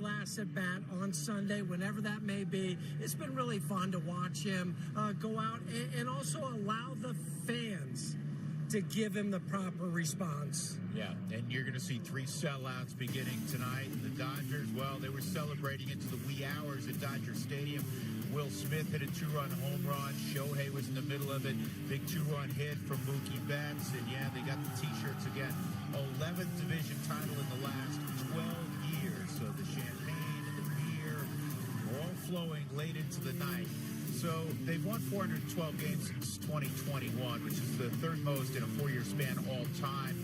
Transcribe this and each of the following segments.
last at bat on Sunday, whenever that may be. It's been really fun to watch him go out and also allow the fans to give him the proper response. Yeah, and you're going to see 3 sellouts beginning tonight. And the Dodgers, well, they were celebrating into the wee hours at Dodger Stadium. Will Smith hit a 2-run home run. Shohei was in the middle of it. Big 2-run hit from Mookie Betts. And, yeah, they got the T-shirts again. 11th division title in the last 12 years. So the champagne and the beer are all flowing late into the night. So they've won 412 games since 2021, which is the 3rd most in a 4-year span all time.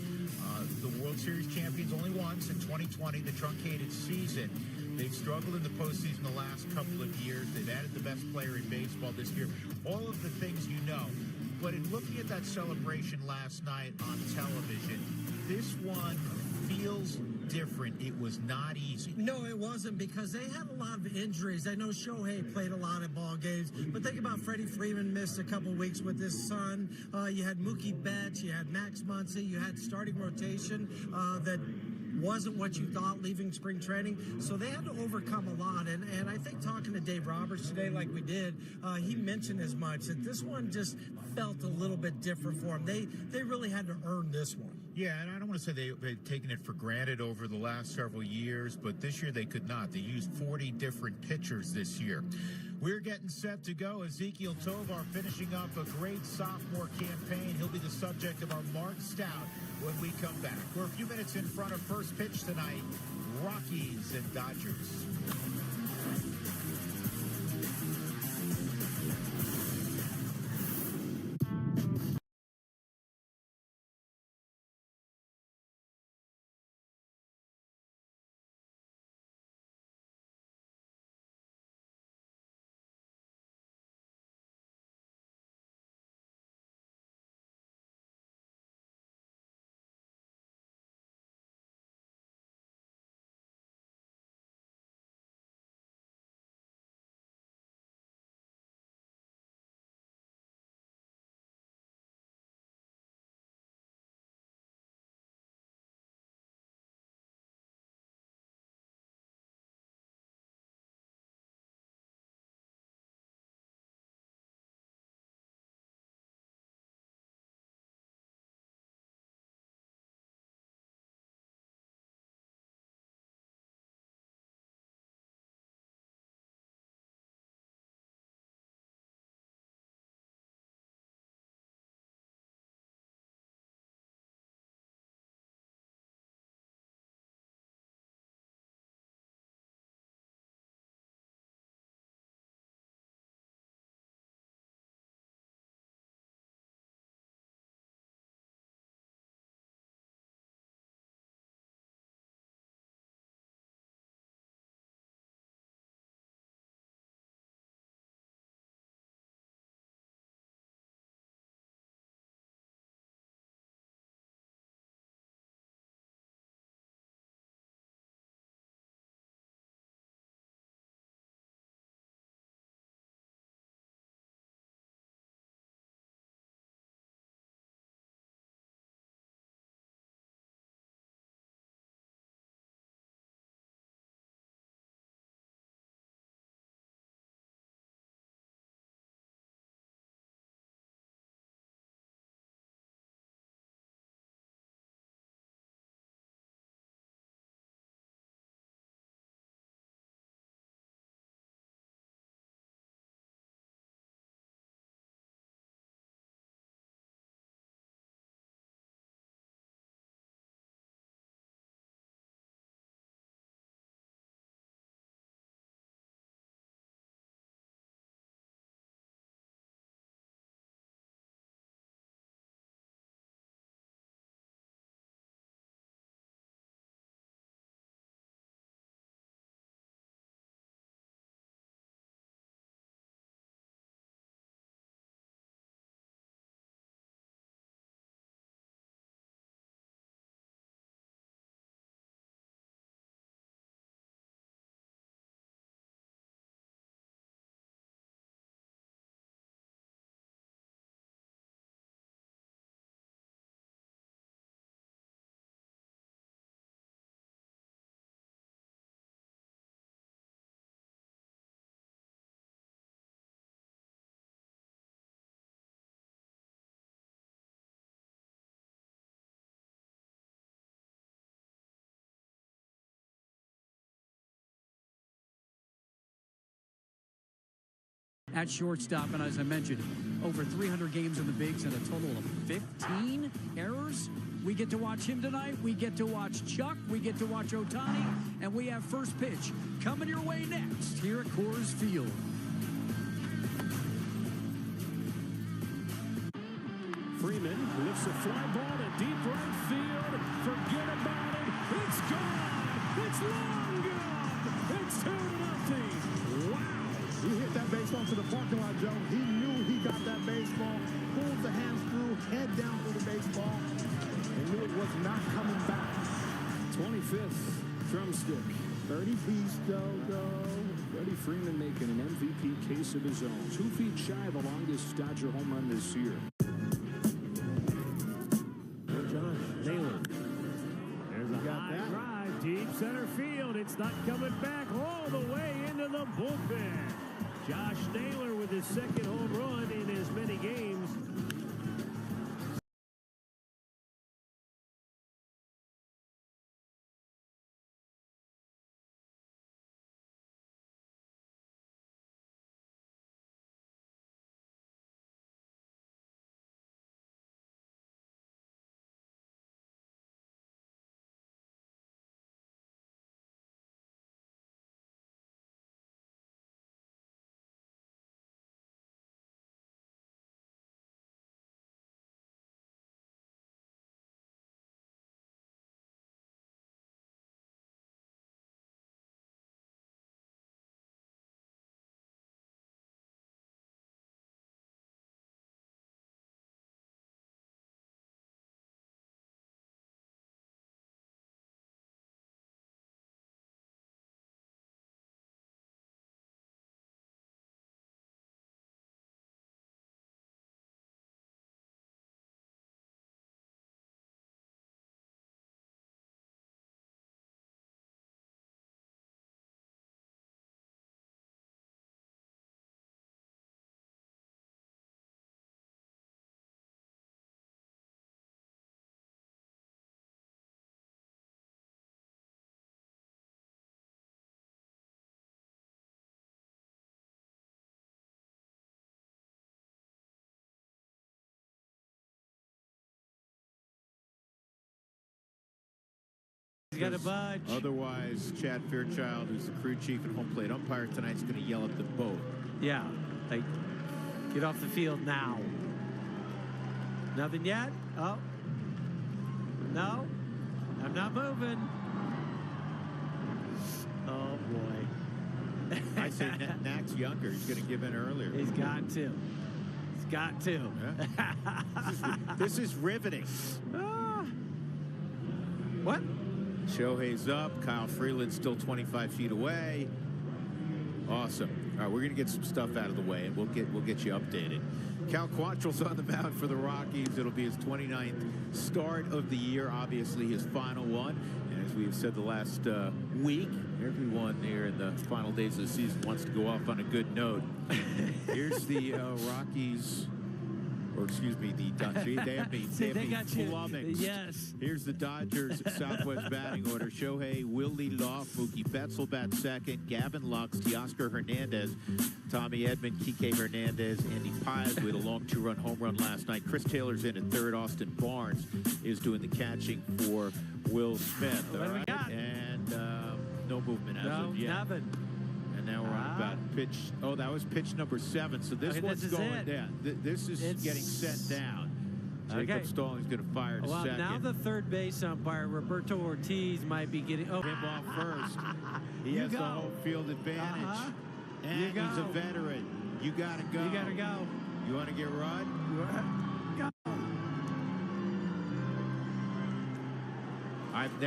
The World Series champions only once in 2020, the truncated season. They've struggled in the postseason the last couple of years. They've added the best player in baseball this year. All of the things you know. But in looking at that celebration last night on television, this one feels different. It was not easy. No, it wasn't, because they had a lot of injuries. I know Shohei played a lot of ball games, but think about Freddie Freeman missed a couple weeks with his son. You had Mookie Betts, you had Max Muncy, you had starting rotation that wasn't what you thought leaving spring training. So they had to overcome a lot. And I think talking to Dave Roberts today, like we did, he mentioned as much that this one just felt a little bit different for them. They really had to earn this one. Yeah, and I don't want to say they've taken it for granted over the last several years, but this year they could not. They used 40 different pitchers this year. We're getting set to go. Ezekiel Tovar finishing up a great sophomore campaign. He'll be the subject of our Mark Stout when we come back. We're a few minutes in front of first pitch tonight, Rockies and Dodgers. at shortstop. And as I mentioned, over 300 games in the bigs and a total of 15 errors. We get to watch him tonight. We get to watch Chuck. We get to watch Ohtani. And we have first pitch coming your way next here at Coors Field. Freeman lifts a fly ball to deep right field. Forget about it. It's gone. It's long gone. It's 2-0. Wow. He hit that baseball to the parking lot, Joe. He knew he got that baseball. Pulled the hands through, head down for the baseball, and knew it was not coming back. 25th drumstick. 30-piece, go. Freddie Freeman making an MVP case of his own. 2 feet shy of the longest Dodger home run this year. Josh Naylor. There's a high drive, deep center field. It's not coming back all the way into the bullpen. Josh Naylor with his second home run in as many games. He's got a budge. Otherwise, Chad Fairchild, who's the crew chief and home plate umpire tonight, is going to yell at them both. Yeah, like, get off the field now. Nothing yet? Oh. No, I'm not moving. Oh, boy. I say Knack's younger. He's going to give in earlier. He's got to. He's got to. Yeah. This is riveting. What? Shohei's up. Kyle Freeland's still 25 feet away. Awesome. All right, we're going to get some stuff out of the way, and we'll get you updated. Cal Quantrill's on the mound for the Rockies. It'll be his 29th start of the year, obviously his final one. And as we have said the last week, everyone here in the final days of the season wants to go off on a good note. Here's the Rockies. Or excuse me, the Dodgers. They got flummoxed. Yes. Here's the Dodgers Southwest batting order. Shohei will lead it off. Mookie Betts will bat second. Gavin Lux, Teoscar Hernandez, Tommy Edman, Kike Hernandez, Andy Paz. We had a long 2-run home run last night. Chris Taylor's in at third. Austin Barnes is doing the catching for Will Smith. All right? And no movement as of yet. Nothing. Now we're on about pitch. Oh, that was pitch number 7. So this one's going down. This is getting sent down. Jacob Stallings going to fire to second. Now the third base umpire, Roberto Ortiz, might be getting him off first. He has the home field advantage. And he's a veteran. You got to go. You got to go. You want to get run? Go. I have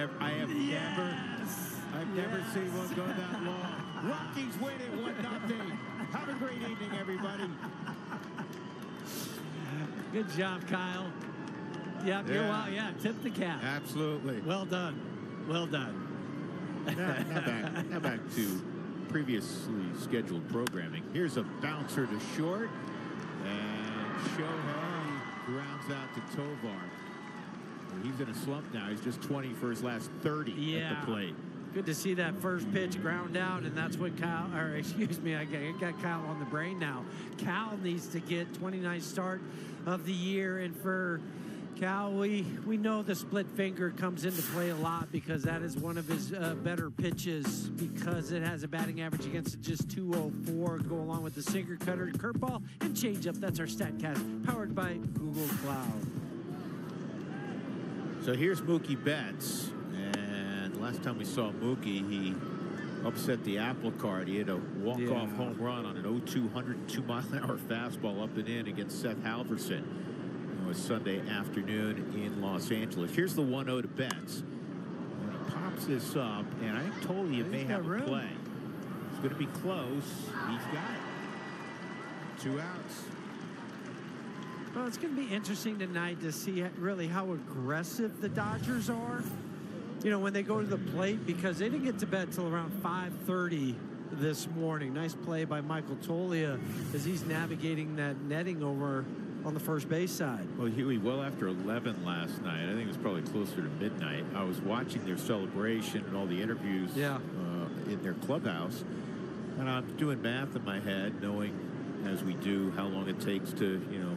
never seen one go that long. Rockies win it 1-0. Have a great evening, everybody. Good job, Kyle. Yep, you're well. Yeah, tip the cap. Absolutely. Well done. Well done. Now back to previously scheduled programming. Here's a bouncer to short. And Shohei grounds out to Tovar. He's in a slump now. He's just 20 for his last 30 at the plate. Good to see that first pitch ground out, and that's what Kyle, or excuse me, I got Kyle on the brain now. Cal needs to get 29th start of the year, and for Cal, we know the split finger comes into play a lot because that is one of his better pitches because it has a batting average against it just 204. Go along with the sinker, cutter, curveball, and changeup. That's our StatCast, powered by Google Cloud. So here's Mookie Betts. And last time we saw Mookie, he upset the apple cart. He had a walk-off home run on an 0-2 102-mile-an-hour fastball up and in against Seth Halverson. It was Sunday afternoon in Los Angeles. Here's the 1-0 to Betts. When he pops this up, and I think Tolia may have a play. It's going to be close. He's got it. 2 outs. Well, it's going to be interesting tonight to see really how aggressive the Dodgers are. You know, when they go to the plate, because they didn't get to bed till around 5:30 this morning. Nice play by Michael Tolia as he's navigating that netting over on the first base side. Well, Huey, well after 11 last night, I think it was probably closer to midnight, I was watching their celebration and all the interviews in their clubhouse, and I'm doing math in my head, knowing, as we do, how long it takes to, you know,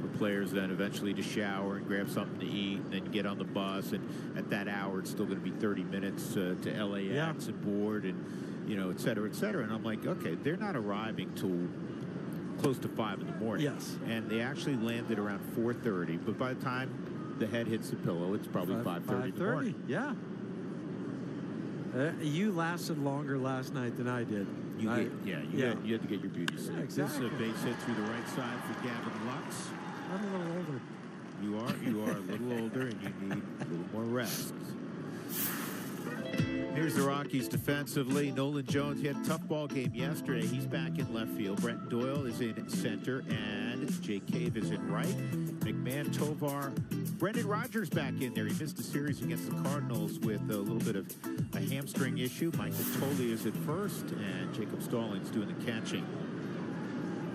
for players then eventually to shower and grab something to eat and then get on the bus, and at that hour it's still going to be 30 minutes to LAX and board and, you know, et cetera, and I'm like, okay, they're not arriving till close to 5 in the morning. Yes. And they actually landed around 4:30, but by the time the head hits the pillow, it's probably 5:30 in the morning. Yeah. You lasted longer last night than I did. You had to get your beauty sleep. Yeah, exactly. This is a base hit through the right side for Gavin Lux. I'm a little older. You are a little older, and you need a little more rest. Here's the Rockies defensively. Nolan Jones, he had a tough ball game yesterday. He's back in left field. Brent Doyle is in center, and Jake Cave is in right. McMahon, Tovar, Brendan Rodgers back in there. He missed a series against the Cardinals with a little bit of a hamstring issue. Michael Tolley is at first, and Jacob Stallings doing the catching.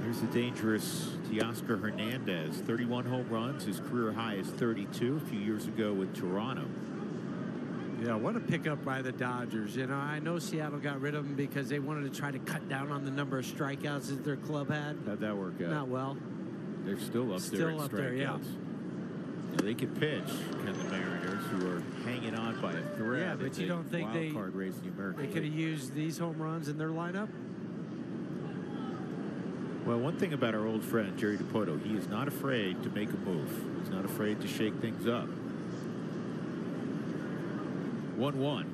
Here's the dangerous Teoscar Hernandez. 31 home runs. His career high is 32 a few years ago with Toronto. Yeah, what a pickup by the Dodgers. You know, I know Seattle got rid of him because they wanted to try to cut down on the number of strikeouts that their club had. How'd that work out? Not well. They're still up there in strikeouts. Yeah. Now, they can pitch, can the Mariners, who are hanging on by a thread. Yeah, but you don't think they could have used these home runs in their lineup? Well, one thing about our old friend, Jerry Dipoto, he is not afraid to make a move. He's not afraid to shake things up. 1-1.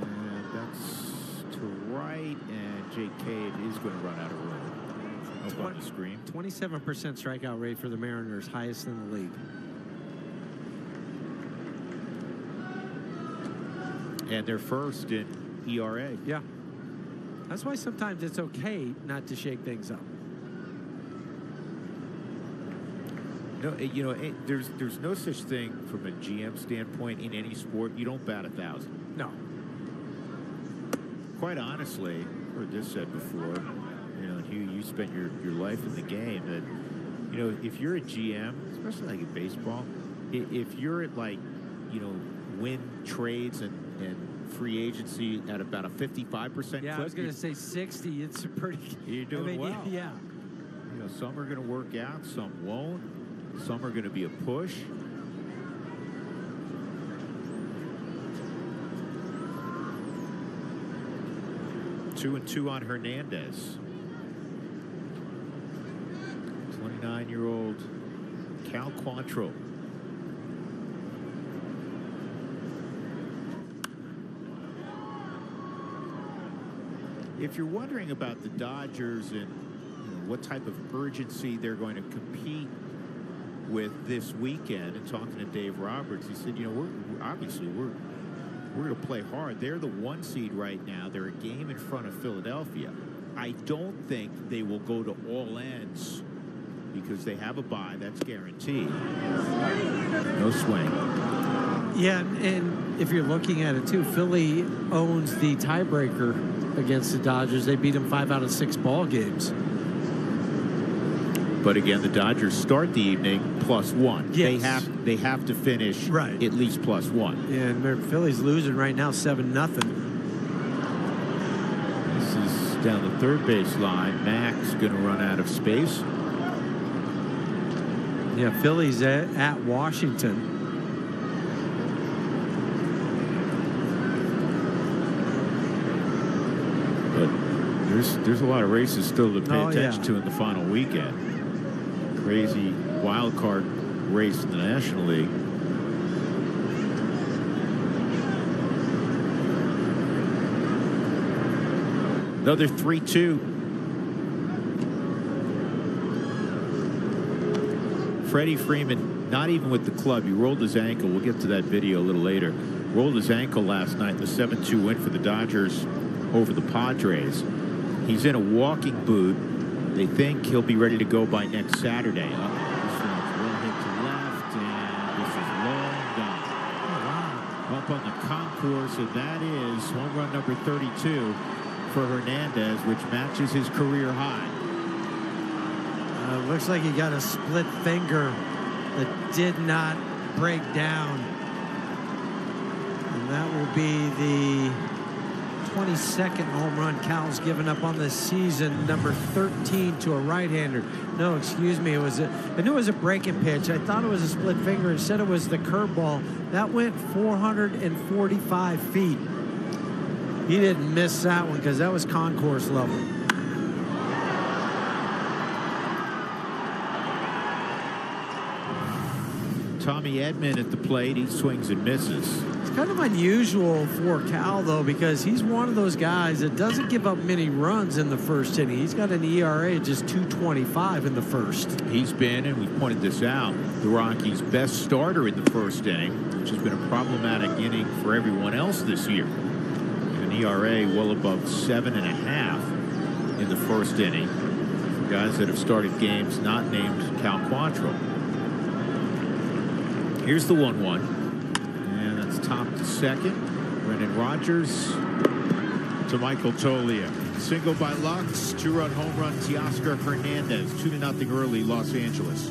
And that's to right, and Jake Cave is going to run out of room. Up on the screen. 27% strikeout rate for the Mariners, highest in the league. And they're first in ERA. Yeah. That's why sometimes it's okay not to shake things up. No, you know, there's no such thing from a GM standpoint in any sport. You don't bat 1,000. No. Quite honestly, I've heard this said before. You know, you spent your life in the game. That, you know, if you're a GM, especially like in baseball, if you're at, like, you know, win trades and free agency at about a 55% clip. Yeah, I was going to say 60. It's a pretty. You're doing well. Yeah. You know, some are going to work out, some won't. Some are going to be a push. Two and two on Hernandez. 29-year-old Cal Quantrill. If you're wondering about the Dodgers and, you know, what type of urgency they're going to compete with this weekend, and talking to Dave Roberts, he said, you know, we're going to play hard. They're the 1 seed right now. They're a game in front of Philadelphia. I don't think they will go to all ends because they have a bye. That's guaranteed. No swing. Yeah, and if you're looking at it too, Philly owns the tiebreaker against the Dodgers. They beat them 5 out of 6 ball games. But again, the Dodgers start the evening +1. Yes. They have to finish at least +1. Yeah, and the Phillies losing right now 7-0. This is down the third base line. Max going to run out of space. Yeah, Phillies at Washington. But there's a lot of races still to pay attention to in the final weekend. Crazy wild card race in the National League. Another 3-2. Freddie Freeman, not even with the club. He rolled his ankle. We'll get to that video a little later. Rolled his ankle last night in the 7-2 win for the Dodgers over the Padres. He's in a walking boot. They think he'll be ready to go by next Saturday. This one's well hit to left, and this is long gone. Up on the concourse, and that is home run number 32 for Hernandez, which matches his career high. Looks like he got a split finger that did not break down. And that will be the 22nd home run Cal's given up on this season, number 13 to a right-hander. No, excuse me, I knew it was a breaking pitch. I thought it was a split finger. Instead it was the curveball. That went 445 feet. He didn't miss that one because that was concourse level. Tommy Edman at the plate. He swings and misses. It's kind of unusual for Cal, though, because he's one of those guys that doesn't give up many runs in the first inning. He's got an ERA of just 2.25 in the first. He's been, and we've pointed this out, the Rockies' best starter in the first inning, which has been a problematic inning for everyone else this year. An ERA well above 7.5 in the first inning for guys that have started games not named Cal Quantrill. Here's the 1-1. And that's top to second. Brendan Rodgers to Michael Toglia. Single by Lux, 2-run home run, Teoscar Hernandez. 2-0 early, Los Angeles.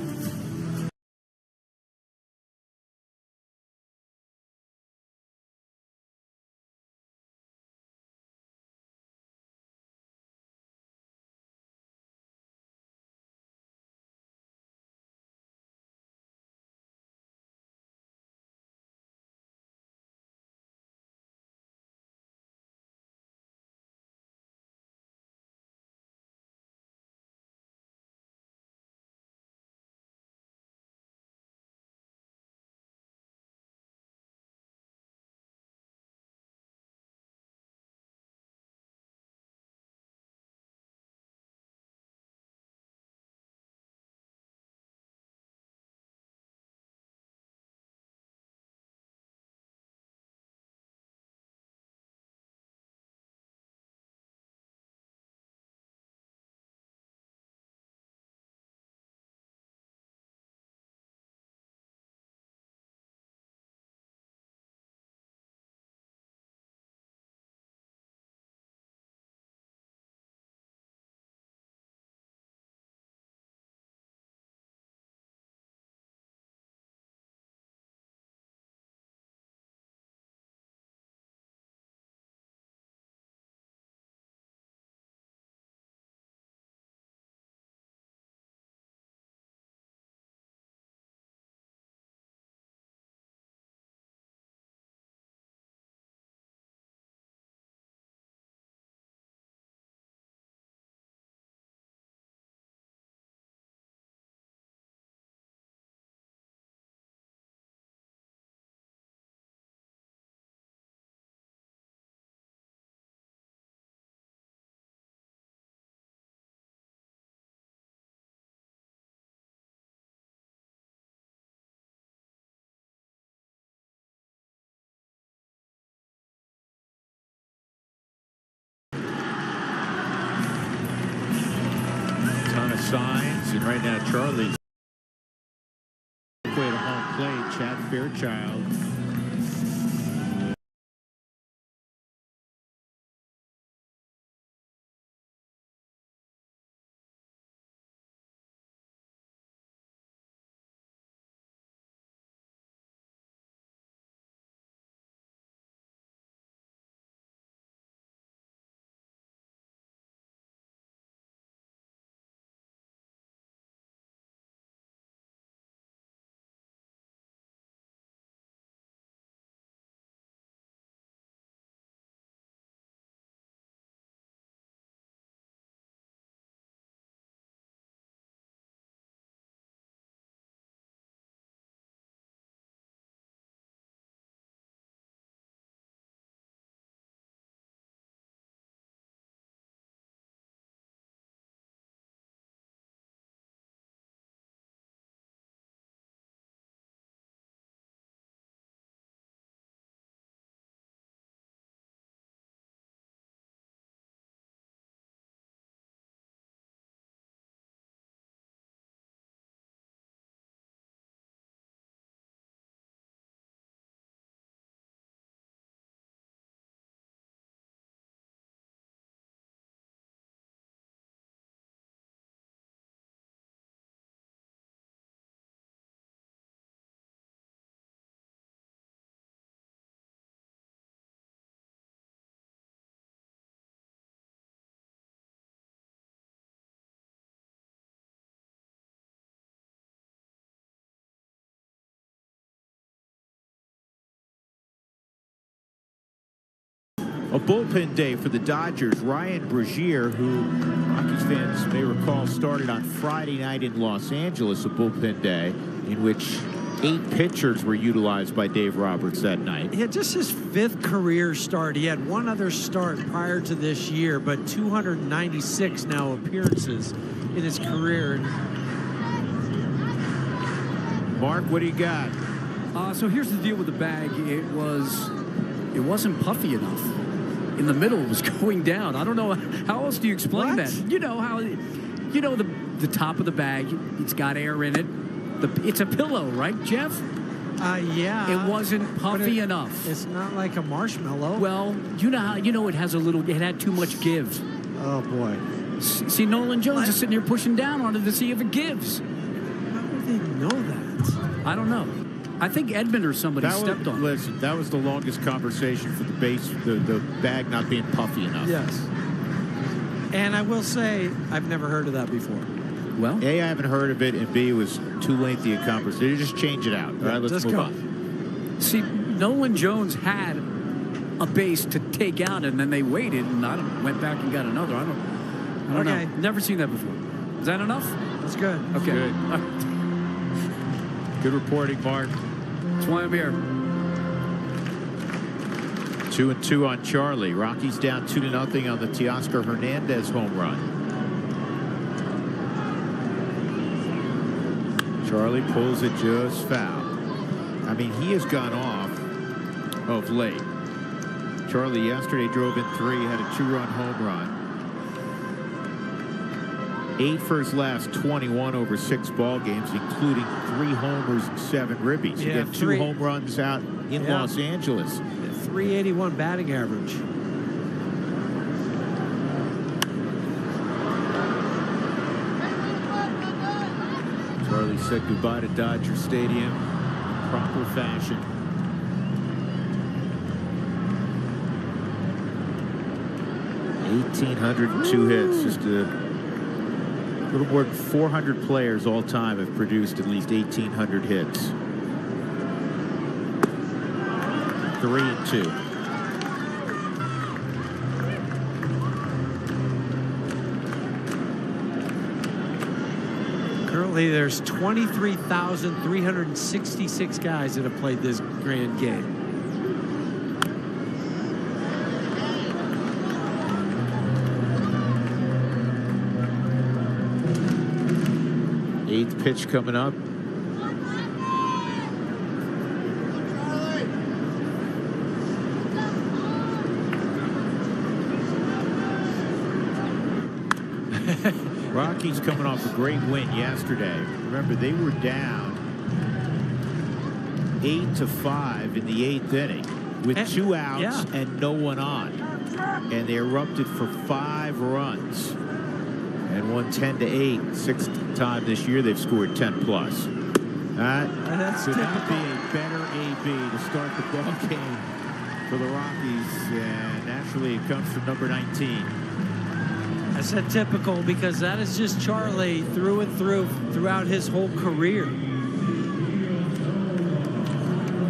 Signs, and right now Charlie's way to home plate. Chad Fairchild A bullpen day for the Dodgers. Ryan Brazier, who Rockies fans may recall started on Friday night in Los Angeles, a bullpen day in which 8 pitchers were utilized by Dave Roberts that night. Yeah, just his 5th career start. He had one other start prior to this year, but 296 now appearances in his career. Mark, what do you got? So here's the deal with the bag. It wasn't puffy enough. In the middle, it was going down. I don't know how else do you explain that. You know how, the top of the bag. It's got air in it. It's a pillow, right, Jeff? Yeah. It wasn't puffy enough. It's not like a marshmallow. Well, it has a little. It had too much give. Oh boy. See, Nolan Jones is sitting here pushing down on it to see if it gives. How would they know that? I don't know. I think Edmund or somebody stepped on it. Listen, that was the longest conversation for the bag not being puffy enough. Yes. And I will say, I've never heard of that before. Well, A, I haven't heard of it, and B, it was too lengthy a conversation. Just change it out. All right, let's move on. See, Nolan Jones had a base to take out, and then they waited, and went back and got another. I don't know. Never seen that before. Is that enough? That's good. Okay. Good. Good reporting, Mark. That's why I'm here. 2-2 on Charlie. Rockies down 2-0 on the Teoscar Hernandez home run. Charlie pulls it just foul. I mean, he has gone off of late. Charlie yesterday drove in 3, had a 2-run home run. 8 for his last 21 over 6 ball games, including 3 homers and 7 ribbies. He got 2 home runs out in Los Angeles. 381 batting average. Charlie said goodbye to Dodger Stadium in proper fashion. $1,802 hits. Just a little more than 400 players all time have produced at least 1,800 hits. 3-2. Currently, there's 23,366 guys that have played this grand game. Eighth pitch coming up. Rockies coming off a great win yesterday. Remember, they were down 8-5 in the 8th inning with 2 outs and no one on. And they erupted for 5 runs and won 10-8. 6th time this year they've scored 10 plus. That could not be a better AB to start the ball game for the Rockies. And naturally, it comes from number 19. I said typical because that is just Charlie through and through throughout his whole career.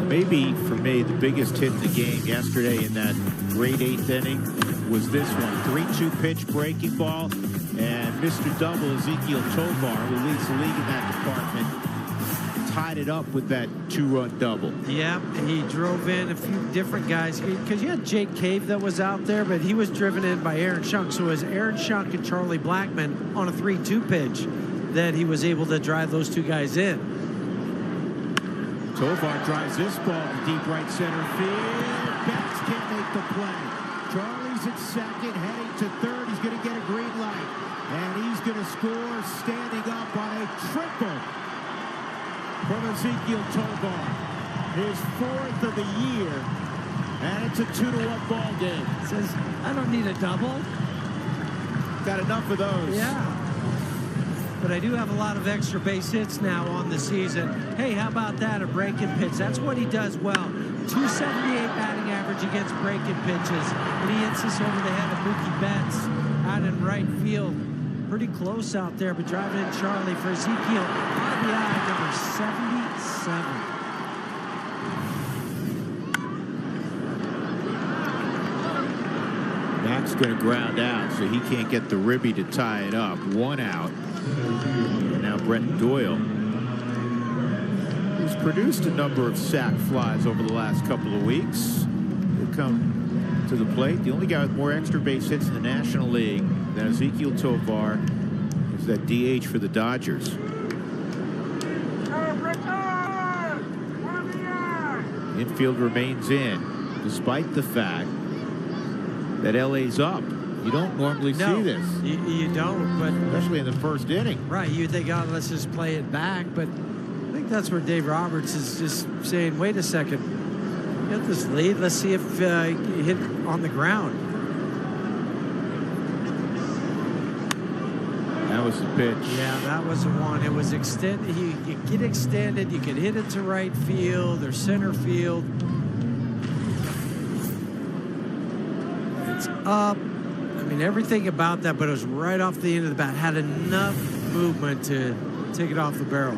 Maybe for me, the biggest hit in the game yesterday in that great 8th inning was this one. 3-2 pitch breaking ball, and Mr. Double, Ezekiel Tovar, who leads the league in that department, tied it up with that 2-run double. Yeah, he drove in a few different guys because you had Jake Cave that was out there, but he was driven in by Aaron Schunk. So it was Aaron Schunk and Charlie Blackmon on a 3-2 pitch that he was able to drive those 2 guys in. Tovar drives this ball to deep right center field. Betts can't make the play. Charlie's at second, heading to third. He's going to get a green light, and he's going to score standing up on a triple from Ezekiel Tovar, his 4th of the year, and it's a 2-1 ball game. Says, I don't need a double. Got enough of those. Yeah. But I do have a lot of extra base hits now on the season. Hey, how about that, a breaking pitch? That's what he does well. 278 batting average against breaking pitches. And he hits this over the head of Mookie Betts out in right field. Pretty close out there, but driving in Charlie for Ezekiel. RBI number 77. Mac's going to ground out, so he can't get the ribby to tie it up. 1 out. And now Brett Doyle, who's produced a number of sac flies over the last couple of weeks. He'll come to the plate. The only guy with more extra base hits in the National League than Ezequiel Tovar is that DH for the Dodgers. Infield remains in, despite the fact that LA's up. You don't normally see this. You don't, but especially in the first inning. Right, you think, oh, let's just play it back, but I think that's where Dave Roberts is just saying, wait a second, get this lead, let's see if you hit on the ground. That was the pitch. Yeah, that was the one. It was extended. You get extended. You could hit it to right field or center field. It's up. I mean, everything about that, but it was right off the end of the bat. Had enough movement to take it off the barrel.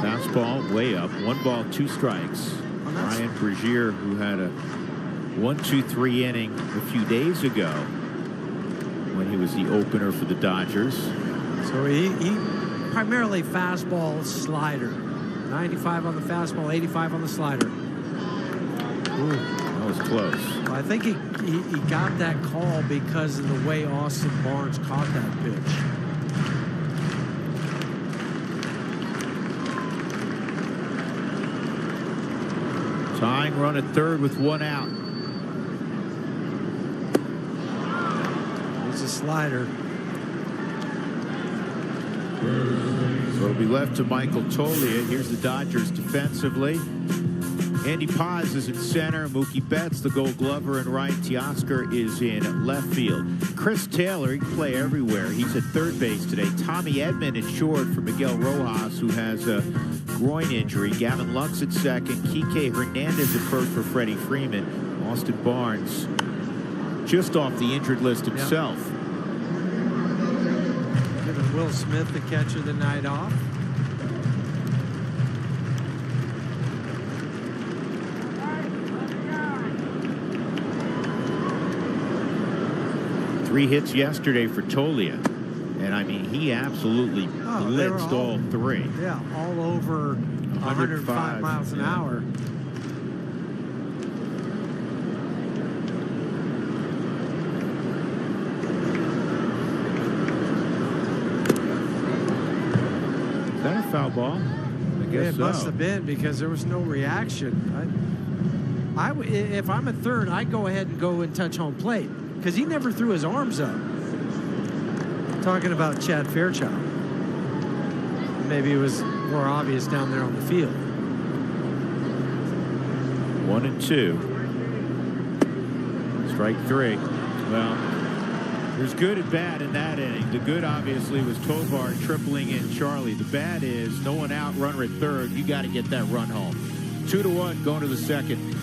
Fastball way up. 1 ball, 2 strikes. Ryan Brazier, who had a 1-2-3 inning a few days ago when he was the opener for the Dodgers. So he primarily fastball, slider. 95 on the fastball, 85 on the slider. Ooh, that was close. Well, I think he got that call because of the way Austin Barnes caught that pitch. Tying run at third with 1 out. It's a slider. So it'll be left to Michael Toglia. Here's the Dodgers defensively. Andy Paz is in center. Mookie Betts, the Gold Glover, in right. Teoscar is in left field. Chris Taylor, he can play everywhere. He's at third base today. Tommy Edman in short for Miguel Rojas, who has a groin injury. Gavin Lux at second. Kike Hernandez at first for Freddie Freeman. Austin Barnes just off the injured list himself. Giving Will Smith the catcher the night off. Three hits yesterday for Toglia. And I mean, he absolutely blitzed all 3. Yeah, all over 105 miles an hour. Is that a foul ball? I guess it must have been, because there was no reaction. If I'm a third, I'd go ahead and go and touch home plate, because he never threw his arms up. Talking about Chad Fairchild. Maybe it was more obvious down there on the field. 1-2. Strike 3. Well, there's good and bad in that inning. The good, obviously, was Tovar tripling in Charlie. The bad is no one out, runner at third. You got to get that run home. 2-1 going to the second.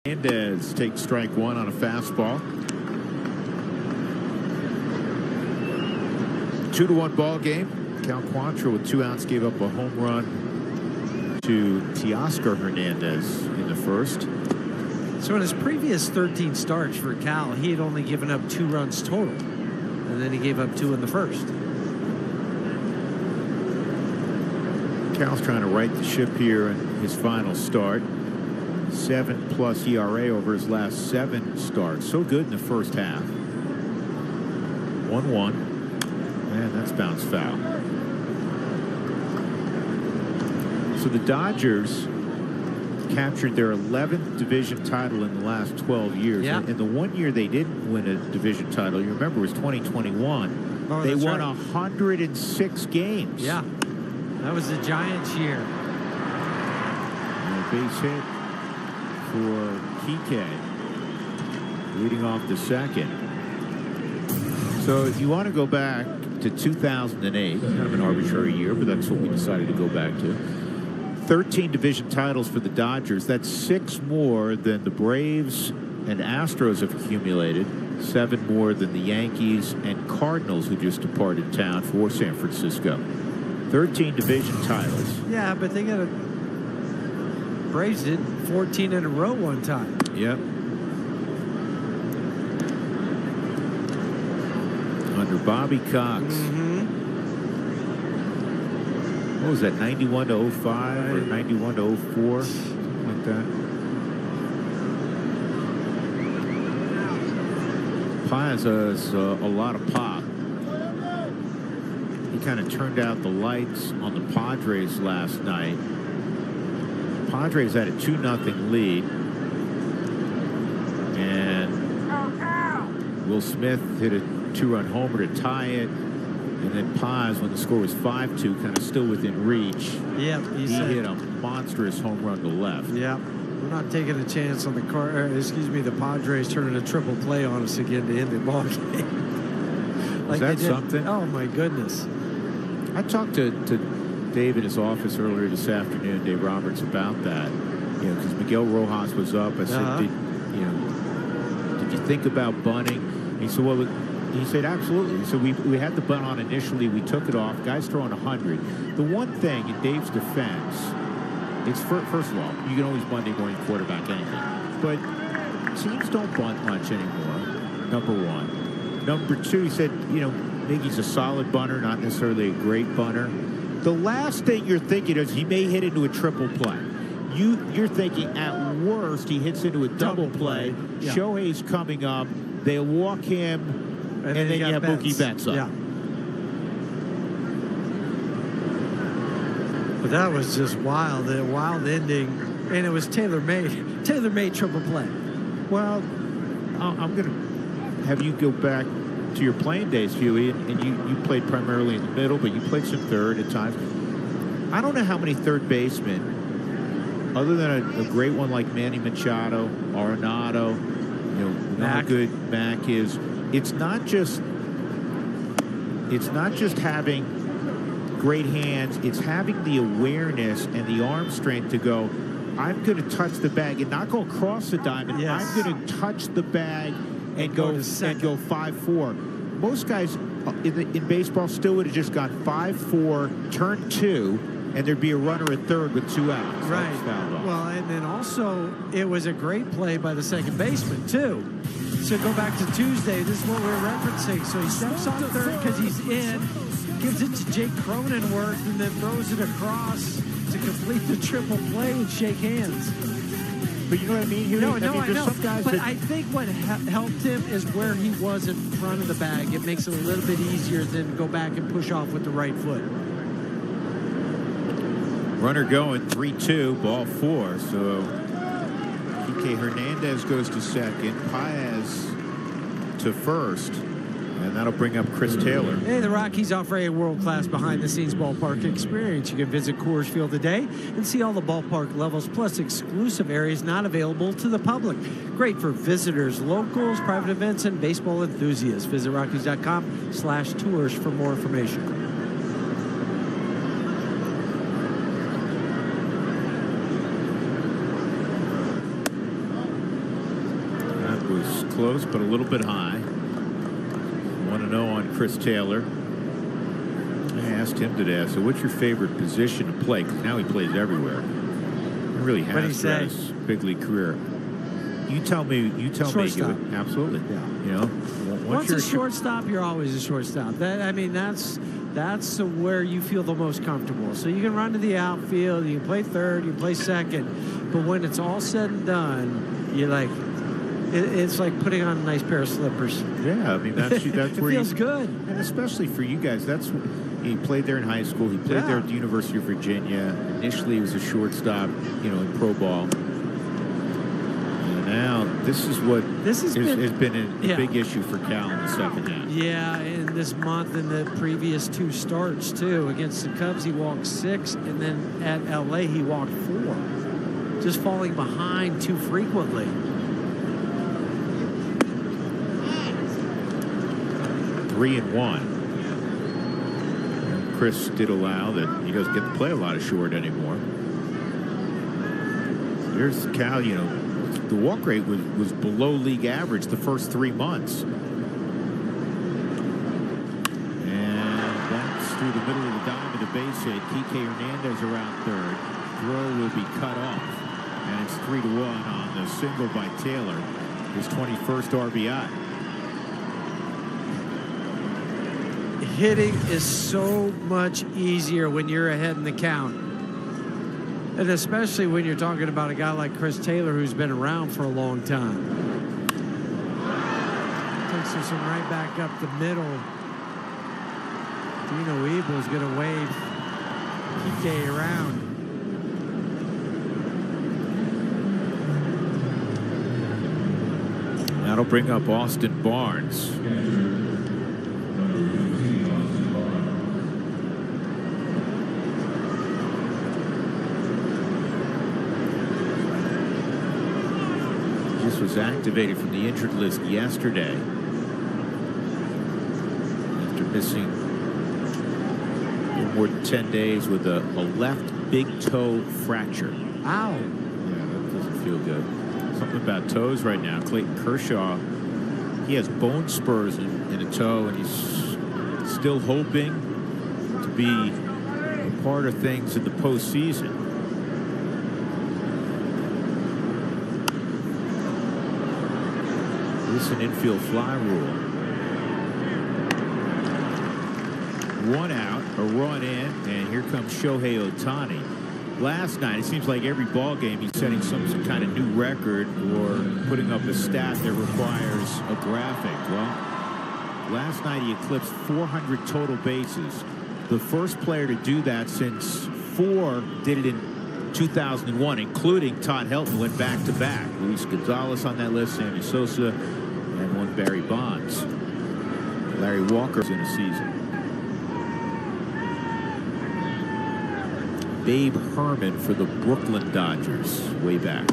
Hernandez takes strike one on a fastball. 2-1 ball game. Cal Quantrill with 2 outs gave up a home run to Teoscar Hernandez in the first. So in his previous 13 starts for Cal, he had only given up 2 runs total. And then he gave up 2 in the first. Cal's trying to right the ship here in his final start. 7+ ERA over his last 7 starts. So good in the first half. 1-1. And that's bounced foul. So the Dodgers captured their 11th division title in the last 12 years. Yeah. And the one year they didn't win a division title, you remember, was 2021. Oh, they won right. 106 games. Yeah, that was the Giants year. And a base hit for Kike, leading off the second. So you want to go back to 2008, kind of an arbitrary year, but that's what we decided to go back to. 13 division titles for the Dodgers. That's 6 more than the Braves and Astros have accumulated. 7 more than the Yankees and Cardinals, who just departed town for San Francisco. 13 division titles. Yeah, but they got a Braves did 14 in a row one time. Yep. Under Bobby Cox. What was that, 91 to 05 or 91 to 04? Something like that. Paz has a lot of pop. He kind of turned out the lights on the Padres last night. Padres had a 2-0 lead. And Will Smith hit a 2-run homer to tie it. And then Paz, when the score was 5-2, kind of still within reach. Yep, he hit a monstrous home run to left. Yeah, we're not taking a chance on the the Padres turning a triple play on us again to end the ball game. Is that something? Oh my goodness! I talked to Dave in his office earlier this afternoon, Dave Roberts, about that. You know, because Miguel Rojas was up. I said, did you think about bunting? And he said, well. He said, absolutely. So we had the bunt on initially. We took it off. Guys throwing 100. The one thing in Dave's defense, it's first of all, you can always bunt a going quarterback anything. But teams don't bunt much anymore, number one. Number two, he said, you know, Miggy's a solid bunter, not necessarily a great bunter. The last thing you're thinking is he may hit into a triple play. You're thinking at worst he hits into a double play. Yeah. Shohei's coming up. They'll walk him. And then you have Mookie Betts up. Yeah. But that was just wild. A wild ending. And it was tailor-made. Tailor-made triple play. Well, I'm going to have you go back to your playing days, Huey. And you played primarily in the middle, but you played some third at times. I don't know how many third basemen, other than a great one like Manny Machado, Arenado, you know, how good Mac is. It's not just having great hands. It's having the awareness and the arm strength to go, I'm going to touch the bag and not go across the diamond. Yes. I'm going to touch the bag and go 5-4. Most guys in baseball still would have just gone 5-4, turn 2, and there'd be a runner at third with 2 outs. Right. Well, and then also it was a great play by the second baseman too. So go back to Tuesday. This is what we're referencing. So he steps on third because he's in, gives it to Jake Cronenworth, and then throws it across to complete the triple play and shake hands. But you know what I mean? No, I know. Some guys but I think what helped him is where he was in front of the bag. It makes it a little bit easier than go back and push off with the right foot. Runner going, 3-2, ball 4. So Kike Hernandez goes to second, Paez to first, and that'll bring up Chris Taylor. Hey, the Rockies offer a world-class behind-the-scenes ballpark experience. You can visit Coors Field today and see all the ballpark levels, plus exclusive areas not available to the public. Great for visitors, locals, private events, and baseball enthusiasts. Visit Rockies.com/tours for more information. close, but a little bit high. 1-0 on Chris Taylor. I asked him today, I said, what's your favorite position to play? Because now he plays everywhere. He really has throughout his big league career. You tell me. Shortstop. Absolutely. Yeah. You know, Once a shortstop, you're always a shortstop. That's where you feel the most comfortable. So you can run to the outfield, you can play third, you can play second, but when it's all said and done, you're like, it's like putting on a nice pair of slippers. Yeah, I mean that's where it feels good. And especially for you guys, he played there in high school. He played there at the University of Virginia. Initially, he was a shortstop, you know, in pro ball. And now this has been a big issue for Cal in the second half. Yeah, in this month and the previous 2 starts too. Against the Cubs, he walked 6, and then at LA, he walked 4. Just falling behind too frequently. 3-1. Chris did allow that he doesn't get to play a lot of short anymore. There's Cal, you know, the walk rate was below league average the first 3 months. And that's through the middle of the diamond to base hit. Kike Hernandez around third. Throw will be cut off. And it's 3-1 on the single by Taylor. His 21st RBI. Hitting is so much easier when you're ahead in the count. And especially when you're talking about a guy like Chris Taylor, who's been around for a long time. Takes us right back up the middle. Dino Eagle's going to wave PK around. That'll bring up Austin Barnes. Was activated from the injured list yesterday after missing more than 10 days with a left big toe fracture. Ow. Yeah, that doesn't feel good. Something about toes right now. Clayton Kershaw, he has bone spurs in a toe, and he's still hoping to be a part of things in the postseason. This is an infield fly rule. 1 out, a run in, and here comes Shohei Ohtani. Last night, it seems like every ball game he's setting some kind of new record or putting up a stat that requires a graphic. Well, last night he eclipsed 400 total bases. The first player to do that since 4 did it in 2001, including Todd Helton, went back-to-back. Luis Gonzalez on that list, Sammy Sosa, and one Barry Bonds. Larry Walker's in a season. Babe Herman for the Brooklyn Dodgers way back.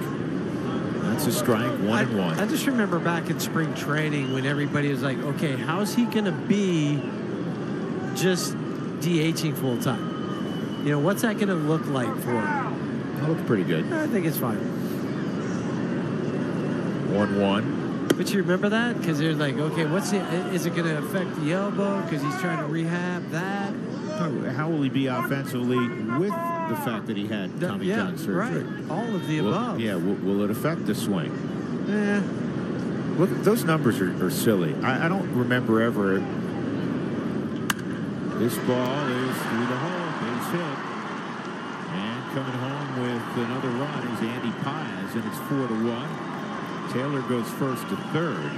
That's a strike, 1-1. I just remember back in spring training when everybody was like, okay, how's he going to be just DHing full time? You know, what's that going to look like for him? That looks pretty good. I think it's fine. 1-1. But you remember that? Because they're like, okay, is it going to affect the elbow? Because he's trying to rehab that. How will he be offensively with the fact that he had Tommy John surgery? Right. All of the above. Yeah, will it affect the swing? Yeah. Look, those numbers are silly. I don't remember ever. This ball is through the hole, base hit. And coming home with another run is Andy Paz, and it's 4-1. Taylor goes first to third.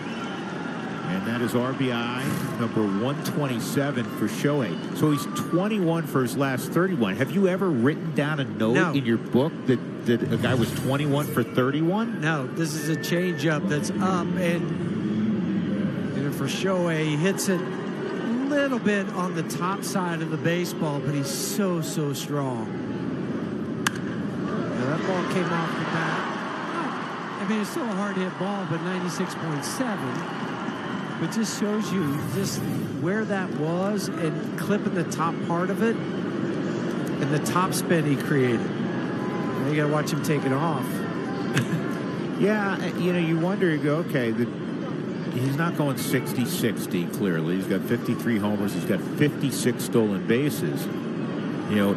And that is RBI number 127 for Shohei. So he's 21 for his last 31. Have you ever written down a note in your book that a guy was 21 for 31? No, this is a changeup that's up, and for Shohei, he hits it a little bit on the top side of the baseball, but he's so strong. Now that ball came off the bat. I mean, it's still a hard hit ball, but 96.7. But just shows you just where that was and clipping the top part of it and the top spin he created. Now you got to watch him take it off. Yeah, you know, you wonder, you go, okay, he's not going 60-60, clearly. He's got 53 homers. He's got 56 stolen bases. You know,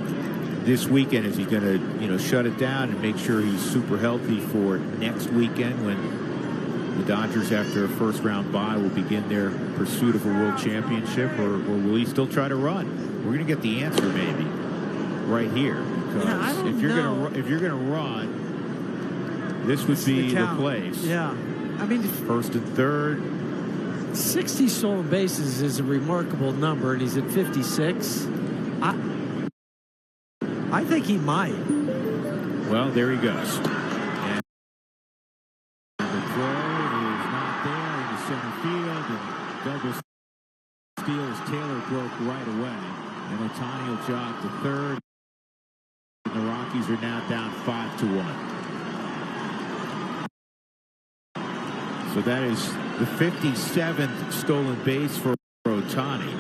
this weekend, is he going to, you know, shut it down and make sure he's super healthy for next weekend when the Dodgers, after a first-round bye, will begin their pursuit of a world championship, or will he still try to run? We're going to get the answer maybe right here, because if you're gonna run, this would be the place. Yeah, I mean, first and third. 60 stolen bases is a remarkable number, and he's at 56. I think he might. Well, there he goes. And the throw is not there in the center field, and Douglas steals. Taylor broke right away, and Ohtani will jog to third. And the Rockies are now down 5-1. So that is the 57th stolen base for Ohtani,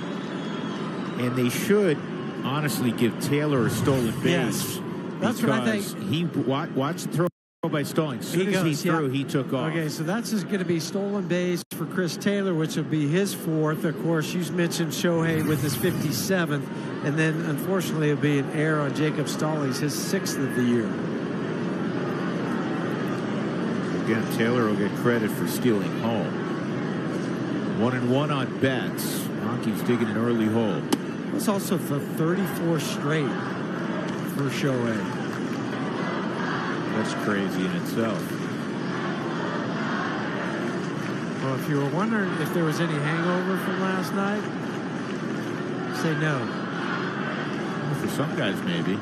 and they should honestly give Taylor a stolen base. Yes, that's what I think. He watched the throw by Stalling. As soon as he threw, he took off. Okay, so that's just going to be stolen base for Chris Taylor, which will be his 4th. Of course, you mentioned Shohei with his 57th, and then unfortunately it'll be an error on Jacob Stallings, his 6th of the year. Again, Taylor will get credit for stealing home. 1-1 on bets. Rockies digging an early hole. It's also the 34th straight for Shohei. That's crazy in itself. Well, if you were wondering if there was any hangover from last night, say no. Well, for some guys, maybe.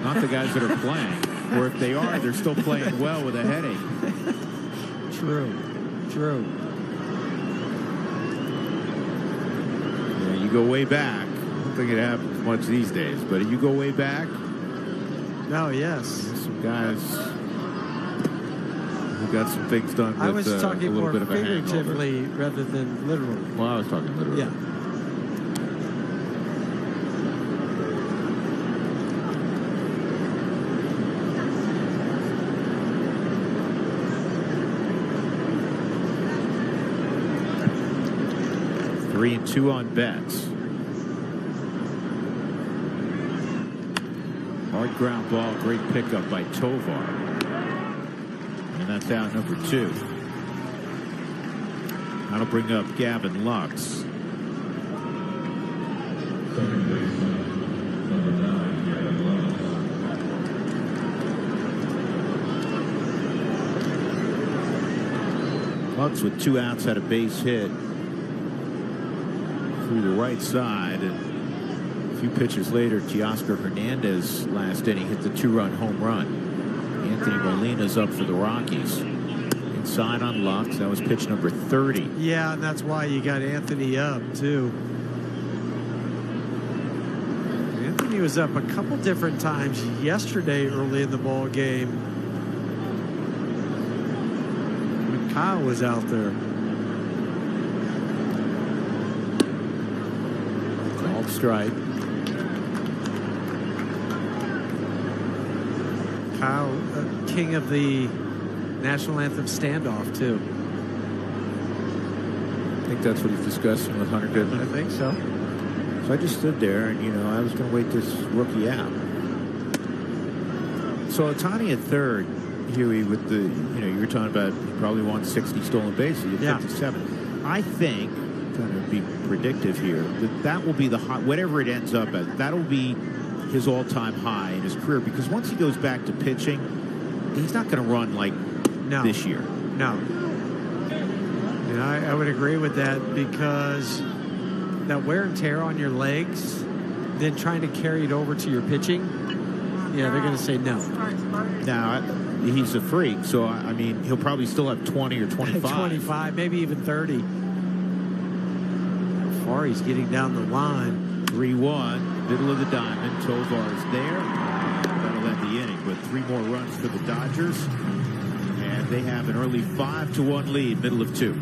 Not the guys that are playing. Or if they are, they're still playing well with a headache. True. Yeah, you go way back. I don't think it happens much these days, but you go way back. Oh, yes. Some guys who got some things done with I was talking a little more bit of a hangover. figuratively rather than literally. Well, I was talking literally. Yeah. Three and 2 on bets. Hard ground ball, great pickup by Tovar. And that's out number 2. That'll bring up Gavin Lux. Lux with 2 outs had a base hit through the right side, and a few pitches later, Teoscar Hernandez last inning hit the 2-run home run. Anthony Molina's up for the Rockies. Inside on Lux, that was pitch number 30. Yeah, and that's why you got Anthony up too. Anthony was up a couple different times yesterday early in the ball game when Kyle was out there. Strike. Kyle, king of the national anthem standoff, too. I think that's what he's discussing with Hunter Goodman. I think so. So I just stood there, and, you know, I was going to wait this rookie out. So Ohtani at third, Huey, with the, you know, you were talking about he probably won 60 stolen bases. He had 57. I think, trying to be predictive here, that will be the high, whatever it ends up at, that'll be his all-time high in his career, because once he goes back to pitching, he's not going to run like this year. No. And I would agree with that, because that wear and tear on your legs, then trying to carry it over to your pitching, yeah, they're going to say no. Now, he's a freak, so, I mean, he'll probably still have 20 or 25. 25, maybe even 30. He's getting down the line. 3-1, middle of the diamond. Tovar is there. That'll end the inning, but 3 more runs for the Dodgers, and they have an early 5-1 lead, middle of 2.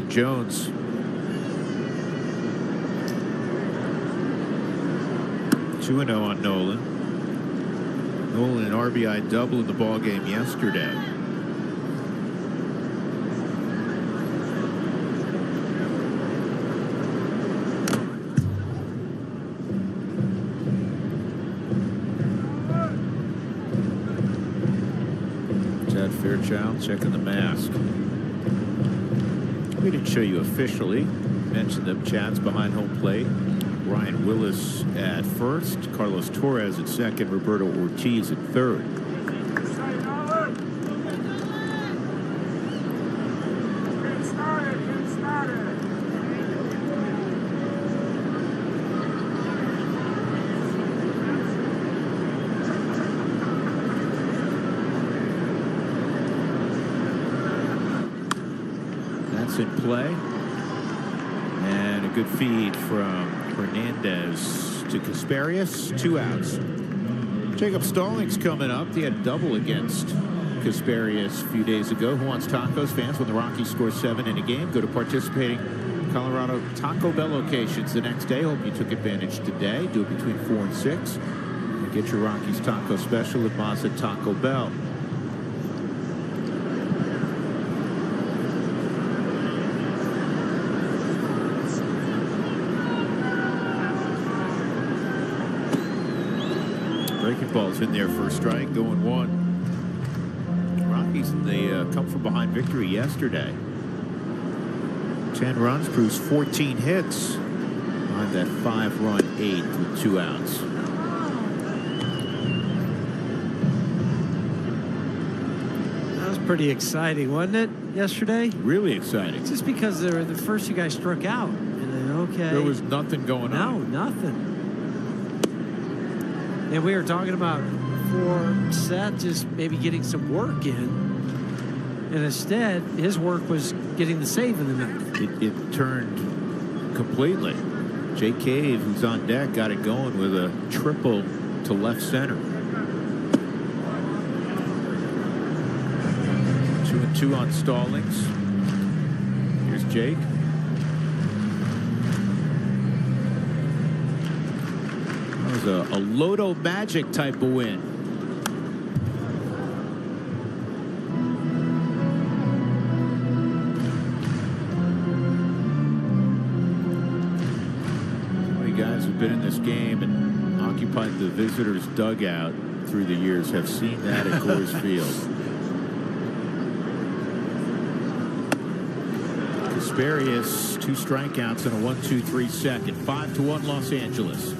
Nolan Jones. Two 2-0 on Nolan. Nolan an RBI double in the ball game yesterday. Chad Fairchild checking the mask. We didn't show you officially. Mentioned them. Chad's behind home plate. Ryan Willis at first. Carlos Torres at second. Roberto Ortiz at third. That's in play. And a good feed from Hernandez to Casparius. 2 outs. Jacob Stallings coming up. He had a double against Casparius a few days ago. Who wants tacos? Fans, when the Rockies score 7 in a game, go to participating Colorado Taco Bell locations the next day. Hope you took advantage today. Do it between 4 and 6. And get your Rockies taco special at Mazda Taco Bell. Breaking ball's in there for a strike, going 1. Rockies in the come from behind victory yesterday. 10 runs, proves 14 hits on that 5-run 8th with 2 outs. That was pretty exciting, wasn't it, yesterday? Really exciting. Just because they were the first 2 guys struck out. And then, okay. There was nothing going on. No, nothing. And we were talking about for Seth just maybe getting some work in. And instead, his work was getting the save in the ninth. It turned completely. Jake Cave, who's on deck, got it going with a triple to left center. 2-2 on Stallings. Here's Jake. That was a Loto Magic type of win. Guys who've been in this game and occupied the visitors' dugout through the years have seen that at Coors Field. Casparius, 2 strikeouts and a 1-2-3 second. 5-1 Los Angeles.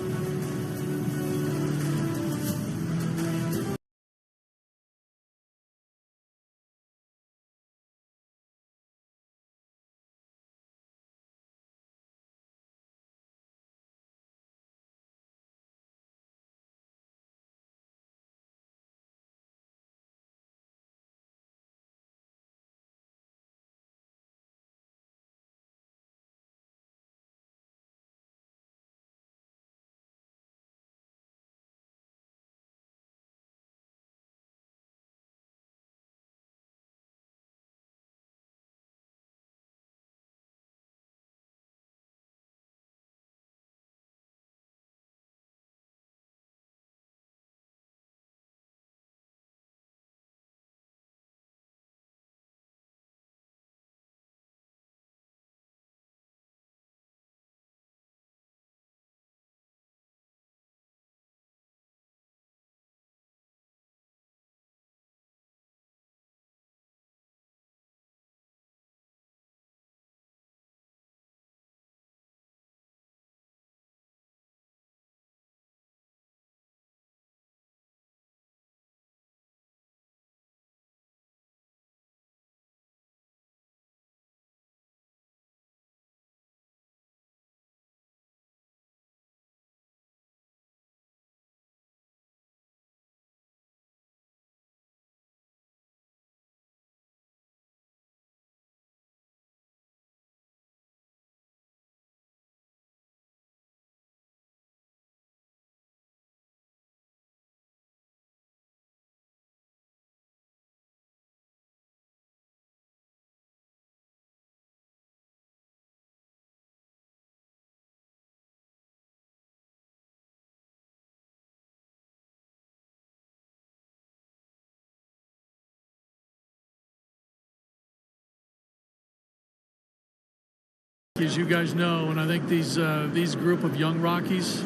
as you guys know, and I think these group of young Rockies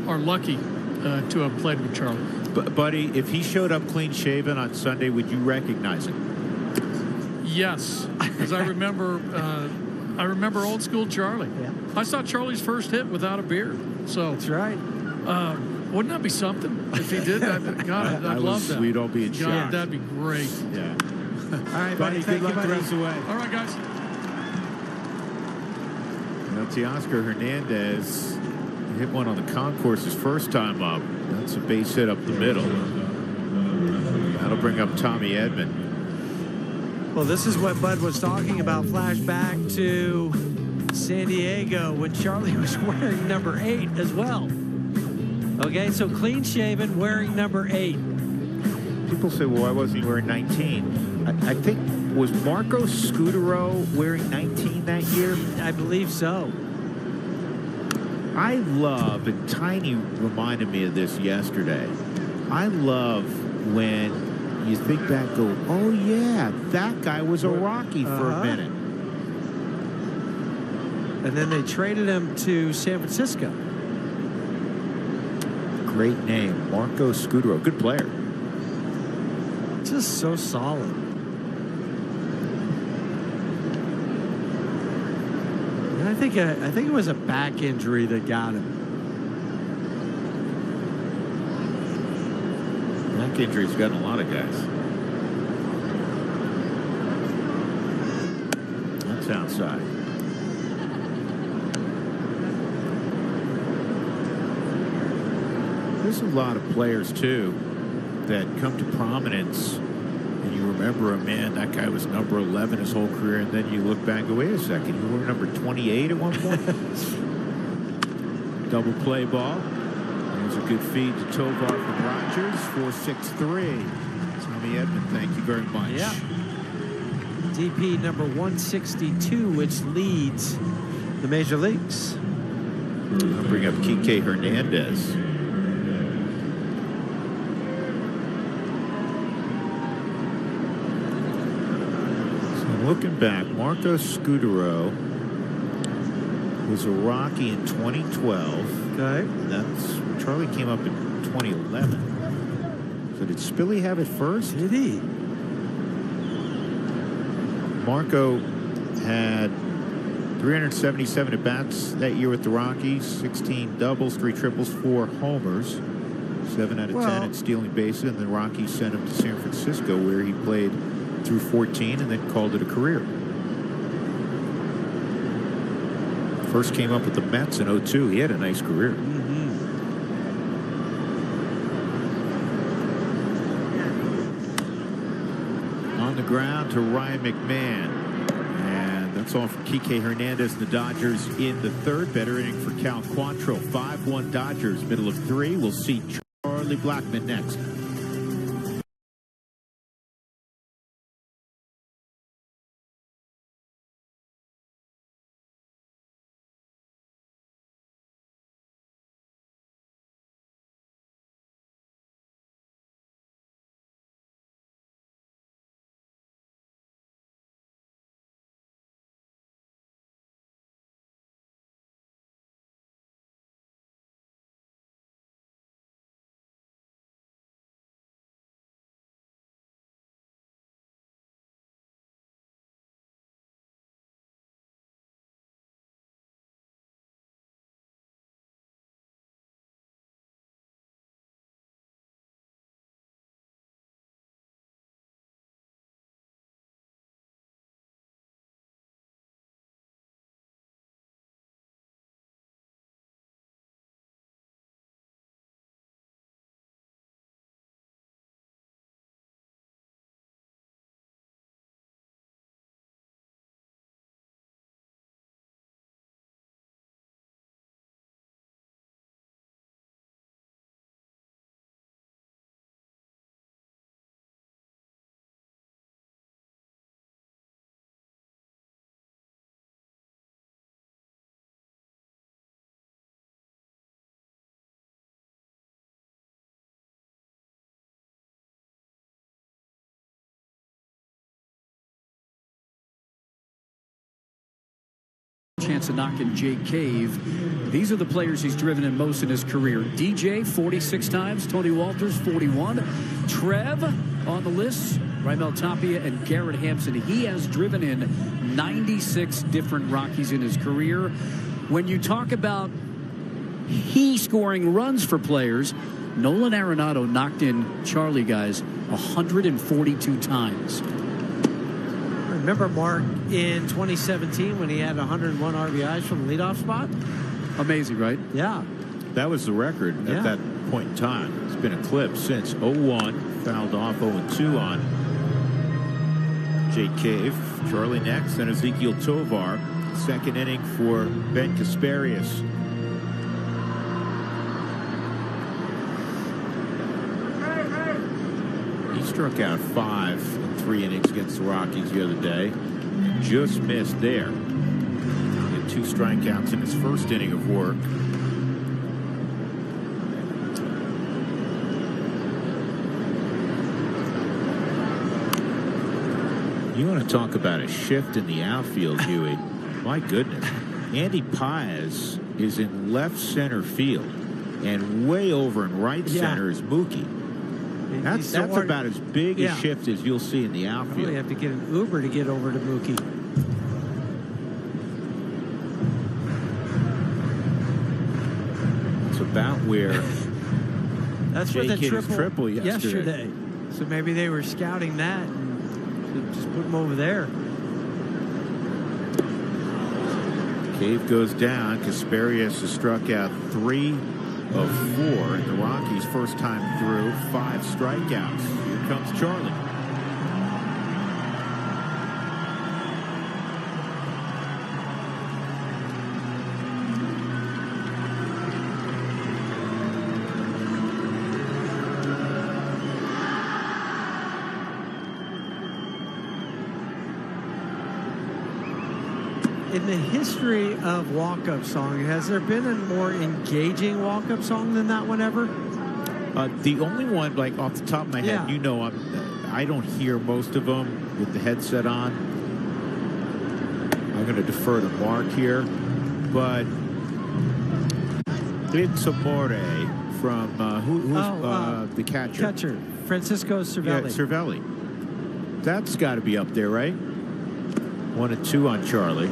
are lucky to have played with Charlie. Buddy, if he showed up clean shaven on Sunday, would you recognize him? Yes, because I remember old school Charlie. Yeah. I saw Charlie's first hit without a beard. So That's right. wouldn't that be something if he did that? God, I'd love that. We'd all be in shock. God, that'd be great. Yeah. All right, Buddy, thank good you, luck the buddy. rest of the way. All right, guys. Teoscar Hernandez hit one on the concourse his first time up. That's a base hit up the middle. That'll bring up Tommy Edman. Well, this is what Bud was talking about. Flashback to San Diego when Charlie was wearing number 8 as well. Okay, so clean shaven, wearing number 8. People say, well, why wasn't he wearing 19? I think, was Marco Scudero wearing 19 that year? I believe so. I love, and Tiny reminded me of this yesterday, I love when you think back, go, oh yeah, that guy was a Rocky for a minute. And then they traded him to San Francisco. Great name, Marco Scudero, good player. Just so solid. And I think it was a back injury that got him. Back injury's gotten a lot of guys. That's outside. There's a lot of players too that come to prominence and you remember, man, that guy was number 11 his whole career, and then you look back and go, wait a second, you were number 28 at one point? Double play ball. There's a good feed to Tovar from Rogers, 4-6-3. Tommy Edman, thank you very much. Yeah. DP number 162, which leads the major leagues. I'll bring up Kike Hernandez. Looking back, Marco Scudero was a Rocky in 2012. Okay. That's Charlie came up in 2011. So did Spilly have it first? Did he? Marco had 377 at bats that year with the Rockies, 16 doubles, 3 triples, 4 homers, 7 out of 10 at stealing bases, and the Rockies sent him to San Francisco, where he played through 14 and then called it a career. First came up with the Mets in 02. He had a nice career. On the ground to Ryan McMahon. And that's all from Kike Hernandez and the Dodgers in the third. Better inning for Cal Quantrill. 5-1 Dodgers, middle of 3. We'll see Charlie Blackmon next. chance of knocking Jake Cave. These are the players he's driven in most in his career. DJ, 46 times. Tony Walters, 41. Trev on the list. Raimel Tapia and Garrett Hampson. He has driven in 96 different Rockies in his career. When you talk about he scoring runs for players, Nolan Arenado knocked in Charlie, guys, 142 times. Remember, Mark, in 2017 when he had 101 RBIs from the leadoff spot? Amazing, right? Yeah. That was the record at that point in time. It's been eclipsed since 0-1, fouled off 0-2 on Jake Cave. Charlie next, then Ezekiel Tovar. Second inning for Ben Kasparius. He struck out 5 in 3 innings against the Rockies the other day. Just missed there. He had 2 strikeouts in his first inning of work. You want to talk about a shift in the outfield, Huey? My goodness. Andy Paez is in left center field, and way over in right center is Mookie. That's about as big a shift as you'll see in the outfield. You have to get an Uber to get over to Mookie. It's about where that's Jake where the hit his triple yesterday. So maybe they were scouting that and just put him over there. Cave goes down. Kasparius has struck out 3 of 4, and the Rockies first time through 5 strikeouts. Here comes Charlie. In the history of walk-up song, has there been a more engaging walk-up song than that one ever? The only one, like off the top of my head, you know, I don't hear most of them with the headset on. I'm going to defer to Mark here, but it's Amore from who's the catcher? Catcher, Francisco Cervelli. Yeah, Cervelli. That's got to be up there, right? 1 and 2 on Charlie.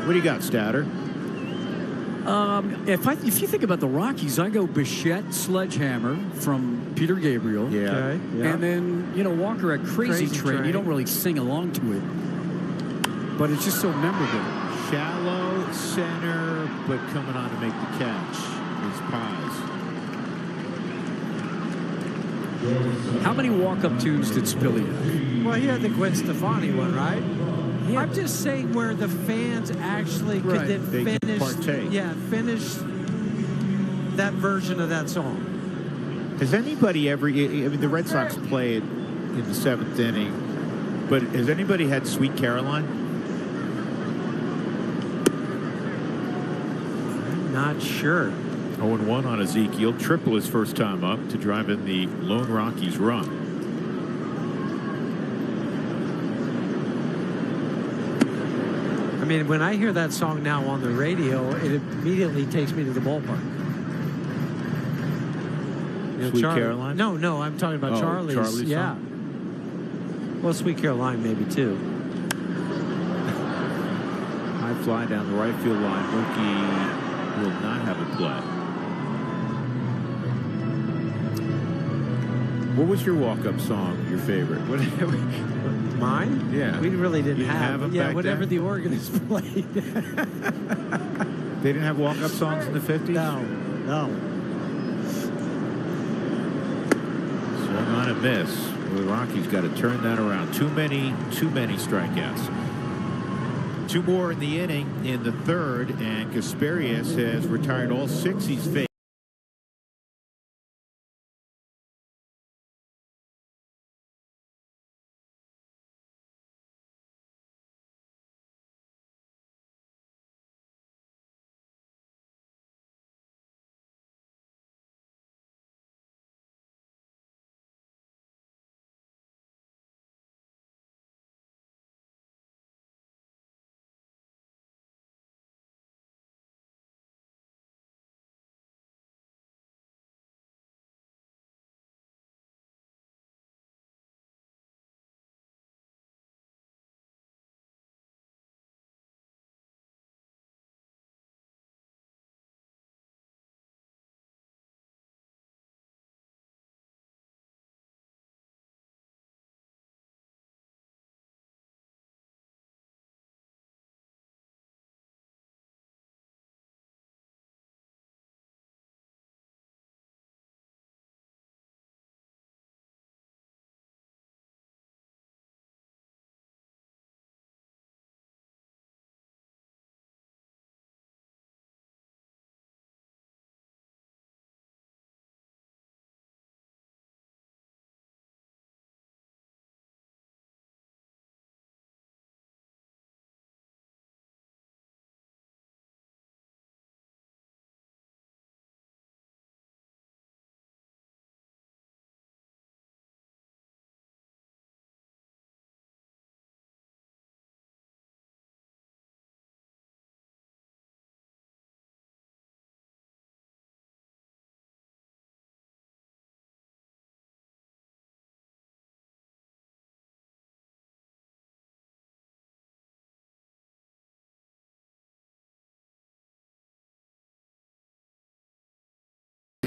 What do you got, Stouter? If you think about the Rockies, I go Bichette, Sledgehammer from Peter Gabriel. Yeah. Okay, And then, you know, Walker at Crazy Train. You don't really sing along to it. But it's just so memorable. Shallow center, but coming on to make the catch is Paz. How many walk-up tunes did Spilly have? Well, he had the Gwen Stefani one, right? Yeah. I'm just saying where the fans actually could then finish that version of that song. Has anybody ever, I mean, the Red Sox play it in the 7th inning, but has anybody had Sweet Caroline? I'm not sure. 0-1 on Ezekiel. Triple his first time up to drive in the lone Rockies run. I mean, when I hear that song now on the radio, it immediately takes me to the ballpark. You know, Sweet Caroline? No, I'm talking about Charlie's. Charlie's yeah. Song? Well, Sweet Caroline maybe too. High fly down the right field line. Mookie will not have a play. What was your walk-up song, your favorite? Mine? Yeah. We really didn't have them back whatever then? the organist played. They didn't have walk-up songs in the 50s? No. Swung on a miss. Well, the Rockies got to turn that around. Too many strikeouts. 2 more in the inning in the 3rd, and Kasparius has retired all 6 he's faced.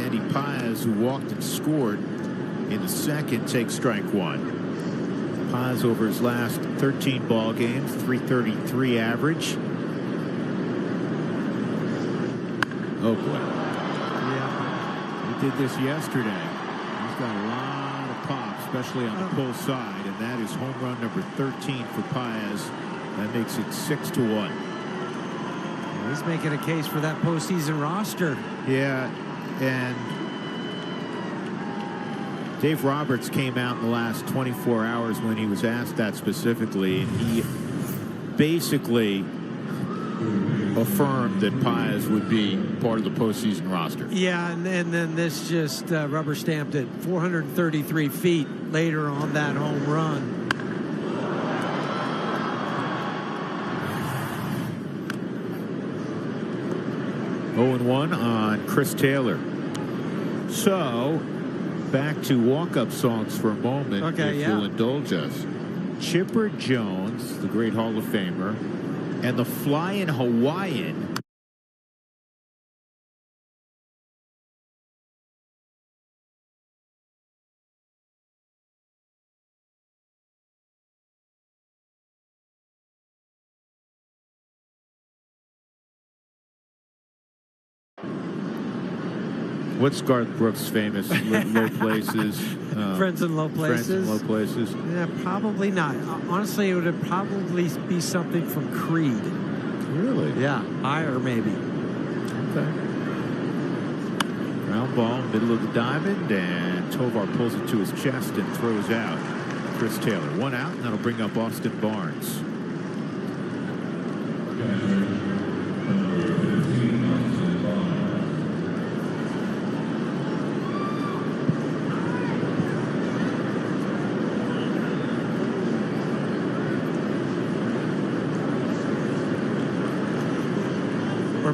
Sandy Paez, who walked and scored in the second, takes strike one. Paez over his last 13 ball games, 333 average. Oh boy. Yeah. He did this yesterday. He's got a lot of pop, especially on the pull side, and that is home run number 13 for Paez. That makes it 6-1. He's making a case for that postseason roster. Yeah, and Dave Roberts came out in the last 24 hours when he was asked that specifically, and he basically affirmed that Paez would be part of the postseason roster. Yeah, and then this just rubber stamped it 433 feet later on that home run. Oh and 1 on Chris Taylor. So back to walk-up songs for a moment, okay, if you'll indulge us. Chipper Jones, the great Hall of Famer, and the Flying Hawaiian. What's Garth Brooks' famous low places? Friends in low places. Friends in low places. Yeah, probably not. Honestly, it would probably be something from Creed. Really? Yeah, higher maybe. Okay. Ground ball, middle of the diamond, and Tovar pulls it to his chest and throws out Chris Taylor. One out, and that'll bring up Austin Barnes.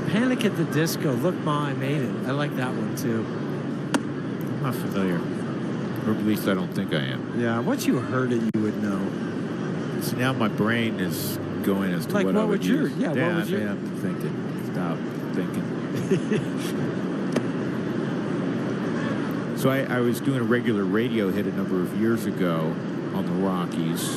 Panic at the Disco. Look, Ma, I made it. I like that one too. I'm not familiar, or at least I don't think I am. Yeah, once you heard it, you would know. So now my brain is going as to like, what I would use. Yeah, what would you? I'm thinking. Stop thinking. So I was doing a regular radio hit a number of years ago on the Rockies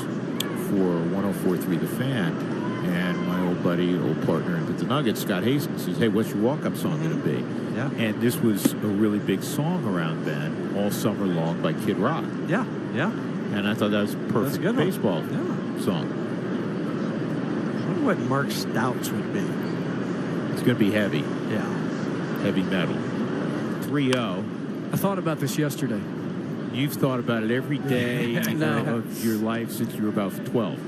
for 104.3 The Fan. And my old buddy, old partner with the Nuggets, Scott Hastings, says, hey, what's your walk-up song going to be? Yeah. And this was a really big song around then, All Summer Long by Kid Rock. Yeah, yeah. And I thought that was a perfect baseball song. I wonder what Mark Stout's would be. It's going to be heavy. Yeah. Heavy metal. 3-0. I thought about this yesterday. You've thought about it every day of your life since you were about 12.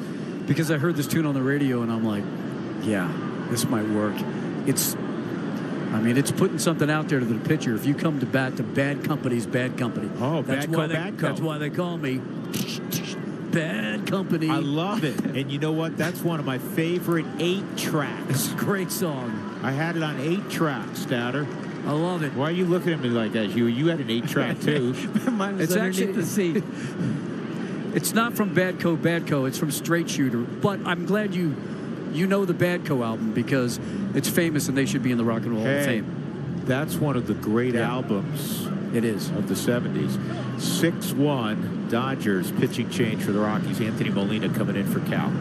Because I heard this tune on the radio, and I'm like, yeah, this might work. It's putting something out there to the pitcher. If you come to bat to bad company's bad company. Oh, that's why they call me Bad Company. I love it. And you know what? That's one of my favorite 8 tracks. It's a great song. I had it on 8 tracks, Stouter. I love it. Why are you looking at me like that, Hugh? You had an 8-track, too. Mine was underneath the seat. It's not from Badco. It's from Straight Shooter. But I'm glad you know the Badco album because it's famous and they should be in the Rock and Roll Hall of Fame. That's one of the great albums. It is. Of the 70s. 6-1 Dodgers pitching change for the Rockies. Anthony Molina coming in for Cal.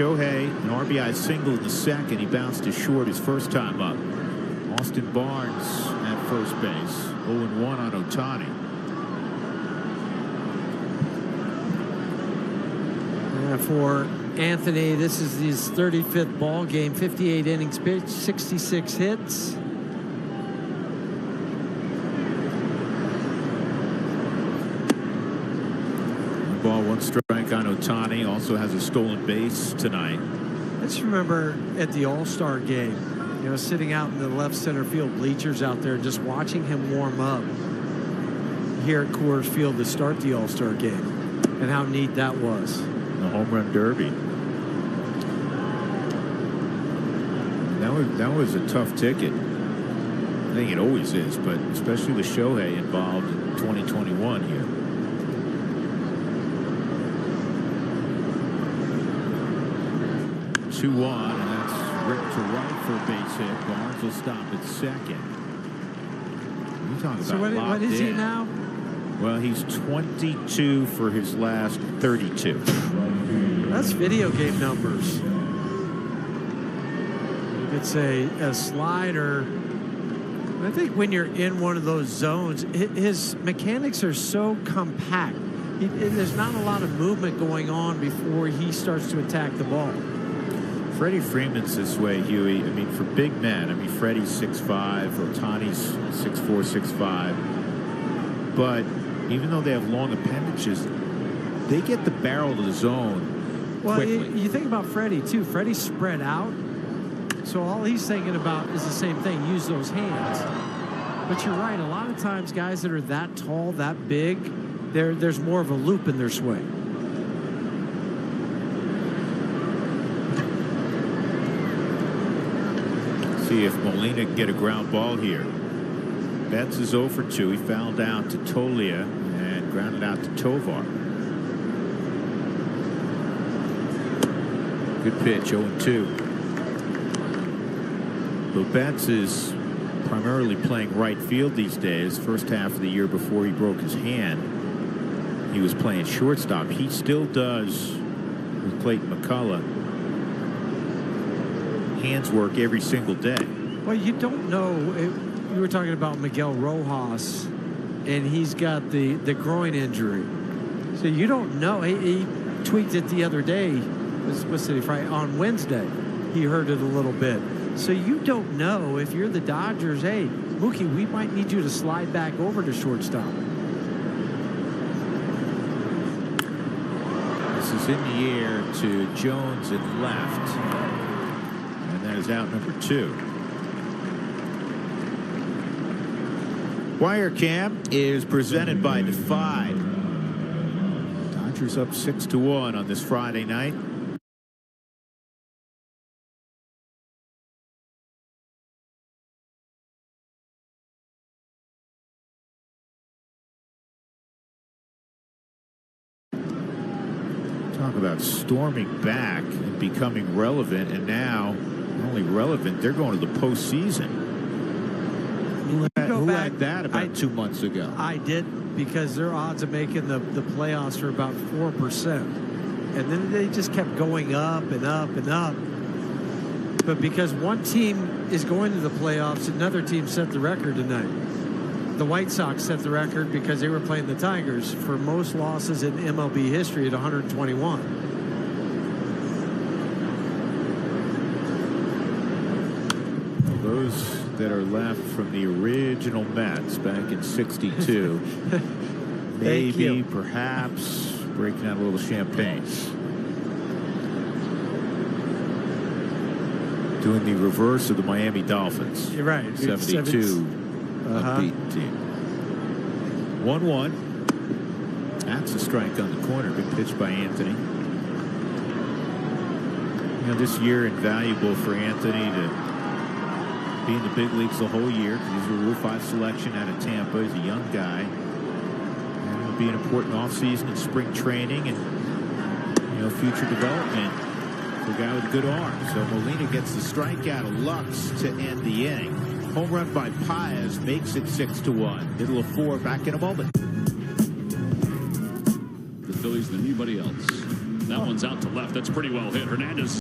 Shohei, an RBI single in the second. He bounced to short his first time up. Austin Barnes at first base. 0-1 on Ohtani. For Anthony, this is his 35th ball game, 58 innings pitched, 66 hits. Ball, 1 strike on Ohtani. Also has a stolen base tonight. I just remember at the All-Star game, you know, sitting out in the left center field bleachers out there, just watching him warm up here at Coors Field to start the All-Star game, and how neat that was. The home run derby. That was a tough ticket. I think it always is, but especially with Shohei involved in 2021 here. Two-one, and that's ripped to right for a base hit. Barnes will stop at second. You talking So about what is he now? Well, he's 22 for his last 32. That's video game numbers. It's a slider. I think when you're in one of those zones, his mechanics are so compact. There's not a lot of movement going on before he starts to attack the ball. Freddie Freeman's this way, Huey. I mean, for big men, I mean, Freddie's 6'5", Ohtani's 6'4", 6'5". But even though they have long appendages, they get the barrel to the zone quickly. You think about Freddie, too. Freddie's spread out. So all he's thinking about is the same thing, use those hands. But you're right, a lot of times guys that are that tall, that big, there's more of a loop in their swing. See if Molina can get a ground ball here. Betts is 0 for 2. He fouled out to Tolia and grounded out to Tovar. Good pitch, 0-2. Though Betts is primarily playing right field these days. First half of the year before he broke his hand, he was playing shortstop. He still does, with Clayton McCullough, hands work every single day. Well, you don't know. You were talking about Miguel Rojas, and he's got the groin injury. So you don't know. He tweaked it the other day. What's City Friday? On Wednesday, he hurt it a little bit. So you don't know if you're the Dodgers. Hey, Mookie, we might need you to slide back over to shortstop. This is in the air to Jones at left. And that is out number 2. Wire Cam is presented by Defy. Dodgers up 6-1 on this Friday night. Talk about storming back and becoming relevant, and now not only relevant, they're going to the postseason. Who had that about 2 months ago? I did, because their odds of making the playoffs are about 4%. And then they just kept going up and up and up. But because one team is going to the playoffs, another team set the record tonight. The White Sox set the record because they were playing the Tigers for most losses in MLB history at 121. Those that are left from the original Mets back in '62, maybe, perhaps, breaking out a little champagne. Doing the reverse of the Miami Dolphins. You're right. 72. Unbeaten team. 1-1. That's a strike on the corner. Good pitch by Anthony. You know, this year invaluable for Anthony to be in the big leagues the whole year, because he's a Rule 5 selection out of Tampa. He's a young guy. And it'll be an important offseason and spring training and, you know, future development for a guy with a good arm. So Molina gets the strikeout of Lux to end the inning. Home run by Paez makes it 6-1. Middle of 4, back in a moment. The Phillies than anybody else. That one's out to left. That's pretty well hit. Hernandez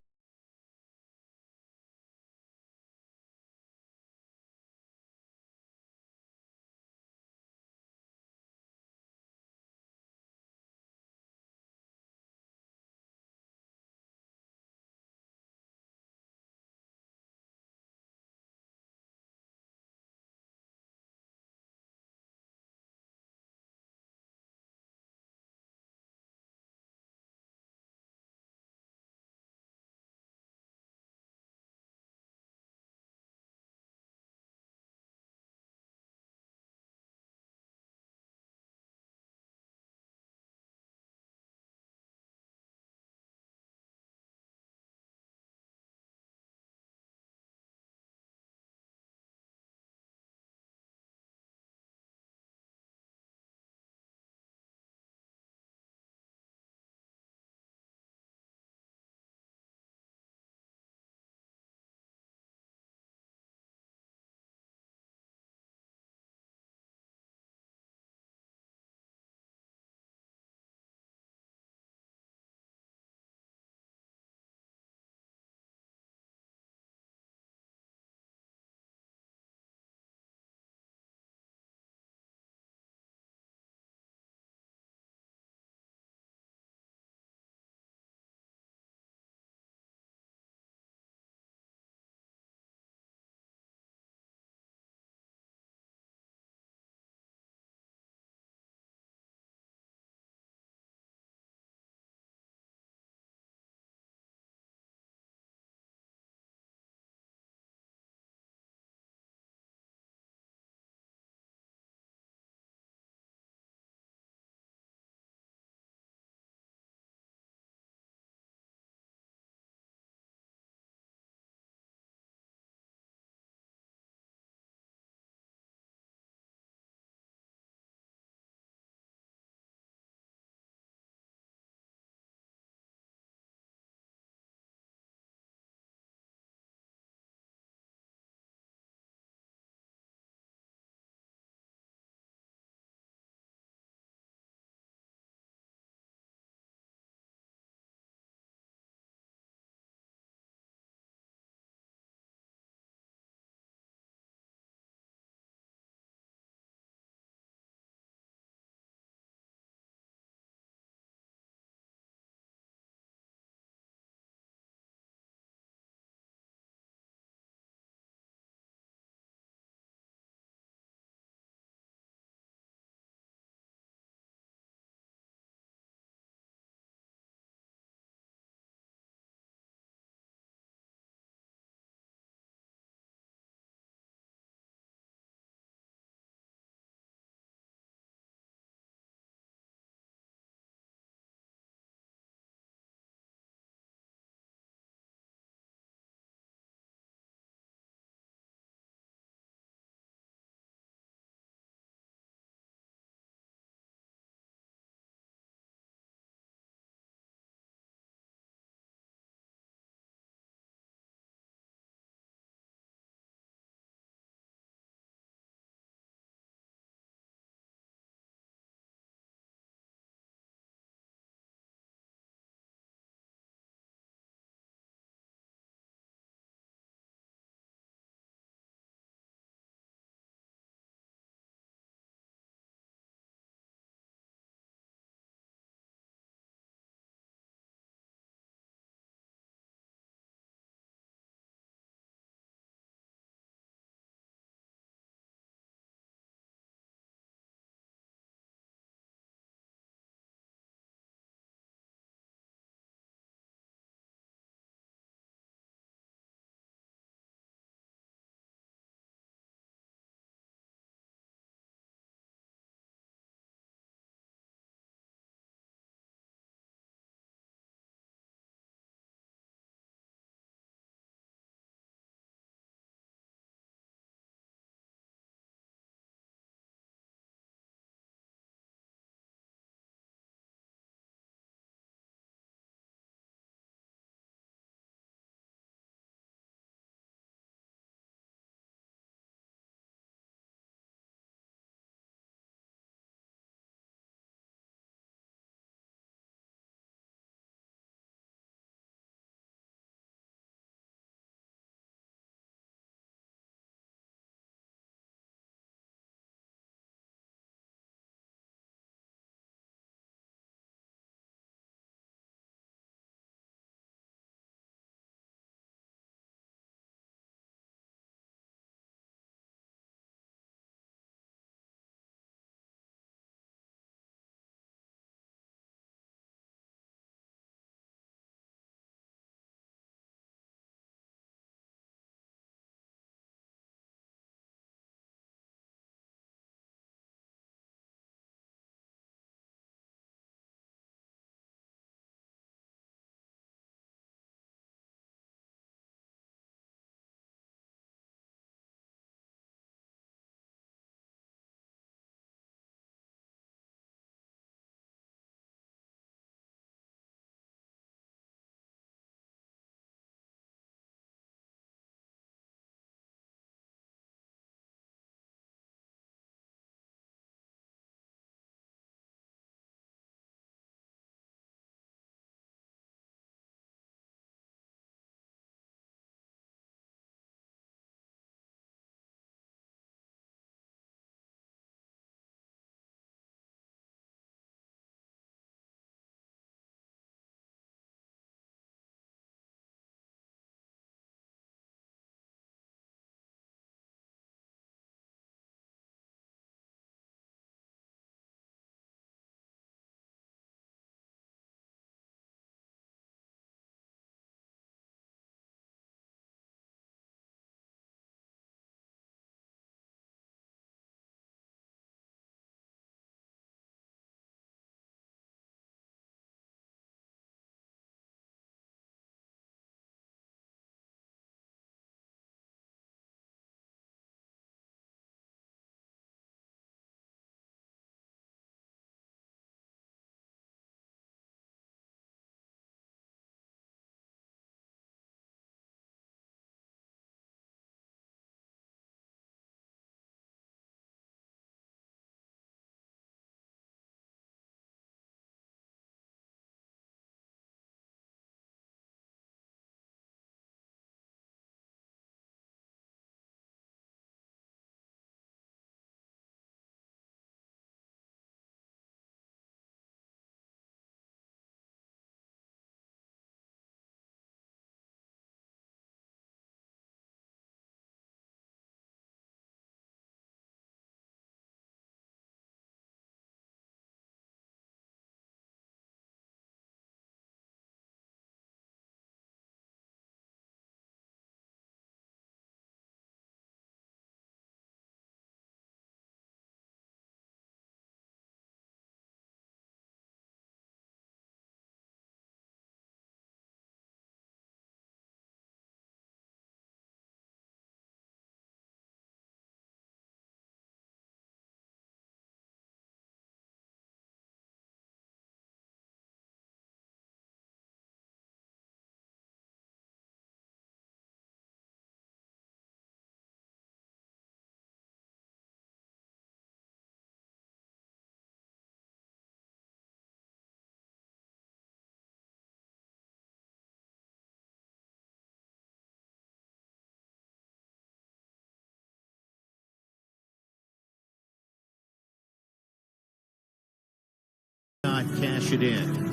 cash it in.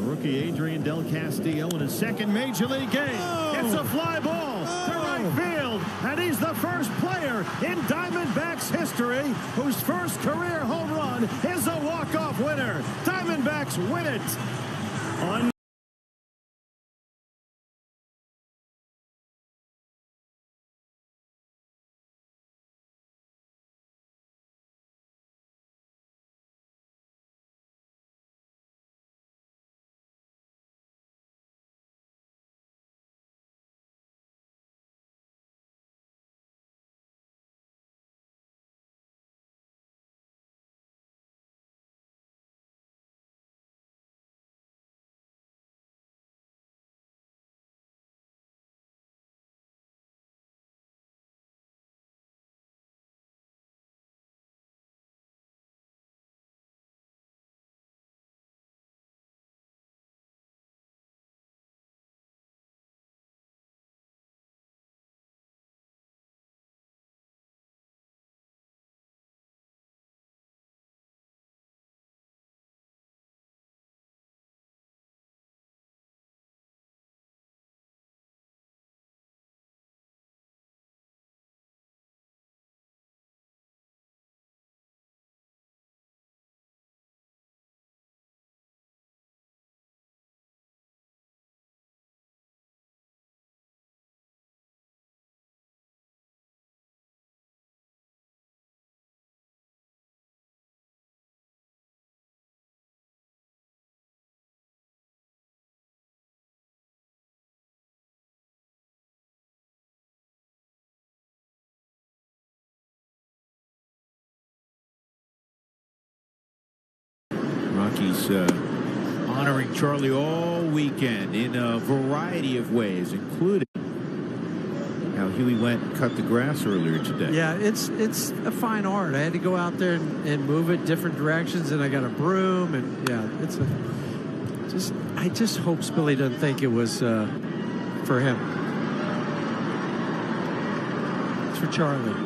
Rookie Adrian Del Castillo in his second major league game. It's a fly ball to right field, and he's the first player in Diamondbacks history whose first career home run is a walk-off winner. Diamondbacks win it on Rockies honoring Charlie all weekend in a variety of ways, including how Huey went and cut the grass earlier today. Yeah, it's a fine art. I had to go out there and move it different directions, and I got a broom, and yeah, I just hope Spilly doesn't think it was for him. It's for Charlie.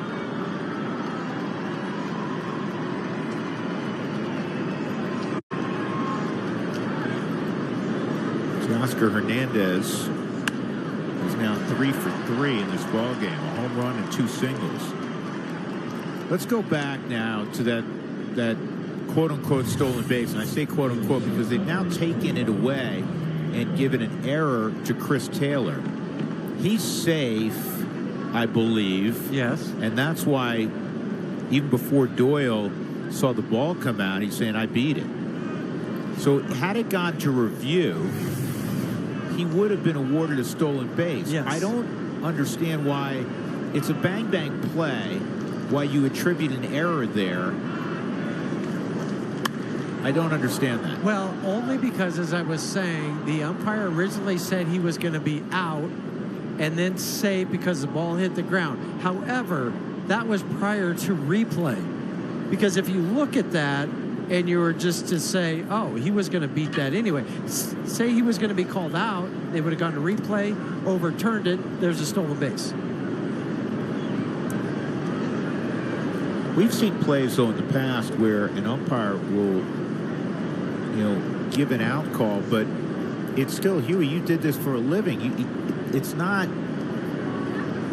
Oscar Hernandez is now 3 for 3 in this ball game, a home run and 2 singles. Let's go back now to that quote-unquote stolen base, and I say quote-unquote because they've now taken it away and given an error to Chris Taylor. He's safe, I believe. Yes. And that's why even before Doyle saw the ball come out, he's saying, I beat it. So had it gone to review, he would have been awarded a stolen base. Yes. I don't understand why it's a bang-bang play, why you attribute an error there. I don't understand that. Well, only because, as I was saying, the umpire originally said he was going to be out and then say because the ball hit the ground. However, that was prior to replay. Because if you look at that, and you were just to say, oh, he was going to beat that anyway. Say he was going to be called out, they would have gone to replay, overturned it, there's a stolen base. We've seen plays, though, in the past where an umpire will, give an out call, but it's still, Huey, you did this for a living. It's not,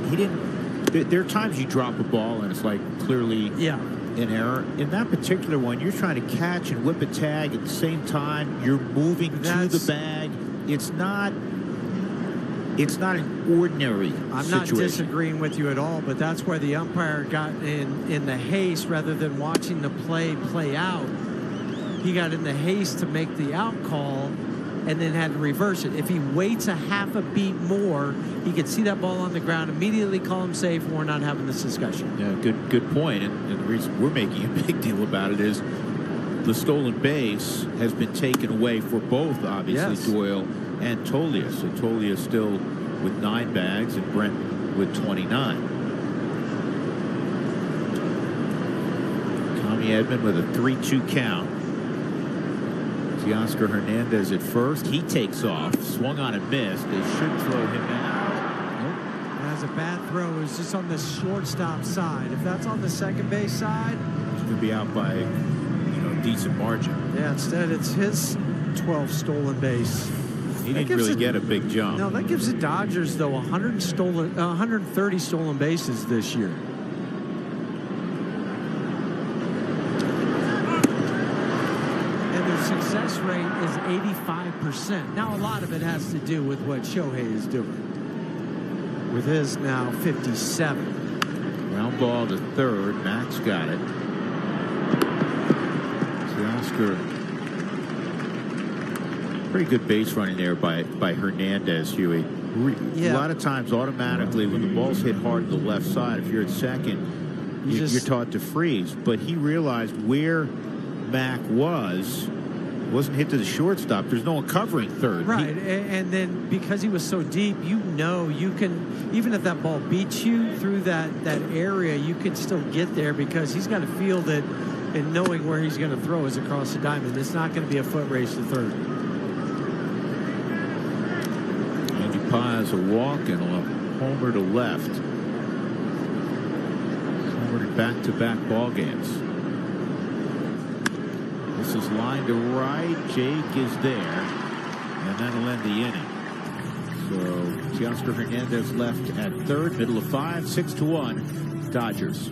he didn't, there are times you drop a ball and it's like clearly, yeah, an error. In that particular one, you're trying to catch and whip a tag at the same time. You're moving to the bag. It's not an ordinary I'm situation. not disagreeing with you at all, but that's where the umpire got in the haste rather than watching the play out. He got in the haste to make the out call and then had to reverse it. If he waits a half a beat more, he could see that ball on the ground, immediately call him safe, and we're not having this discussion. Yeah, good point. And the reason we're making a big deal about it is the stolen base has been taken away for both, obviously, yes, Doyle and Tolius. So Tolius still with 9 bags and Brent with 29. Tommy Edman with a 3-2 count. Oscar Hernandez at first. He takes off, swung on and missed. They should throw him out. Nope. has a bad throw is just on the shortstop side. If that's on the second base side, He's going to be out by, a decent margin. yeah, instead it's his 12th stolen base. He didn't really get a big jump. No, that gives the Dodgers, though, 130 stolen bases this year. And their success rate is 85%. Now, a lot of it has to do with what Shohei is doing. With his now 57. Ground ball to third. Max got it. Oscar. Pretty good base running there by Hernandez, Huey. A lot of times, automatically, when the ball's hit hard to the left side, if you're at second, you're taught to freeze. But he realized where Mac wasn't hit to the shortstop. There's no one covering third. Right, and then because he was so deep, you can, even if that ball beats you through that area, you can still get there because he's got to feel that, and knowing where he's going to throw is across the diamond. It's not going to be a foot race to third. Andy Paz a walk and a homer to left. Homer to back-to-back ball games. This is line to right. Jake is there, and that'll end the inning. So Teoscar Hernandez left at third, middle of 5, 6-1, Dodgers.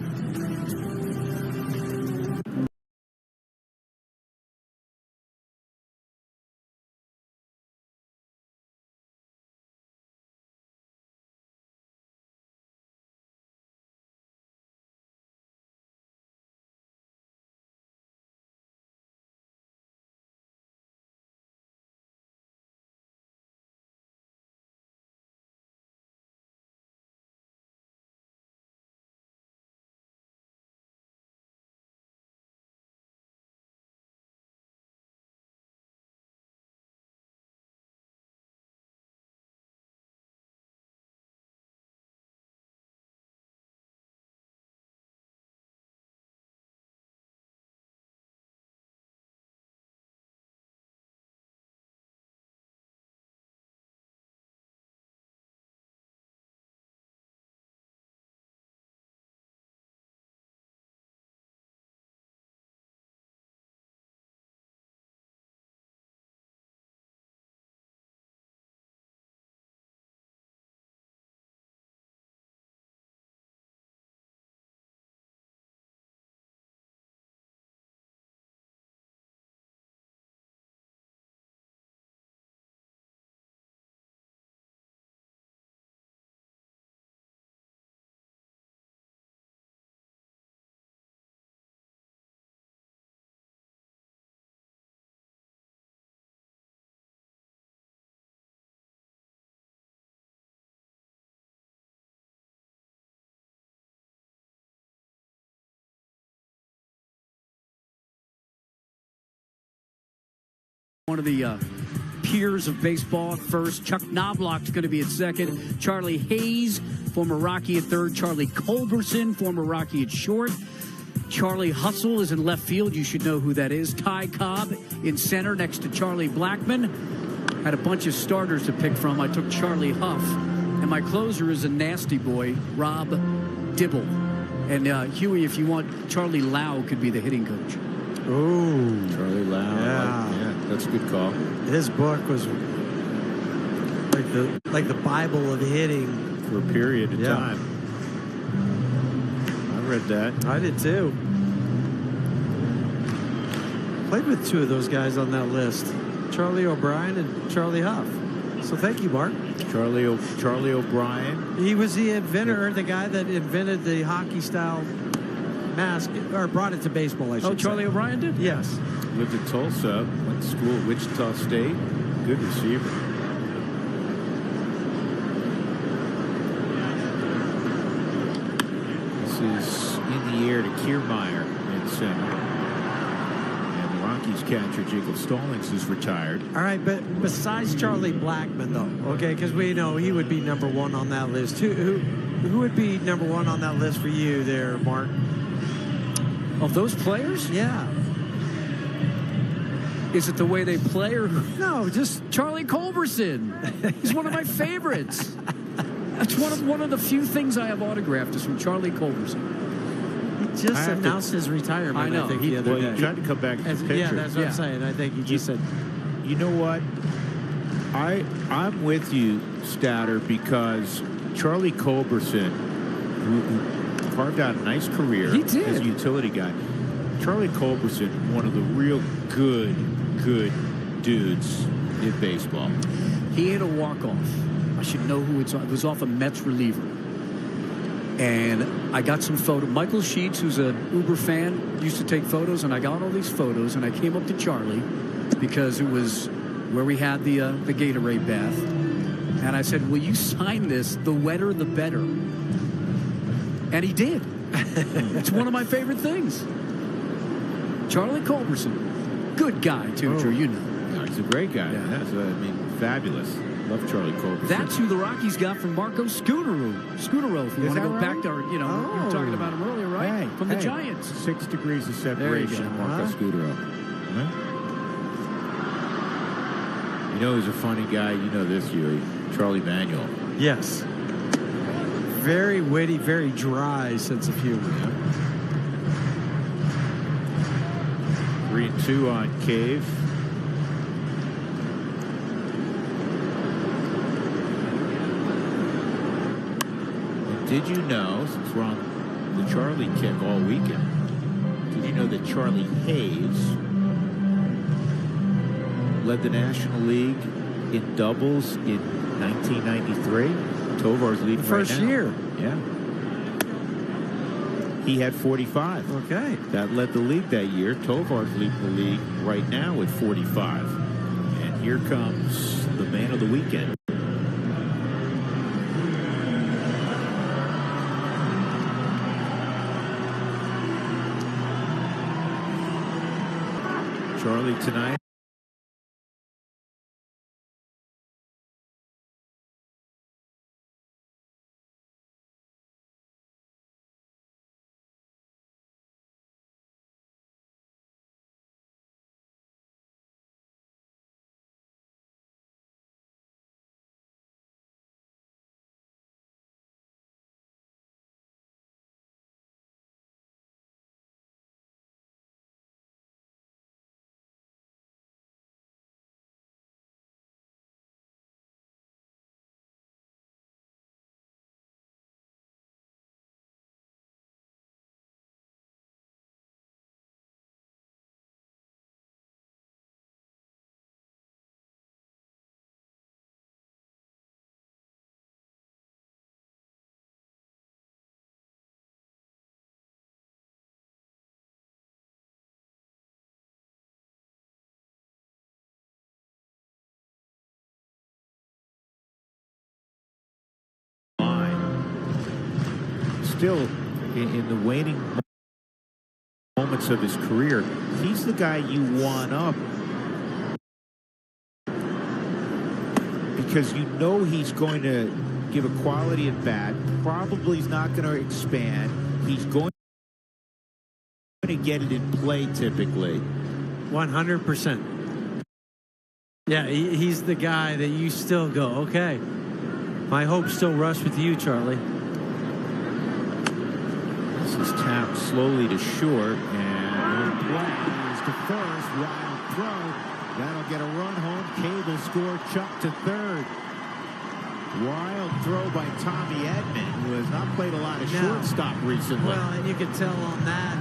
One of the peers of baseball at first. Chuck Knobloch's going to be at second. Charlie Hayes, former Rocky, at third. Charlie Culberson, former Rocky, at short. Charlie Hustle is in left field. You should know who that is. Ty Cobb in center next to Charlie Blackmon. Had a bunch of starters to pick from. I took Charlie Huff. And my closer is a nasty boy, Rob Dibble. And Huey, if you want, Charlie Lau could be the hitting coach. Oh, Charlie Lau. Yeah, that's a good call. His book was like the Bible of hitting for a period of time. I read that. I did too. Played with two of those guys on that list, Charlie O'Brien and Charlie Huff. So thank you, Mark. Charlie O'Brien. He was the inventor, the guy that invented the hockey style mask, or brought it to baseball, I should say. Oh, Charlie O'Brien did? Yes. Lived in Tulsa, went to school at Wichita State. Good receiver. This is in the air to Kiermaier in center. And the Rockies catcher, Jacob Stallings, is retired. All right, but besides Charlie Blackmon, though, okay, because we know he would be number one on that list. Who would be number one on that list for you there, Mark? Of those players? Yeah. Is it the way they play, or no? Just Charlie Culberson. He's one of my favorites. That's one of the few things I have autographed is from Charlie Culberson. He just announced his retirement, I know. I think, the other day. He tried to come back to the picture. Yeah, that's what I'm saying. I think he just said... You know what? I'm with you, Statter, because Charlie Culberson, who carved out a nice career as a utility guy. Charlie Culberson, one of the real good dudes in baseball. He had a walk-off. I should know who it's on. It was off a Mets reliever. And I got some photos. Michael Sheets, who's an Uber fan, used to take photos, and I got all these photos, and I came up to Charlie because it was where we had the Gatorade bath. And I said, will you sign this? The wetter, the better. And he did. It's one of my favorite things. Charlie Culberson. Good guy, too, Drew, you know. Yeah, he's a great guy. Yeah. That's, fabulous. Love Charlie Culberson. That's who the Rockies got from Marco Scutaro. If you want to go back to our, you were talking about him earlier, right? From the Giants. 6 degrees of separation on Marco Scutaro. Huh? You know who's a funny guy? You know this, Huey. Charlie Manuel. Yes. Very witty, very dry sense of humor. 3-2 on Cave. Did you know, since we're on the Charlie kick all weekend, did you know that Charlie Hayes led the National League in doubles in 1993? Tovar's leading First right now. year. Yeah. He had 45. Okay. That led the league that year. Tovar's leading the league right now with 45. And here comes the man of the weekend. Charlie tonight. Still in the waning moments of his career, he's the guy you want up because you know he's going to give a quality at bat. Probably he's not going to expand. He's going to get it in play typically. 100%. Yeah, he's the guy that you still go, okay, my hopes still rush with you, Charlie. This is tapped slowly to short, and play is to first. Wild throw. That'll get a run home. Cable score. Chuck to third. Wild throw by Tommy Edman, who has not played a lot of shortstop recently. Well, and you can tell on that.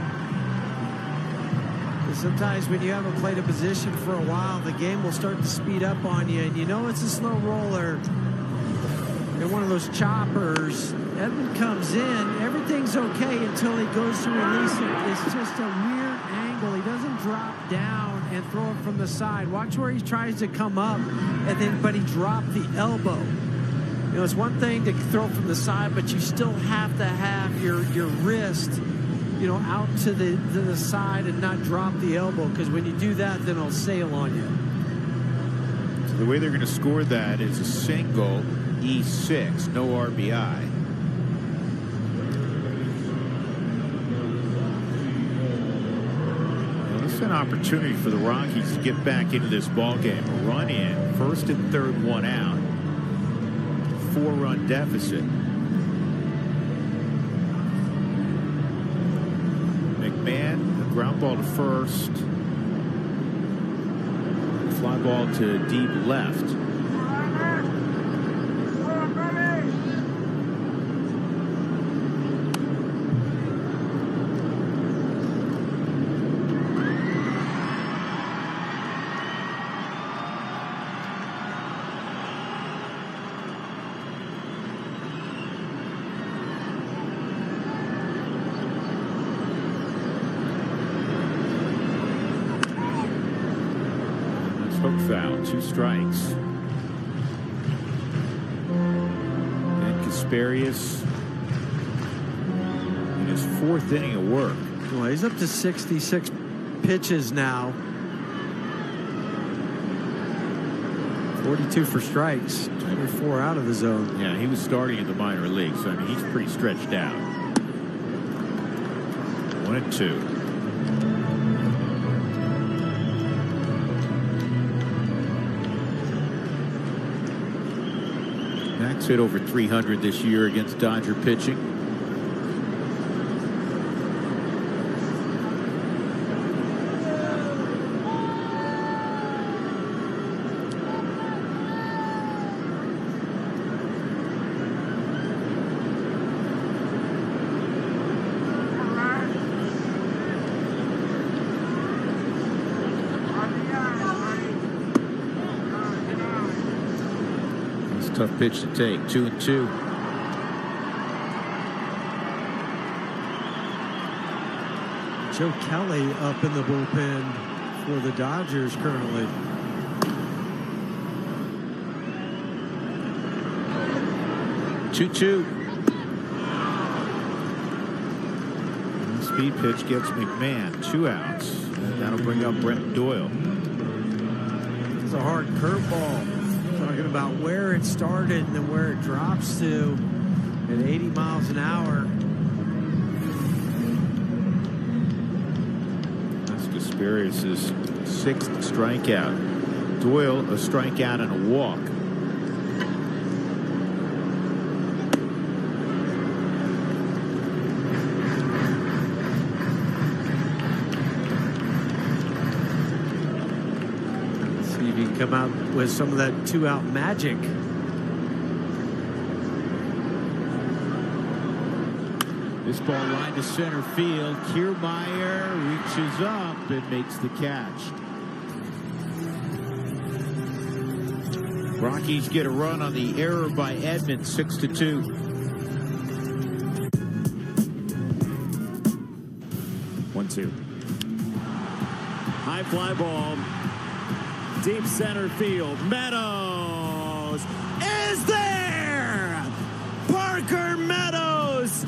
Sometimes when you haven't played a position for a while, the game will start to speed up on you, and you know it's a slow roller. And one of those choppers, Edman comes in, everything's okay until he goes to release it. It's just a weird angle. He doesn't drop down and throw it from the side. Watch where he tries to come up, but he dropped the elbow. You know, it's one thing to throw from the side, but you still have to have your wrist, you know, out to the side and not drop the elbow, because when you do that, then it'll sail on you. So the way they're going to score that is a single, E6, no RBI. Well, this is an opportunity for the Rockies to get back into this ball game. A run in, first and third, one out. 4-run deficit. McMahon, a ground ball to first. Fly ball to deep left. Hook foul, 2 strikes. And Kasparius in his 4th inning of work. Well, he's up to 66 pitches now. 42 for strikes. 24 out of the zone. Yeah, he was starting in the minor leagues, so I mean, he's pretty stretched out. 1-2. Max hit over 300 this year against Dodger pitching. Tough pitch to take. 2-2. Joe Kelly up in the bullpen for the Dodgers currently. Two. Speed pitch gets McMahon 2 outs. And that'll bring up Brent Doyle. It's a hard curveball. Talking about where it started and then where it drops to at 80 miles an hour. That's Kasparius' 6th strikeout. Doyle, a strikeout and a walk. See if you can come out with some of that 2-out magic. This ball line to center field. Kiermaier reaches up and makes the catch. Rockies get a run on the error by Edman, 6-2. High fly ball. Deep center field. Meadows is there. Parker Meadows.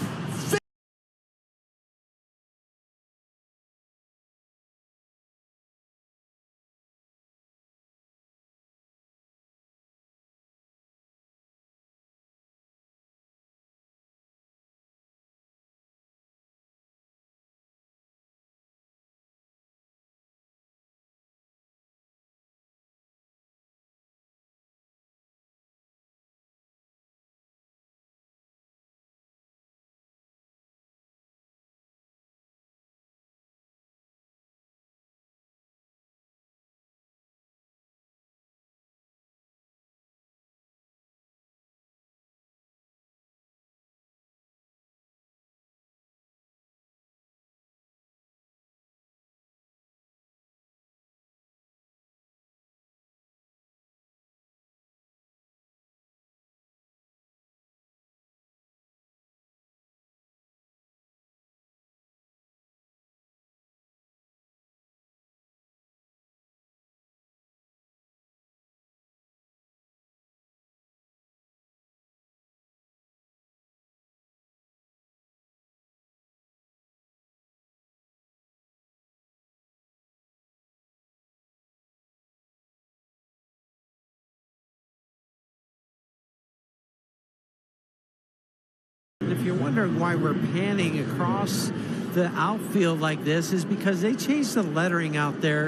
If you're wondering why we're panning across the outfield like this, is because they changed the lettering out there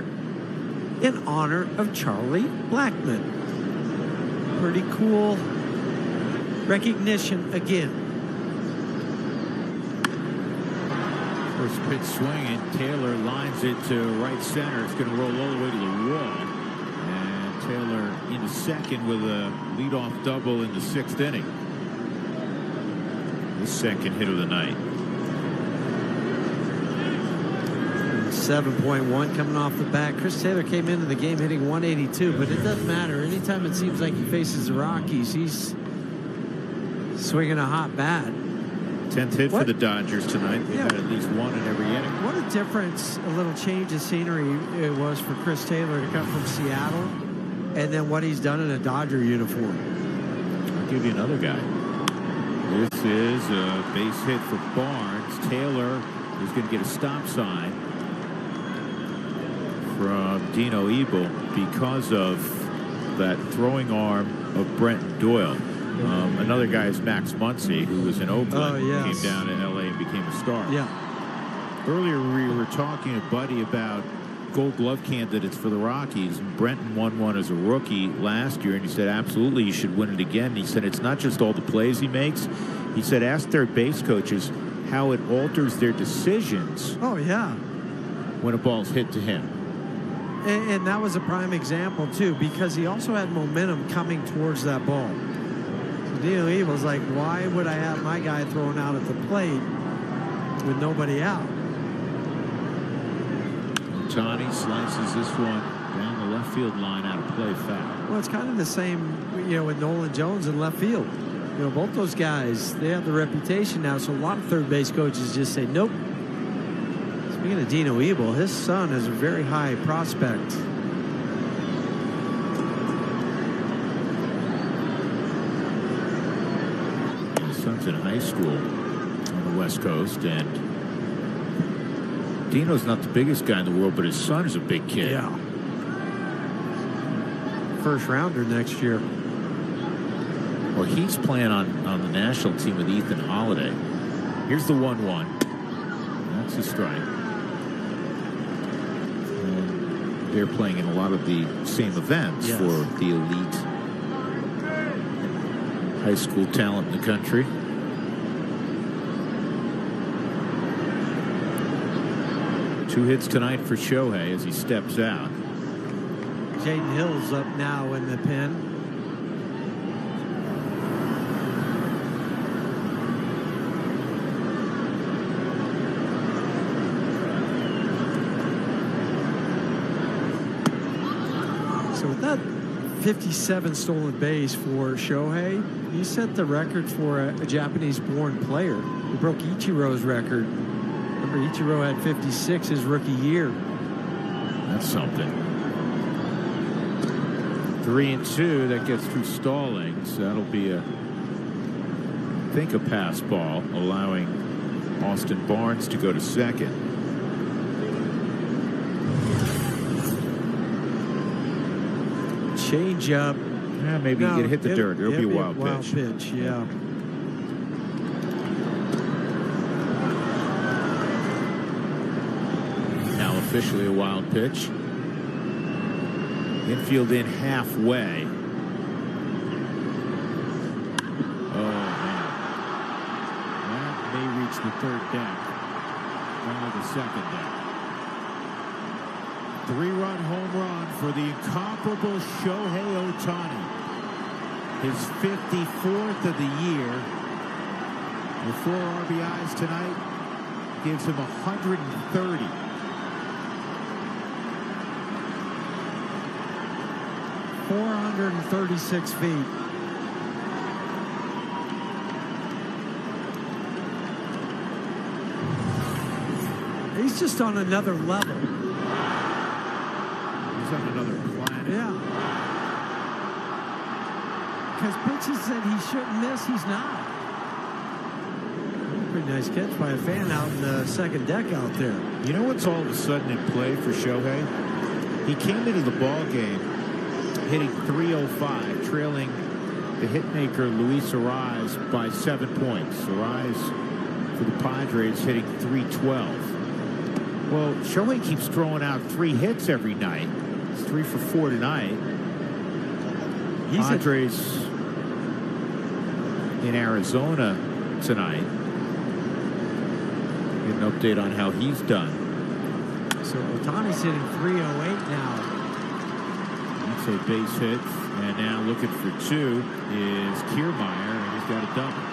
in honor of Charlie Blackmon. Pretty cool recognition again. First pitch swinging. Taylor lines it to right center. It's going to roll all the way to the wall. And Taylor into second with a leadoff double in the 6th inning. The second hit of the night. 7.1 coming off the bat. Chris Taylor came into the game hitting 182, but it doesn't matter. Anytime it seems like he faces the Rockies, he's swinging a hot bat. 10th hit for the Dodgers tonight. They had at least one in every inning. What a difference, a little change of scenery it was for Chris Taylor to come from Seattle, and then what he's done in a Dodger uniform. I'll give you another guy. This is a base hit for Barnes. Taylor is going to get a stop sign from Dino Ebel because of that throwing arm of Brenton Doyle. Another guy is Max Muncy, who was in Oakland, came down to L.A. and became a star. Yeah. Earlier we were talking to Buddy about Gold Glove candidates for the Rockies. And Brenton won one as a rookie last year, and he said absolutely he should win it again. And he said it's not just all the plays he makes. He said ask their base coaches how it alters their decisions. Oh, yeah. When a ball's hit to him. And that was a prime example, too, because he also had momentum coming towards that ball. So Dino Ebel's like, why would I have my guy thrown out at the plate with nobody out? Ohtani slices this one down the left field line out of play foul. Well, it's kind of the same, with Nolan Jones in left field. Both those guys, they have the reputation now, so a lot of third base coaches just say, nope. Speaking of Dino Ebel, his son is a very high prospect. His son's in high school on the West Coast, and Dino's not the biggest guy in the world, but his son is a big kid. Yeah. First rounder next year. Well, he's playing on the national team with Ethan Holiday. Here's the 1-1. That's a strike. And they're playing in a lot of the same events for the elite high school talent in the country. Two hits tonight for Shohei as he steps out. Jaden Hill's up now in the pen. So with that 57 stolen base for Shohei, he set the record for a Japanese-born player. He broke Ichiro's record. Remember, Ichiro had 56 his rookie year. That's something. 3-2. That gets through Stallings. That'll be I think a pass ball, allowing Austin Barnes to go to second. Change up. Yeah, maybe you hit the dirt. It'll be a wild pitch. Yeah. Now officially a wild pitch. Infield in halfway. Oh, man. That may reach the third deck. Or the second deck. 3-run home run for the incomparable Shohei Ohtani. His 54th of the year. With 4 RBIs tonight gives him 130. .436 feet. He's just on another level. He's on another planet. Yeah. Because pitches that he shouldn't miss, he's not. Pretty nice catch by a fan out in the second deck out there. You know what's all of a sudden in play for Shohei? He came into the ball game hitting .305, trailing the hitmaker Luis Arraez by 7 points. Arraez for the Padres hitting .312. Well, Shohei keeps throwing out 3 hits every night. It's 3 for 4 tonight. Padres in Arizona tonight. Get an update on how he's done. So Ohtani's hitting .308 now. That's a base hit. And now looking for 2 is Kiermaier, and he's got a double.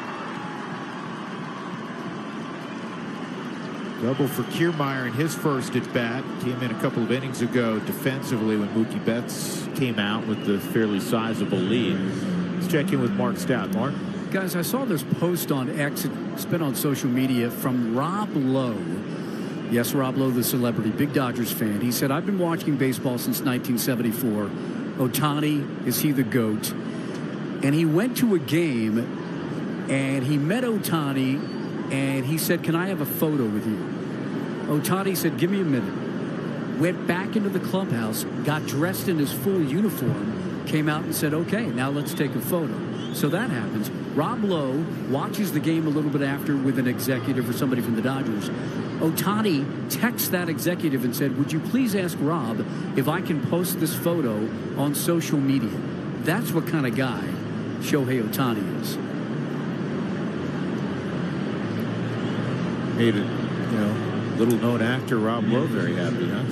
Double for Kiermaier in his first at bat. Came in a couple of innings ago defensively when Mookie Betts came out with the fairly sizable lead. Let's check in with Mark Stout. Mark? Guys, I saw this post on X. It's been on social media from Rob Lowe. Yes, Rob Lowe, the celebrity, big Dodgers fan. He said, I've been watching baseball since 1974. Ohtani, is he the GOAT? And he went to a game, and he met Ohtani, and he said, can I have a photo with you? Ohtani said, give me a minute. Went back into the clubhouse, got dressed in his full uniform, came out and said, okay, now let's take a photo. So that happens. Rob Lowe watches the game a little bit after with an executive or somebody from the Dodgers. Ohtani texts that executive and said, would you please ask Rob if I can post this photo on social media? That's what kind of guy Shohei Ohtani is. Made it, little known actor Rob Lowe very happy, huh?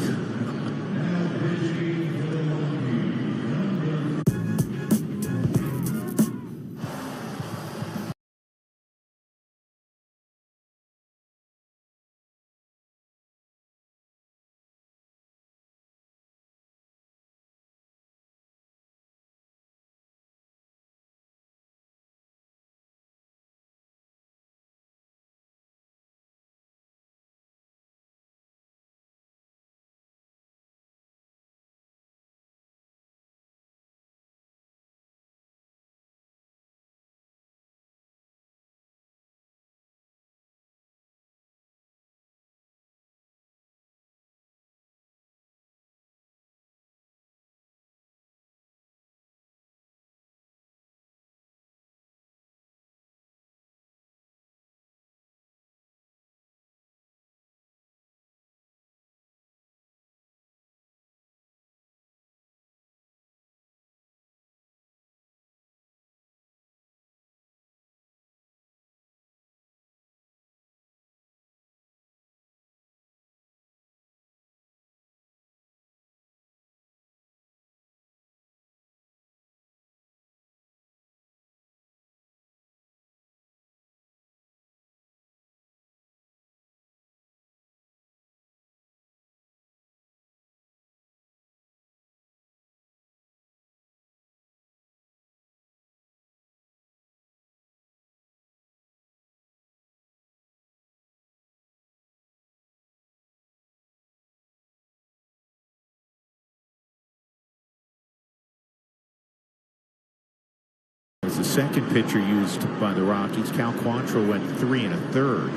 The second pitcher used by the Rockies. Cal Quantrill went 3 1/3.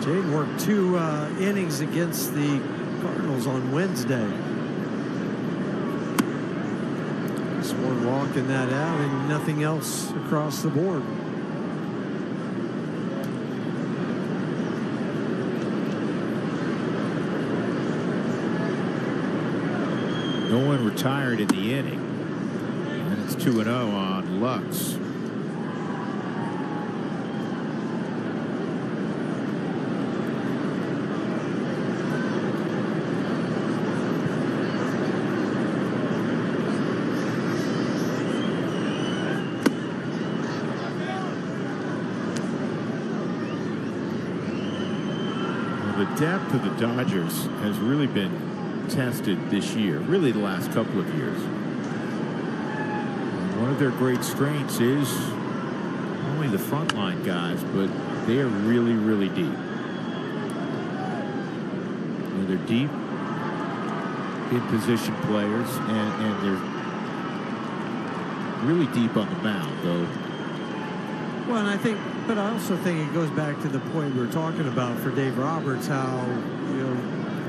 Jade worked 2 innings against the Cardinals on Wednesday. Just one walk in that out and nothing else across the board. No one retired in the inning. And it's 2-0 on Lux. The depth of the Dodgers has really been tested this year, really the last couple of years. And one of their great strengths is not only the frontline guys, but they are really, really deep. And they're deep in position players, and they're really deep on the mound, though. Well, and but I also think it goes back to the point we were talking about for Dave Roberts, how,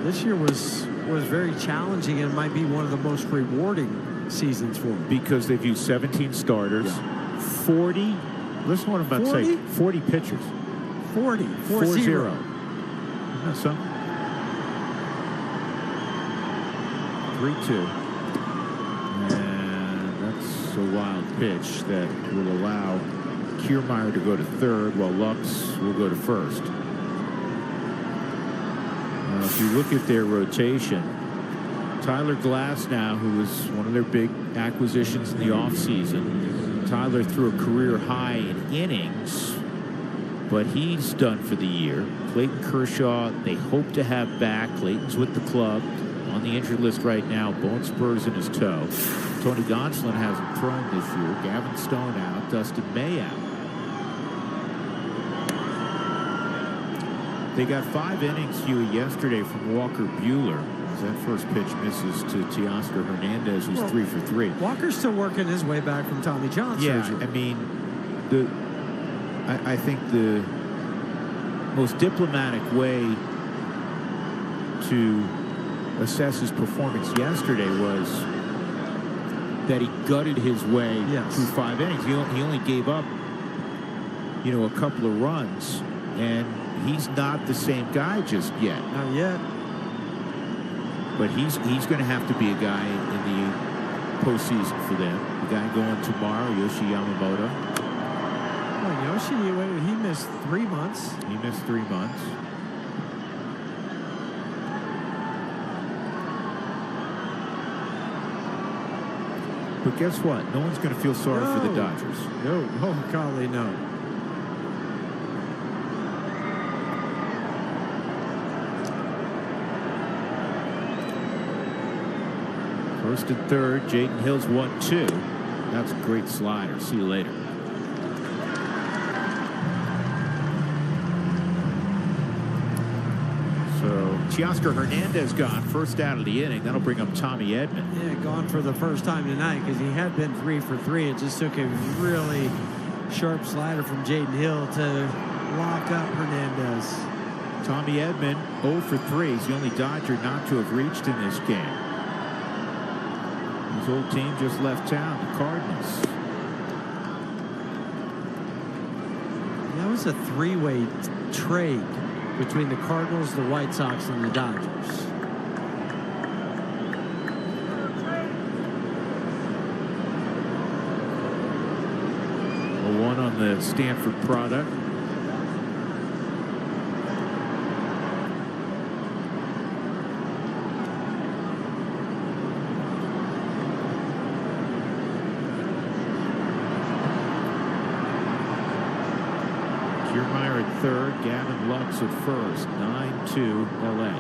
this year was very challenging and might be one of the most rewarding seasons for him. Because they've used 17 starters, 40, listen to what I'm about to say, 40 pitchers. 40. 4-0. Isn't that something? 3-2. And that's a wild pitch that will allow Kiermaier to go to third, while Lux will go to first. If you look at their rotation, Tyler Glasnow, who was one of their big acquisitions in the offseason, Tyler threw a career high in innings, but he's done for the year. Clayton Kershaw, they hope to have back. Clayton's with the club on the injured list right now. Bone spurs in his toe. Tony Gonsolin hasn't thrown this year. Gavin Stone out. Dustin May out. They got 5 innings, Huey, yesterday from Walker Buehler. As that first pitch misses to Teoscar Hernandez, who's 3 for 3. Walker's still working his way back from Tommy John surgery. I mean, I think the most diplomatic way to assess his performance yesterday was that he gutted his way through 5 innings. He only gave up, a couple of runs, and he's not the same guy just yet. Not yet. But he's going to have to be a guy in the postseason for them. The guy going tomorrow, Yoshi Yamamoto. Well, Yoshi, he missed 3 months. He missed 3 months. But guess what? No one's going to feel sorry for the Dodgers. No. Oh, golly, no. First and third, Jaden Hill's 1-2. That's a great slider. See you later. So Teoscar Hernandez gone first out of the inning. That'll bring up Tommy Edman. Yeah, gone for the first time tonight because he had been 3 for 3. It just took a really sharp slider from Jaden Hill to lock up Hernandez. Tommy Edman 0 for 3. He's the only Dodger not to have reached in this game. His old team just left town, the Cardinals. That was a 3-way trade between the Cardinals, the White Sox, and the Dodgers. A 1 on the Stanford product. Kiermaier at third, Gavin Lux at first. 9-2 LA.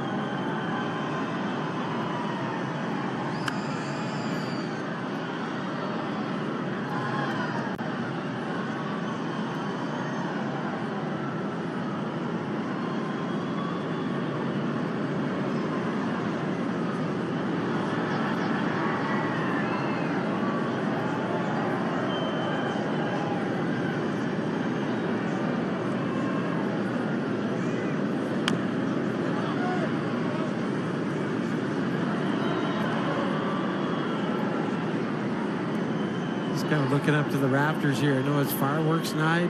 Kind of looking up to the rafters here. I know it's fireworks night.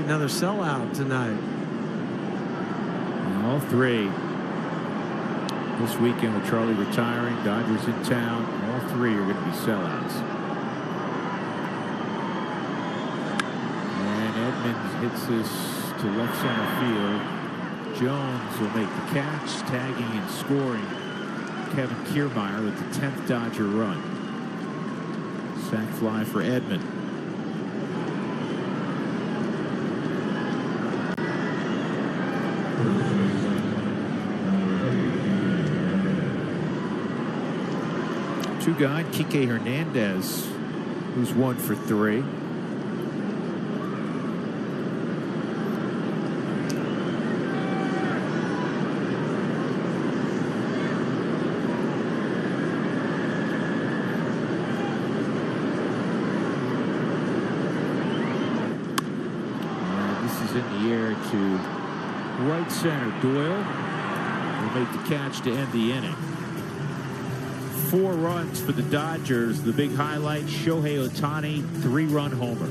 Another sellout tonight. All 3 this weekend with Charlie retiring, Dodgers in town. All 3 are going to be sellouts. And Edmonds hits this to left center field. Jones will make the catch, tagging and scoring Kevin Kiermaier with the 10th Dodger run. Sac fly for Edman. Two-guy, Kike Hernandez, who's 1 for 3. In the air to right center. Doyle will make the catch to end the inning. 4 runs for the Dodgers. The big highlight, Shohei Ohtani, 3-run homer.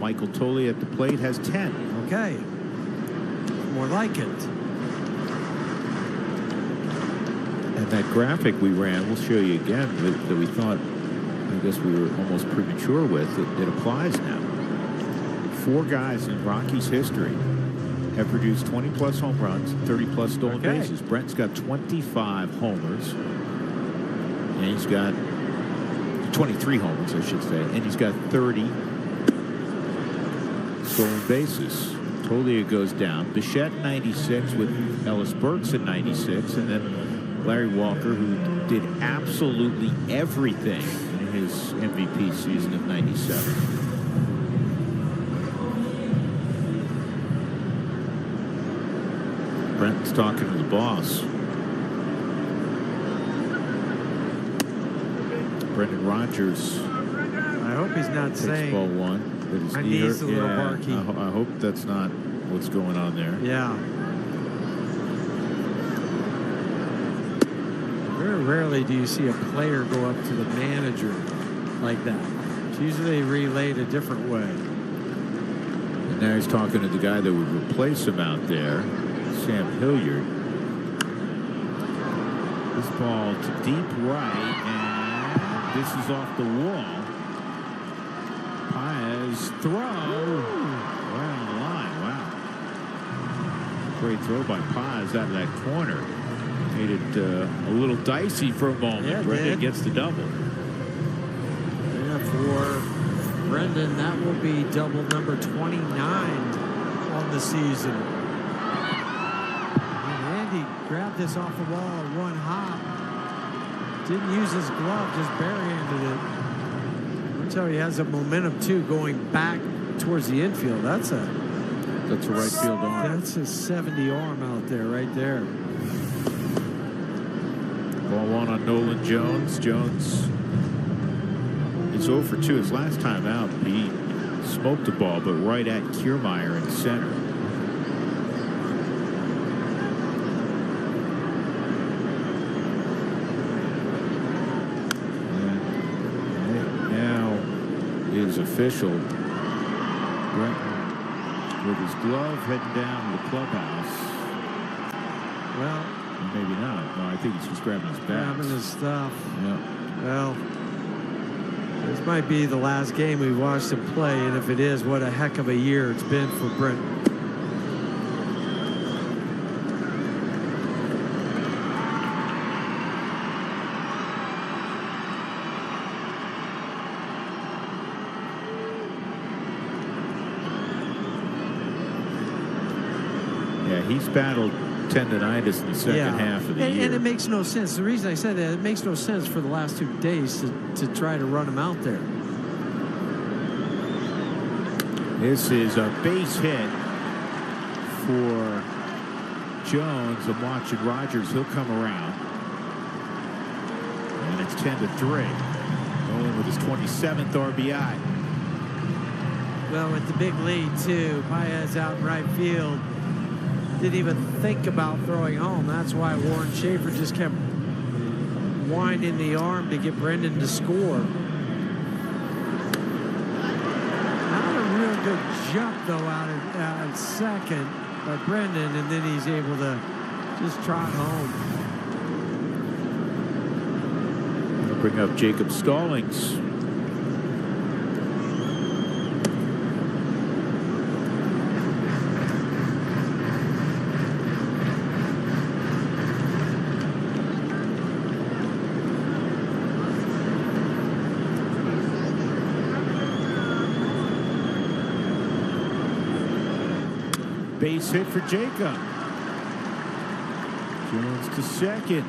Michael Tolley at the plate has 10. Okay. More like it. And that graphic we ran, we'll show you again, that we thought, I guess we were almost premature with, it applies now. 4 guys in Rockies history have produced 20-plus home runs, 30-plus stolen bases. Brent's got 25 homers. And he's got 23 homers, I should say. And he's got 30 stolen bases. Tolia goes down. Bichette 96 with Ellis Burks at 96. And then Larry Walker, who did absolutely everything in his MVP season of 97. Brent's talking to the boss. Brendan Rodgers. I hope he's not saying ball 1. That his my knee knee's hurt. a little Yeah, barky. I hope that's not what's going on there. Yeah. Very rarely do you see a player go up to the manager like that. It's usually relayed a different way. And now he's talking to the guy that would replace him out there, Sam Hilliard. This ball to deep right, and this is off the wall. Paez throw. Right on the line. Wow. Great throw by Paez out of that corner. Made it a little dicey for a moment. Yeah, Brendan gets the double. Yeah, for Brendan, that will be double number 29 on the season. And Andy grabbed this off the wall at one hop. Didn't use his glove, just barehanded it. I'll tell you, he has a momentum too going back towards the infield. That's a right field arm. That's a 70 arm out there, right there. Ball 1 on Nolan Jones. Jones is 0 for 2. His last time out, he smoked the ball, but right at Kiermaier in center. And now it is official. Brenton with his glove heading down to the clubhouse. Well, maybe not. No, I think he's just grabbing his bat. Grabbing his stuff. Yeah. Well, this might be the last game we watched him play, and if it is, what a heck of a year it's been for Brent. Yeah, he's battled tendonitis in the second half of the year. And it makes no sense. The reason I said that, it makes no sense for the last 2 days to try to run him out there. This is a base hit for Jones. I'm watching Rodgers. He'll come around. And it's 10-3. Nolan with his 27th RBI. Well, with the big lead, too, Paez out in right field. Didn't even think about throwing home. That's why Warren Schaefer just kept winding the arm to get Brendan to score. Not a real good jump, though, out at second by Brendan, and then he's able to just trot home. I'll bring up Jacob Stallings. Base hit for Jacob. Jones to second.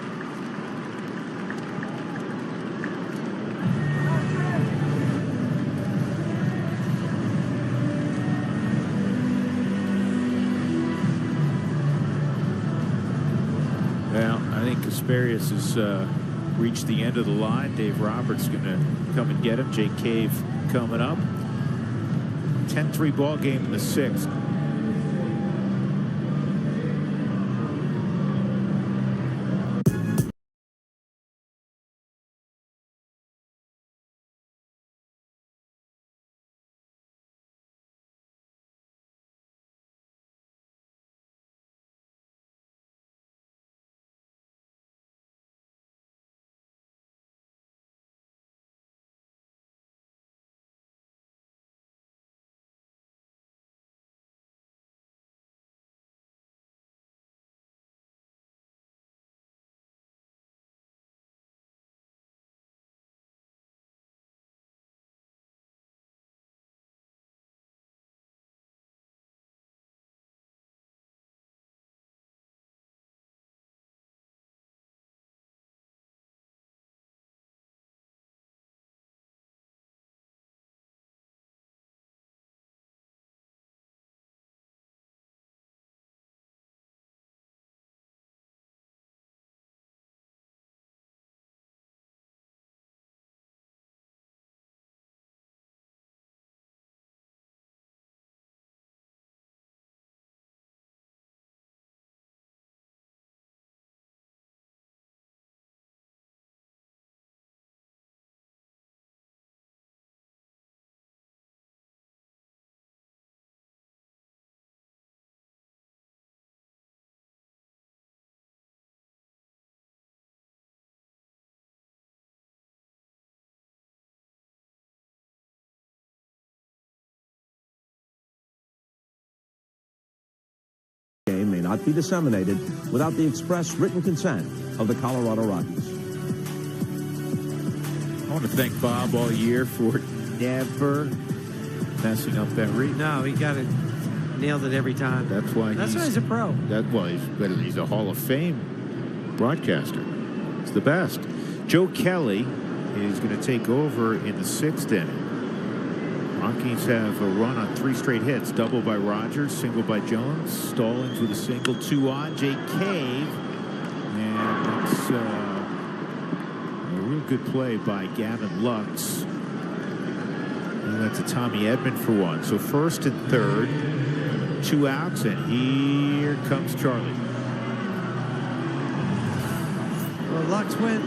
Well, I think Kasparius has reached the end of the line. Dave Roberts going to come and get him. Jake Cave coming up. 10-3 ball game in the 6th. not be disseminated without the express written consent of the Colorado Rockies. I want to thank Bob all year for never messing up that read. No, he got it, nailed it every time. That's why he's a pro. He's a Hall of Fame broadcaster. It's the best. Joe Kelly is going to take over in the 6th inning. Rockies have a run on 3 straight hits. Double by Rogers, single by Jones. Stallings with a single, 2 on. Jake Cave. And that's a real good play by Gavin Lux. And that's a Tommy Edman for 1. So 1st and 3rd, 2 outs, and here comes Charlie. Well, Lux went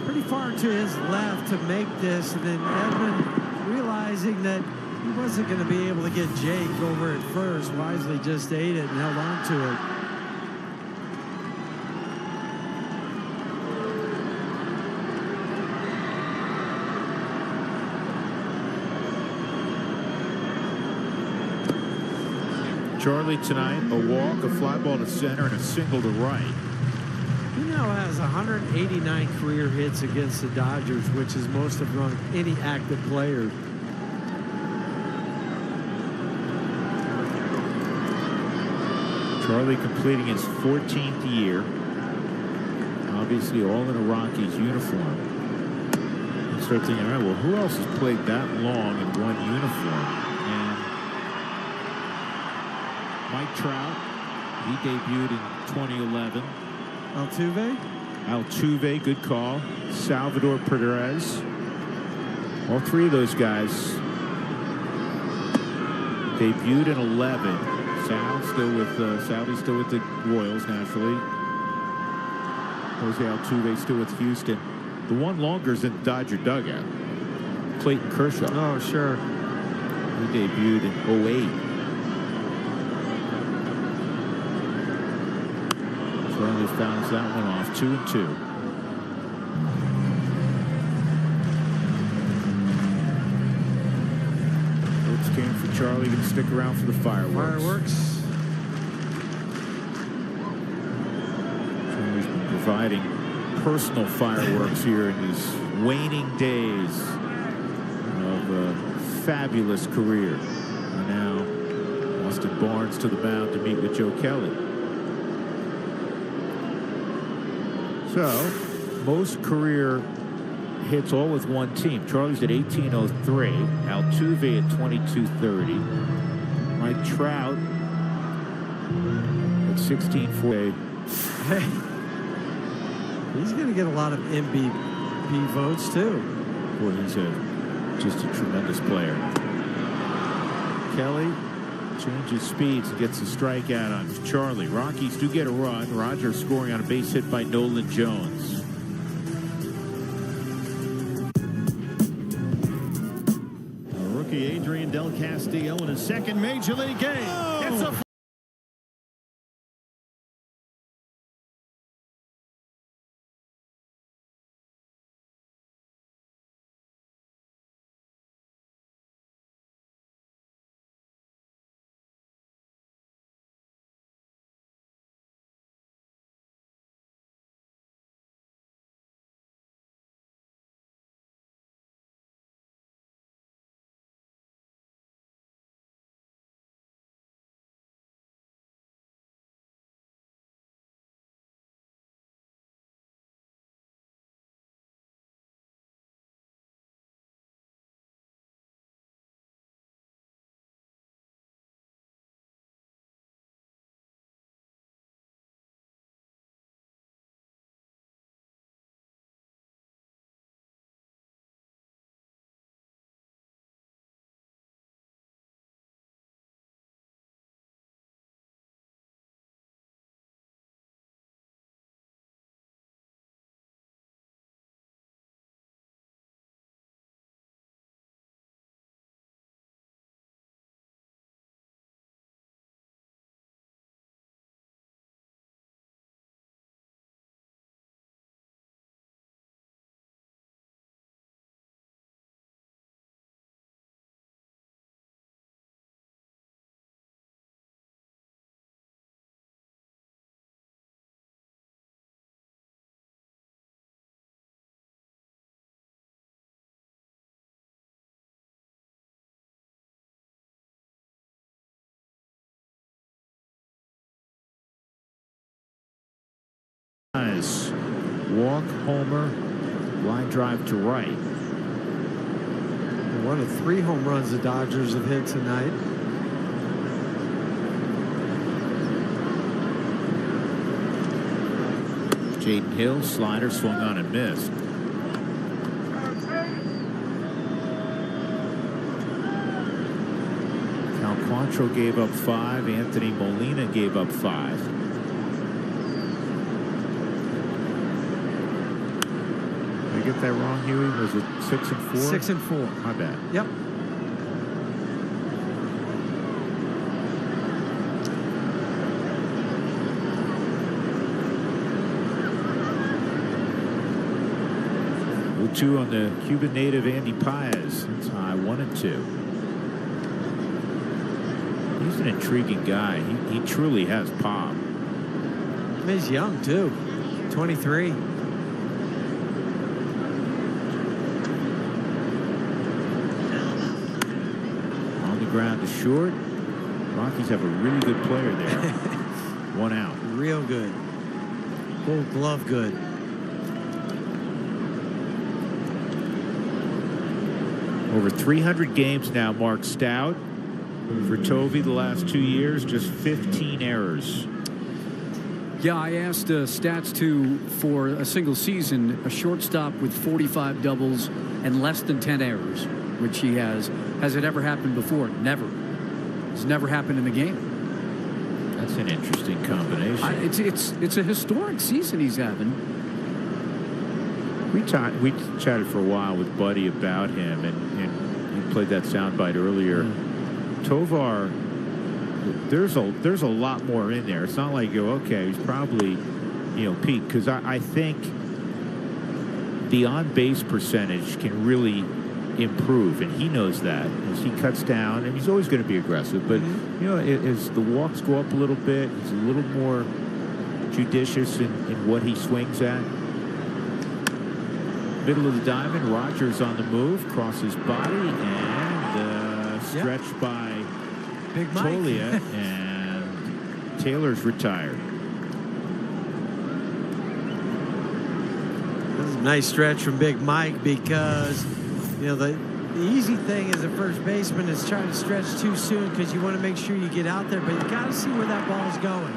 pretty far to his left to make this, and then Edman, realizing that he wasn't going to be able to get Jake over at first, wisely just ate it and held on to it. Charlie tonight, a walk, a fly ball to center, and a single to right. He now has 189 career hits against the Dodgers, which is most of any active player. Charlie completing his 14th year. Obviously all in a Rockies uniform. You start thinking, all right, well, who else has played that long in one uniform? And Mike Trout, he debuted in 2011. Altuve, good call. Salvador Perez. All 3 of those guys debuted in 11. Salvy's still with the Royals, naturally. Jose Altuve still with Houston. The one longer's in the Dodger dugout. Clayton Kershaw. Oh, sure. He debuted in 08. Charlie fouls that one off, 2-2. It's game for Charlie. Going to stick around for the fireworks. Charlie's been providing personal fireworks here in his waning days of a fabulous career. And now Austin Barnes to the mound to meet with Joe Kelly. So, most career hits all with one team. Charlie's at 1803. Altuve at 2230. Mike Trout at 1640. Hey, he's going to get a lot of MVP votes, too. Boy, he's just a tremendous player. Kelly changes speeds and gets a strikeout on Charlie. Rockies do get a run. Rogers scoring on a base hit by Nolan Jones. Rookie Adrian Del Castillo in his 2nd Major League game. It's a homer, line drive to right. One of 3 home runs the Dodgers have hit tonight. Jaden Hill, slider, swung on and missed. Cal Quantrill gave up 5. Anthony Molina gave up 5. Did I get that wrong, Huey? Was it 6 and 4? 6 and 4. My bad. Yep. Two on the Cuban native Andy Paez. That's high, 1 and 2. He's an intriguing guy. He truly has pop. He's young too, 23. On the ground to short. Rockies have a really good player there. 1 out. Real good. Gold glove good. Over 300 games now, Mark Stout. For Tovey the last 2 years, just 15 errors. Yeah, I asked Stats for a single season, a shortstop with 45 doubles and less than 10 errors, which he has. Has it ever happened before? Never. It's never happened in the game. That's an interesting combination. It's a historic season he's having. We chatted for a while with Buddy about him, and he played that soundbite earlier. Tovar, there's a lot more in there. It's not like you go, okay, he's probably, peak, because I think the on-base percentage can really improve, and he knows that as he cuts down, and he's always going to be aggressive. But as the walks go up a little bit, he's a little more judicious in what he swings at. Middle of the diamond, Rogers on the move, crosses body, and stretched by Big Mike. Tolia, and Taylor's retired. This is a nice stretch from Big Mike because, the easy thing as a first baseman is trying to stretch too soon because you want to make sure you get out there, but you got to see where that ball's going.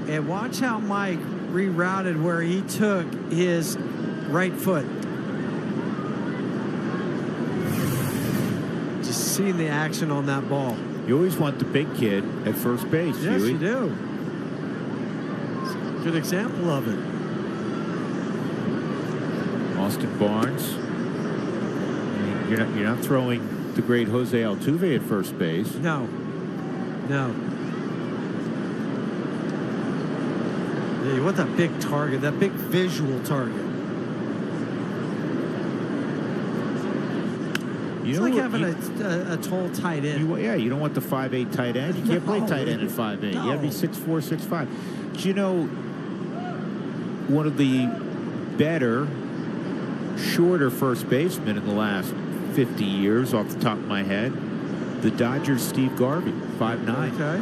And watch how Mike rerouted where he took his right foot. Just seeing the action on that ball. You always want the big kid at first base. Yes, Huey. you do. It's a good example of it. Austin Barnes. You're not throwing the great Jose Altuve at first base. No. Yeah, you want that big target, that big visual target. It's like having a tall tight end. You don't want the 5'8" tight end. You can't play tight end at 5'8". No. You got to be 6'4", 6'5". One of the better, shorter first basemen in the last 50 years, off the top of my head, the Dodgers' Steve Garvey, 5'9". Okay.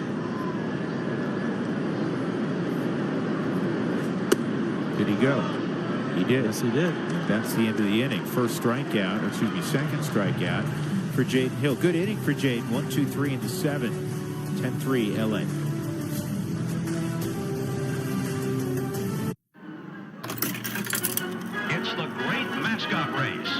Did he go? He did. Yes, he did. That's the end of the inning. Second strikeout for Jaden Hill. Good inning for Jaden. 1, 2, 3 into 7. 10-3 LA. It's the great mascot race.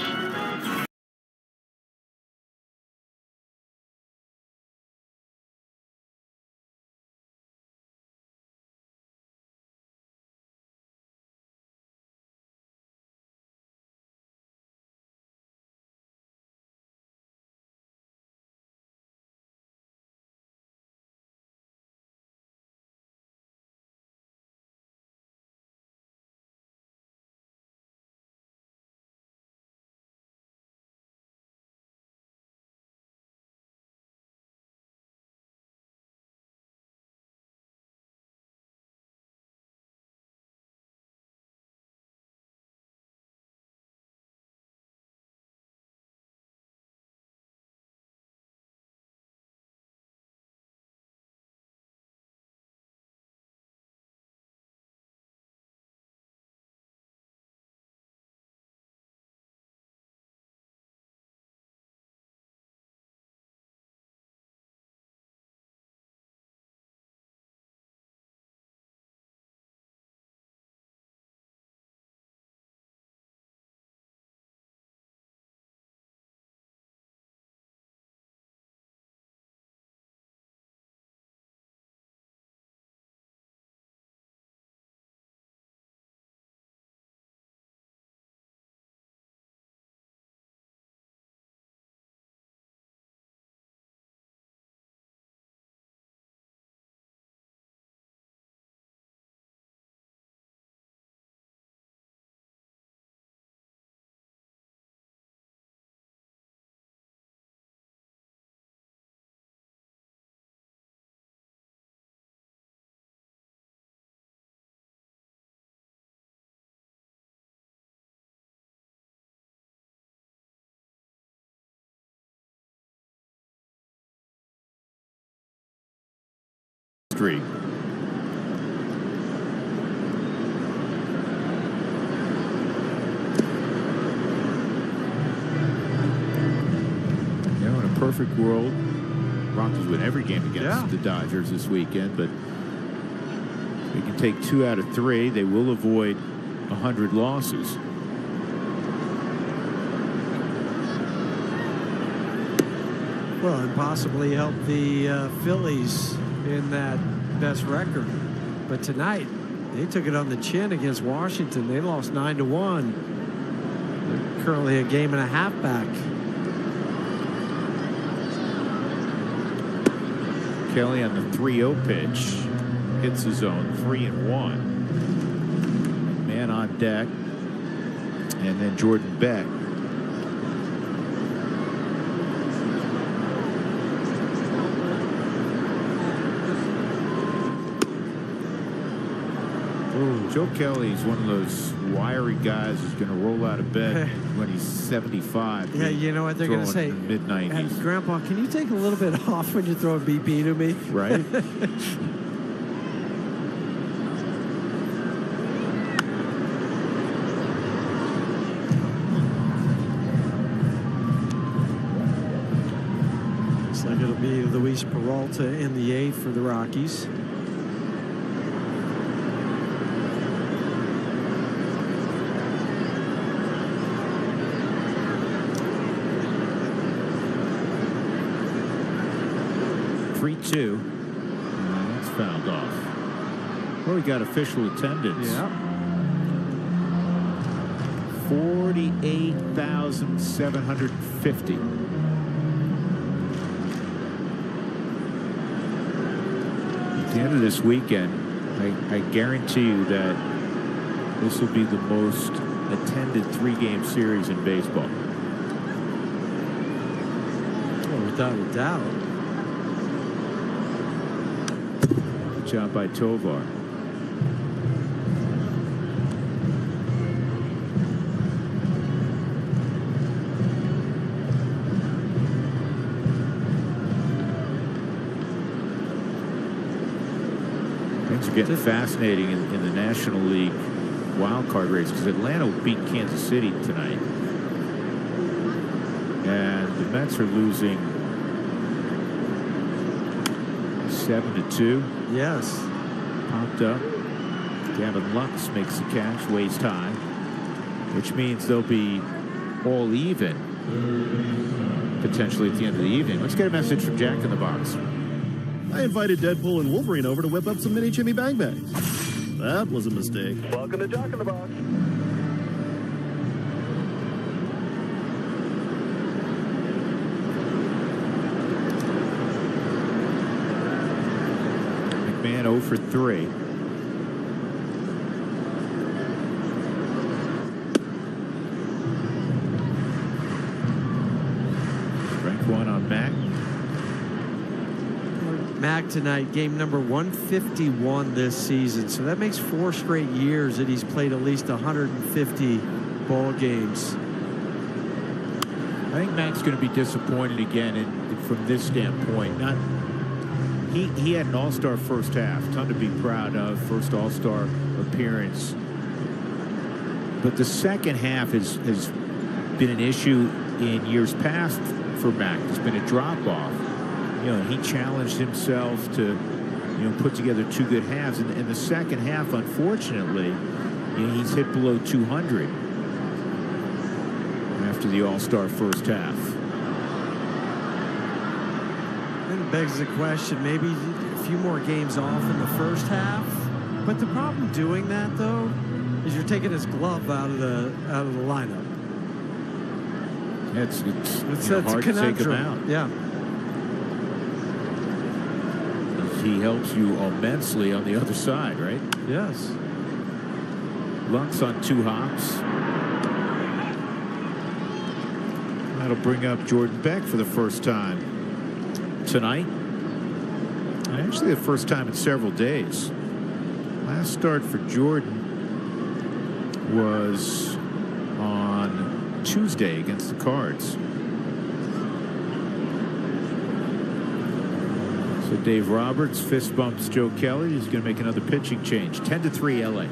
streak. You know, in a perfect world, Rockies win every game against the Dodgers this weekend, but they can take 2 out of 3. They will avoid 100 losses. Well, and possibly help the Phillies in that best record. But tonight, they took it on the chin against Washington. They lost 9-1. They're currently a game and a half back. Kelly on the 3-0 pitch hits the zone, 3-1. Man on deck, and then Jordan Beck. Joe Kelly's one of those wiry guys who's going to roll out of bed when he's 75. Yeah, you know what they're going to say? Mid-90s. Grandpa, can you take a little bit off when you're throwing BP to me? Right. Looks like it'll be Luis Peralta in the 8th for the Rockies. That's fouled off. Well, we got official attendance. Yeah. 48,750. At the end of this weekend, I guarantee you that this will be the most attended 3-game series in baseball. Oh, without a doubt. Job by Tovar. Things are getting fascinating in the National League wild card race because Atlanta beat Kansas City tonight, and the Mets are losing 7-2. Yes. Popped up. Gavin Lux makes the catch, waist high, which means they'll be all even potentially at the end of the evening. Let's get a message from Jack in the Box. I invited Deadpool and Wolverine over to whip up some mini Jimmy Bang Bangs. That was a mistake. Welcome to Jack in the Box. McMahon 0 for 3. Strike one on Mac. Mac tonight, game number 151 this season. So that makes 4 straight years that he's played at least 150 ball games. I think Mac's going to be disappointed again from this standpoint. He had an all-star first half, ton to be proud of, first all-star appearance. But the second half has been an issue in years past for Mac. There's been a drop-off. You know, he challenged himself to, you know, put together 2 good halves. And the second half, unfortunately, you know, he's hit below 200 after the all-star first half. And it begs the question, maybe a few more games off in the first half. But the problem doing that, though, is you're taking his glove out of the lineup. It's a hard to take him out. Yeah. He helps you immensely on the other side, right? Yes. Lux on 2 hops. That'll bring up Jordan Beck for the first time tonight. Actually, the first time in several days. Last start for Jordan was on Tuesday against the Cards. So So Dave Roberts fist bumps Joe Kelly. He's going to make another pitching change. 10-3 LA.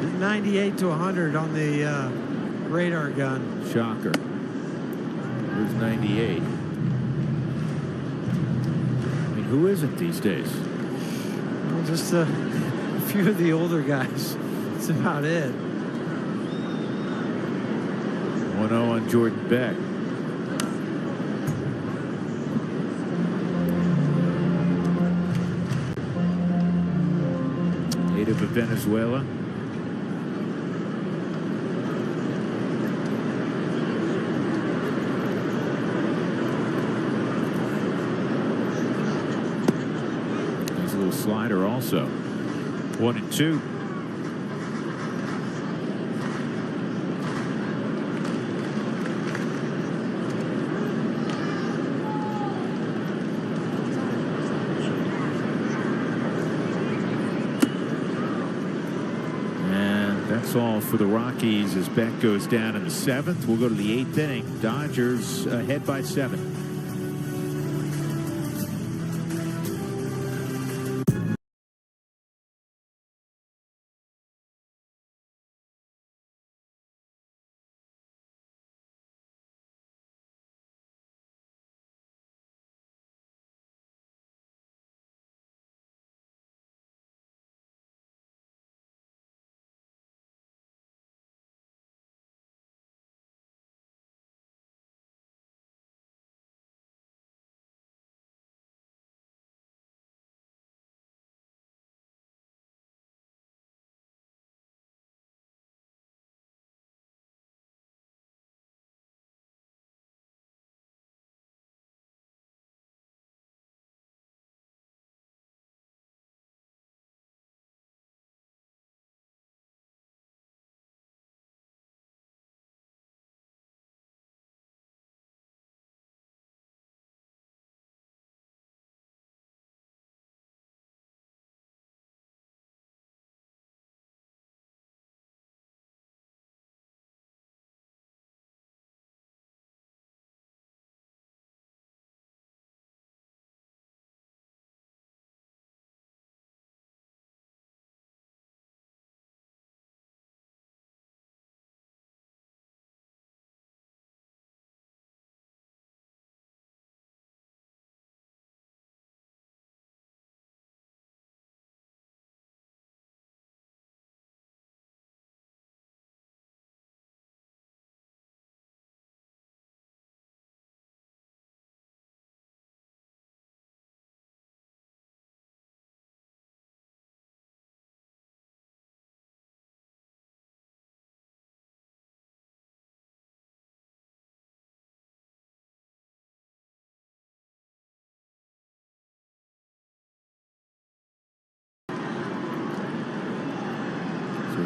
He's 98 to 100 on the radar gun. Shocker. There's 98. I mean, who isn't these days? Well, just a few of the older guys. That's about it. 1-0 on Jordan Beck. Native of Venezuela. Nice little slider also. 1-2. That's all for the Rockies as Beck goes down in the 7th. We'll go to the 8th inning. Dodgers ahead by 7.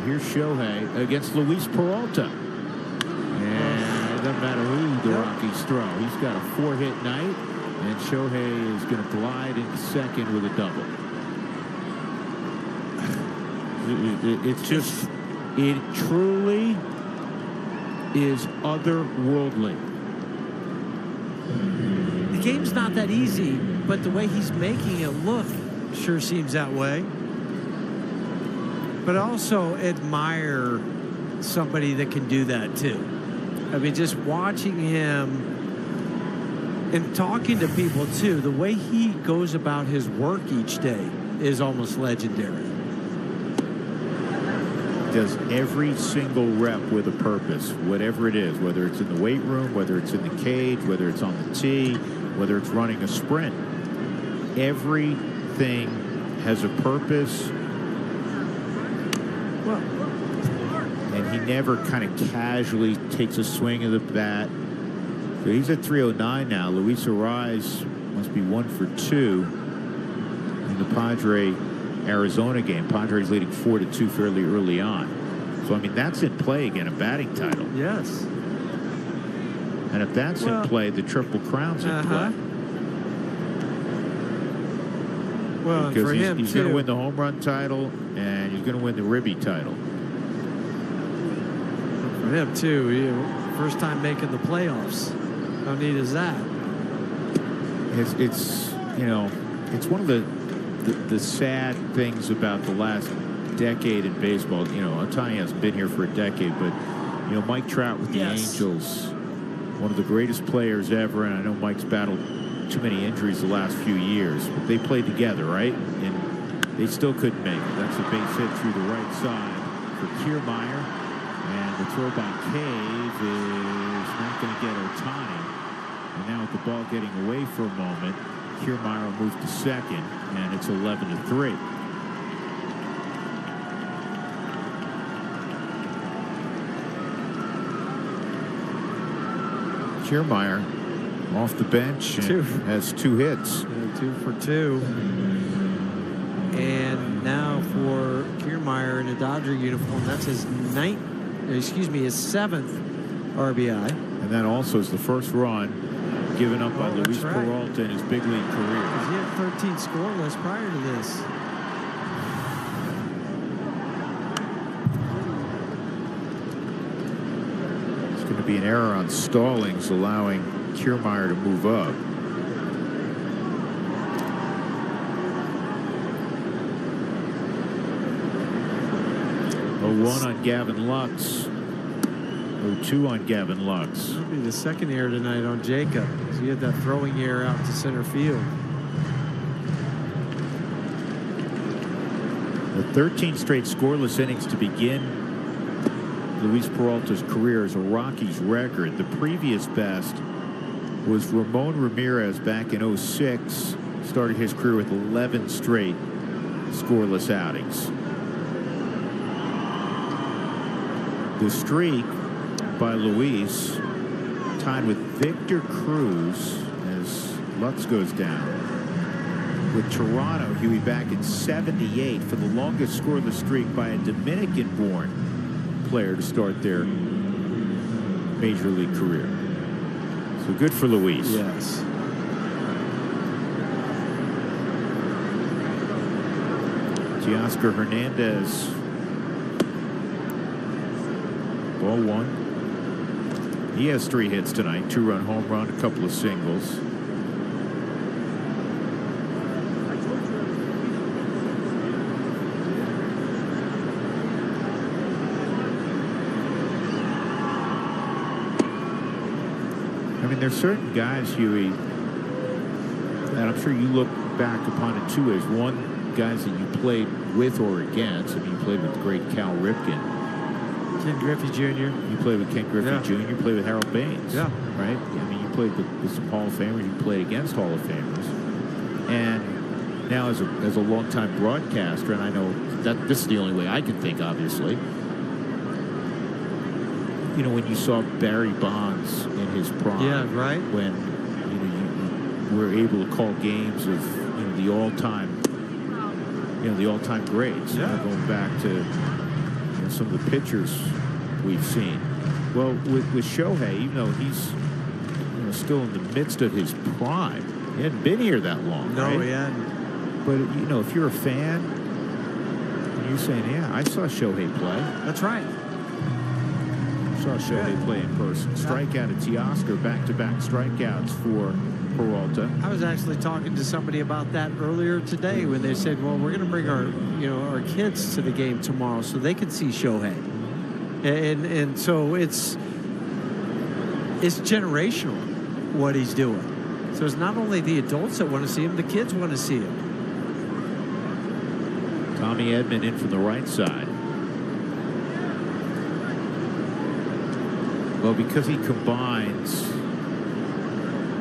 here's Shohei against Luis Peralta. And it doesn't matter who the Rockies throw. He's got a 4-hit night, and Shohei is going to glide into second with a double. It's just, it truly is otherworldly. The game's not that easy, but the way he's making it look sure seems that way. But I also admire somebody that can do that too. I mean, just watching him and talking to people too, the way he goes about his work each day is almost legendary. Does every single rep with a purpose, whatever it is, whether it's in the weight room, whether it's in the cage, whether it's on the tee, whether it's running a sprint. Everything has a purpose. And he never kind of casually takes a swing of the bat. So he's at 309 now. Luis Arraez must be 1 for 2 in the Padre-Arizona game. Padres leading 4-2 fairly early on. So, I mean, that's in play again, a batting title. Yes. And if that's in play, the Triple Crown's in play. Well, because for him, he's going to win the home run title, and he's going to win the Ribby title. For him, too. First time making the playoffs. How neat is that? It's you know, it's one of the sad things about the last decade in baseball. You know, Ohtani hasn't been here for a decade, but, you know, Mike Trout with the Angels, one of the greatest players ever, and I know Mike's battled too many injuries the last few years, but they played together, right? And they still couldn't make it. That's a base hit through the right side for Kiermaier, and the throw by Cave is not going to get Ohtani. And now with the ball getting away for a moment, Kiermaier will move to second, and it's 11-3. Kiermaier off the bench and has 2 hits. 2 for 2. And now for Kiermaier in a Dodger uniform, that's his 7th RBI. And that also is the first run given up by Luis Peralta in his big league career. He had 13 scoreless prior to this. It's going to be an error on Stallings, allowing Kiermaier to move up. 0-1 on Gavin Lux. 0-2 on Gavin Lux. That'll be the second error tonight on Jacob. He had that throwing error out to center field. The 13 straight scoreless innings to begin Luis Peralta's career is a Rockies record. The previous best was Ramon Ramirez back in 06. Started his career with 11 straight scoreless outings. The streak by Luis tied with Victor Cruz as Lutz goes down. With Toronto, he'll be back in 78 for the longest scoreless streak by a Dominican-born player to start their major league career. So good for Luis. Yes. Teoscar Hernandez. Ball 1. He has 3 hits tonight. 2-run home run, a couple of singles. I mean, there's certain guys, Huey, that I'm sure you look back upon it 2 ways. One, guys that you played with or against. I mean, you played with the great Cal Ripken. Ken Griffey Jr. You played with Ken Griffey Jr. You played with Harold Baines. Yeah. Right? I mean, you played with some Hall of Famers. You played against Hall of Famers. And now as a longtime broadcaster, and I know that this is the only way I can think, obviously. You know, when you saw Barry Bonds in his prime. Yeah, right. When, you were able to call games of, the all-time greats. Yeah. Going back to some of the pitchers we've seen. Well, with Shohei, even though he's still in the midst of his prime, he hadn't been here that long, no, right? he hadn't. But, if you're a fan, and you're saying, yeah, I saw Shohei play. That's right. Saw Shohei play in person. Strikeout at Teoscar, back-to-back strikeouts for Peralta. I was actually talking to somebody about that earlier today when they said, well, we're going to bring our kids to the game tomorrow so they can see Shohei. And so it's generational what he's doing. So it's not only the adults that want to see him, the kids want to see him. Tommy Edman in from the right side. Well, because he combines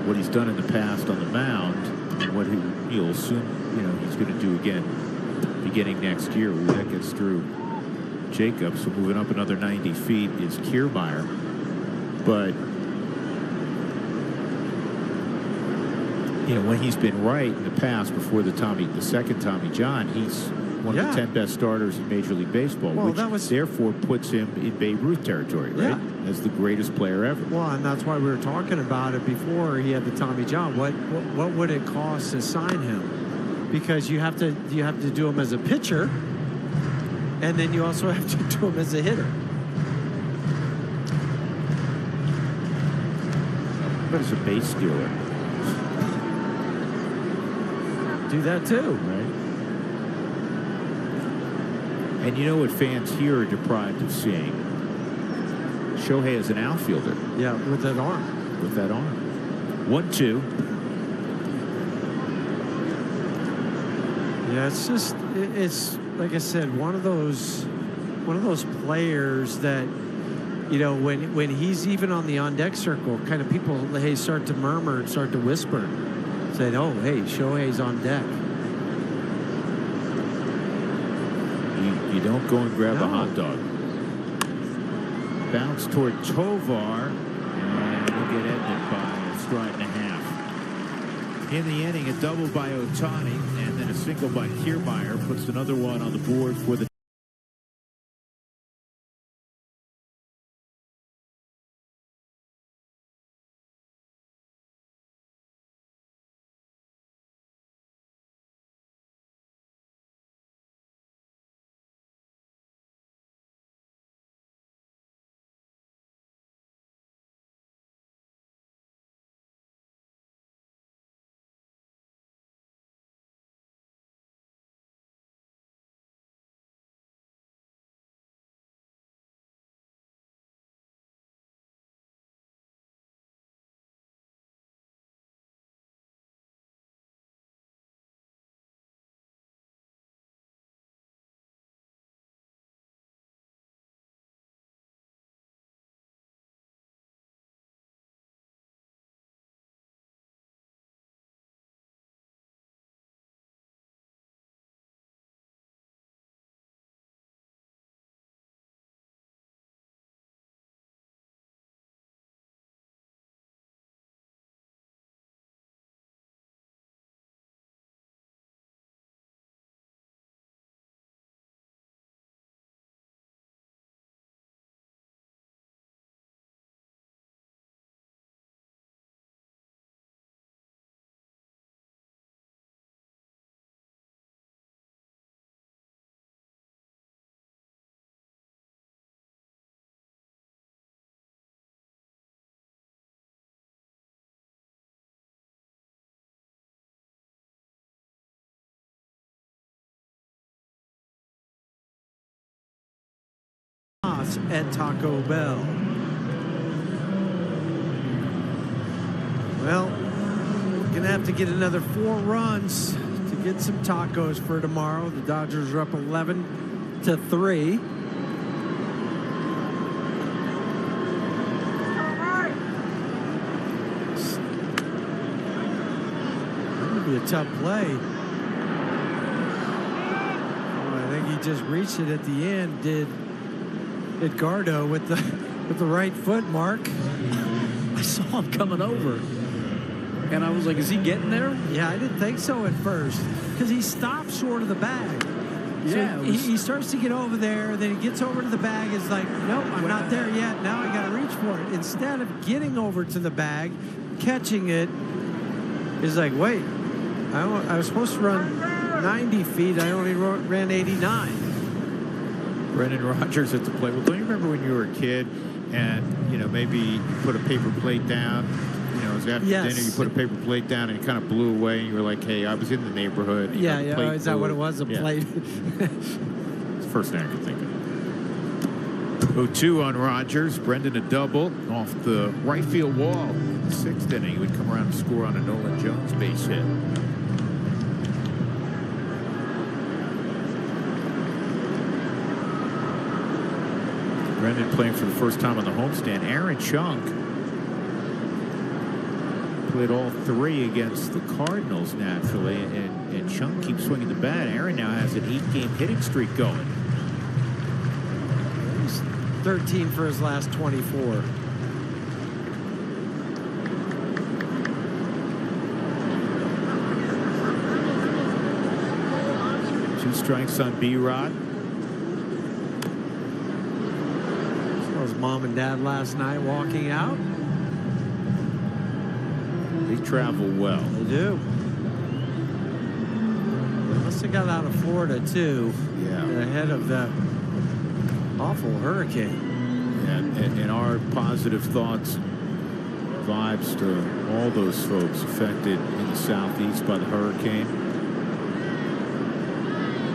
what he's done in the past on the mound and what he'll assume he's going to do again beginning next year. That gets through Jacobs. So moving up another 90 feet is Kiermaier. But when he's been right in the past before the second Tommy John, he's one of the 10 best starters in Major League Baseball, which therefore puts him in Babe Ruth territory, right? As the greatest player ever. Well, and that's why we were talking about it before he had the Tommy John. What would it cost to sign him? Because you have to do him as a pitcher, and then you also have to do him as a hitter. But as a base stealer. Do that too, right? And you know what fans here are deprived of seeing? Shohei as an outfielder. Yeah, with that arm. With that arm. 1-2. Yeah, it's like I said, one of those players that, when he's even on the on-deck circle, kind of people, start to murmur and start to whisper, saying, oh, hey, Shohei's on deck. You don't go and grab a hot dog. Bounce toward Tovar, and he'll get ended by a stride and a half. In the inning, a double by Ohtani, and then a single by Kiermaier puts another one on the board for the at Taco Bell. Well, we're gonna have to get another 4 runs to get some tacos for tomorrow. The Dodgers are up 11-3. That'll be a tough play. Oh, I think he just reached it at the end. Did Edgardo with the right foot, Mark? I saw him coming over, and I was like, is he getting there? Yeah, I didn't think so at first, because he stopped short of the bag. Yeah, he starts to get over there, then he gets over to the bag. It's like, nope, I'm not there yet. Now I got to reach for it. Instead of getting over to the bag, catching it, is like, wait, I was supposed to run 90 feet. I only ran 89. Brendan Rodgers at the plate. Well, don't you remember when you were a kid and, you know, maybe you put a paper plate down? You know, it was after dinner, you put a paper plate down and it kind of blew away and you were like, hey, I was in the neighborhood. Yeah, is that what it was, a plate? It's the first thing I could think of. 0-2 on Rodgers. Brendan a double off the right field wall. 6th inning, he would come around and score on a Nolan Jones base hit. Brendan playing for the first time on the homestand. Aaron Chunk played all 3 against the Cardinals naturally, and Chunk keeps swinging the bat. Aaron now has an 8-game hitting streak going. He's 13 for his last 24. 2 strikes on B-Rod. Saw his mom and dad last night walking out. They travel well. They do. They must have got out of Florida too. Yeah. Ahead of that awful hurricane. And our positive thoughts, vibes to all those folks affected in the southeast by the hurricane.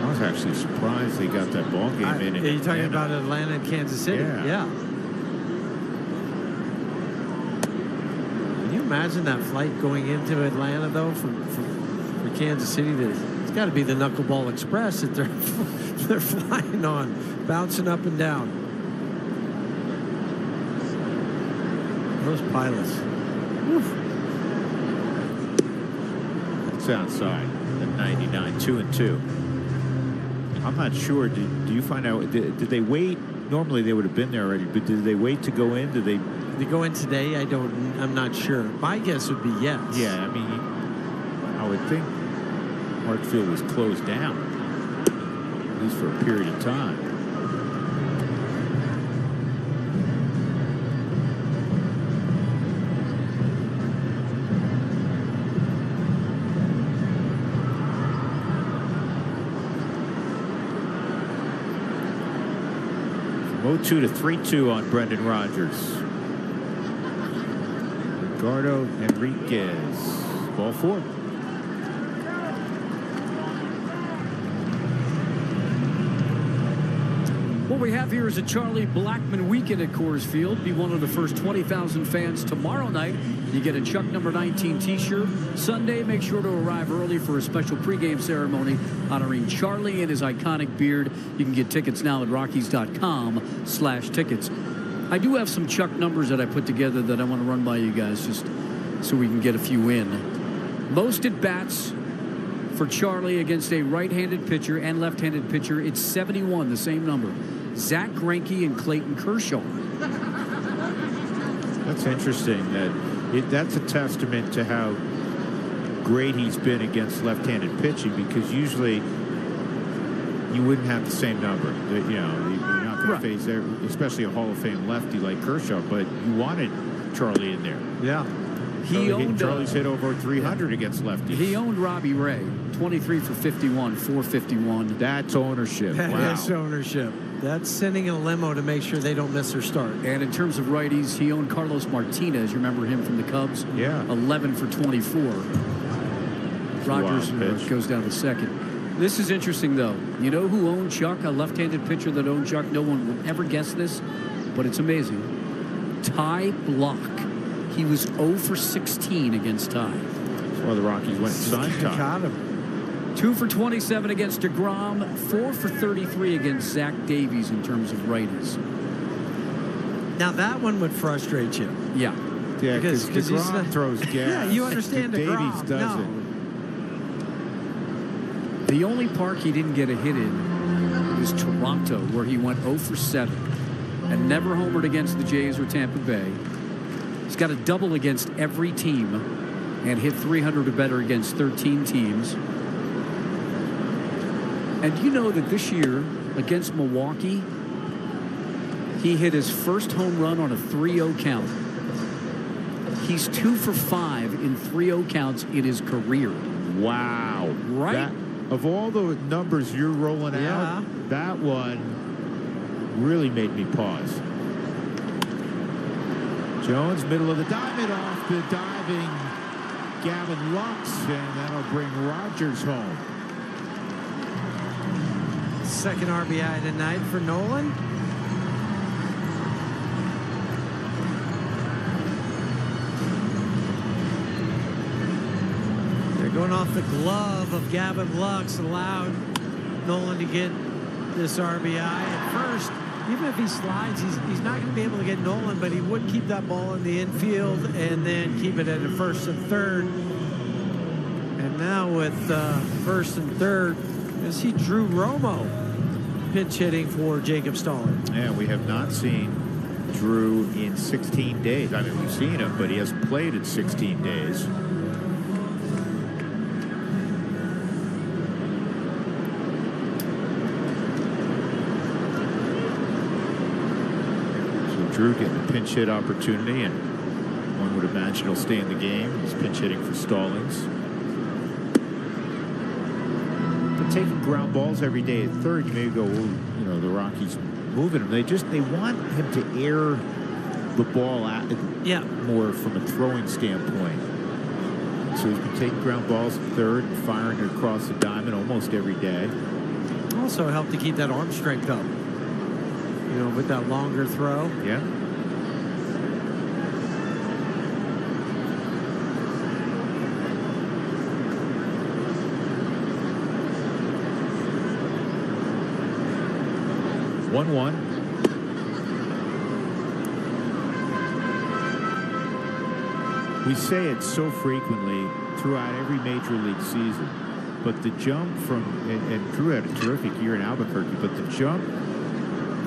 I was actually surprised they got that ball game in. Are you talking about Atlanta and Kansas City? Yeah. Can you imagine that flight going into Atlanta though for Kansas City? It's got to be the Knuckleball Express that they're flying on, bouncing up and down. Those pilots. Woof. It's outside at 99, 2-2. I'm not sure. Do you find out? Did they wait? Normally they would have been there already, but did they wait to go in? Did they go in today? I'm not sure. My guess would be yes. Yeah, I mean, I would think Hartfield was closed down, at least for a period of time. From 0-2 to 3-2 on Brendan Rodgers. Ricardo Enriquez. Ball 4. What we have here is a Charlie Blackmon weekend at Coors Field. Be one of the first 20,000 fans tomorrow night. You get a Chuck number 19 t-shirt. Sunday, make sure to arrive early for a special pregame ceremony honoring Charlie and his iconic beard. You can get tickets now at Rockies.com/tickets. I do have some Chuck numbers that I put together that I want to run by you guys just so we can get a few in. Most at bats for Charlie against a right-handed pitcher and left-handed pitcher, it's 71, the same number. Zach Greinke and Clayton Kershaw. That's interesting. That's a testament to how great he's been against left-handed pitching, because usually you wouldn't have the same number. You know, you're not going to face, especially a Hall of Fame lefty like Kershaw, but you wanted Charlie in there. Yeah. Charlie's hit over 300 against lefties. He owned Robbie Ray, 23 for 51, 451. That's ownership. That's ownership. That's sending a limo to make sure they don't miss their start. And in terms of righties, he owned Carlos Martinez. You remember him from the Cubs? Yeah. 11 for 24. Rodgers goes down to second. This is interesting, though. You know who owned Chuck? A left-handed pitcher that owned Chuck. No one would ever guess this, but it's amazing. Ty Block. He was 0 for 16 against Ty. That's why the Rockies went and signed Ty. Got him. 2 for 27 against DeGrom, 4 for 33 against Zach Davies in terms of righties. Now that one would frustrate you. Yeah. Yeah, because DeGrom throws gas. Yeah, you understand DeGrom. Davies doesn't. The only park he didn't get a hit in was Toronto, where he went 0 for 7 and never homered against the Jays or Tampa Bay. He's got a double against every team and hit 300 or better against 13 teams. And you know that this year against Milwaukee, he hit his first home run on a 3-0 count. He's 2 for 5 in 3-0 counts in his career. Wow. Right? Of all the numbers you're rolling out, that one really made me pause. Jones, middle of the diamond, off the diving Gavin Lux, and that'll bring Rogers home. Second RBI tonight for Nolan. They're going off the glove of Gavin Lux, allowed Nolan to get this RBI. At first, even if he slides, he's not going to be able to get Nolan, but he would keep that ball in the infield and then keep it at the first and third. And now with first and third, you see Drew Romo pinch hitting for Jacob Stallings. Yeah, we have not seen Drew in 16 days. I mean, we've seen him, but he hasn't played in 16 days. Drew getting a pinch hit opportunity, and one would imagine he'll stay in the game. He's pinch hitting for Stallings. But taking ground balls every day at third, you may go, well, you know, the Rockies moving him. They want him to air the ball out more from a throwing standpoint. So he's been taking ground balls at third and firing it across the diamond almost every day. Also helped to keep that arm strength up. You know, with that longer throw. Yeah. One. We say it so frequently throughout every major league season, but the jump from, and Drew had a terrific year in Albuquerque, but the jump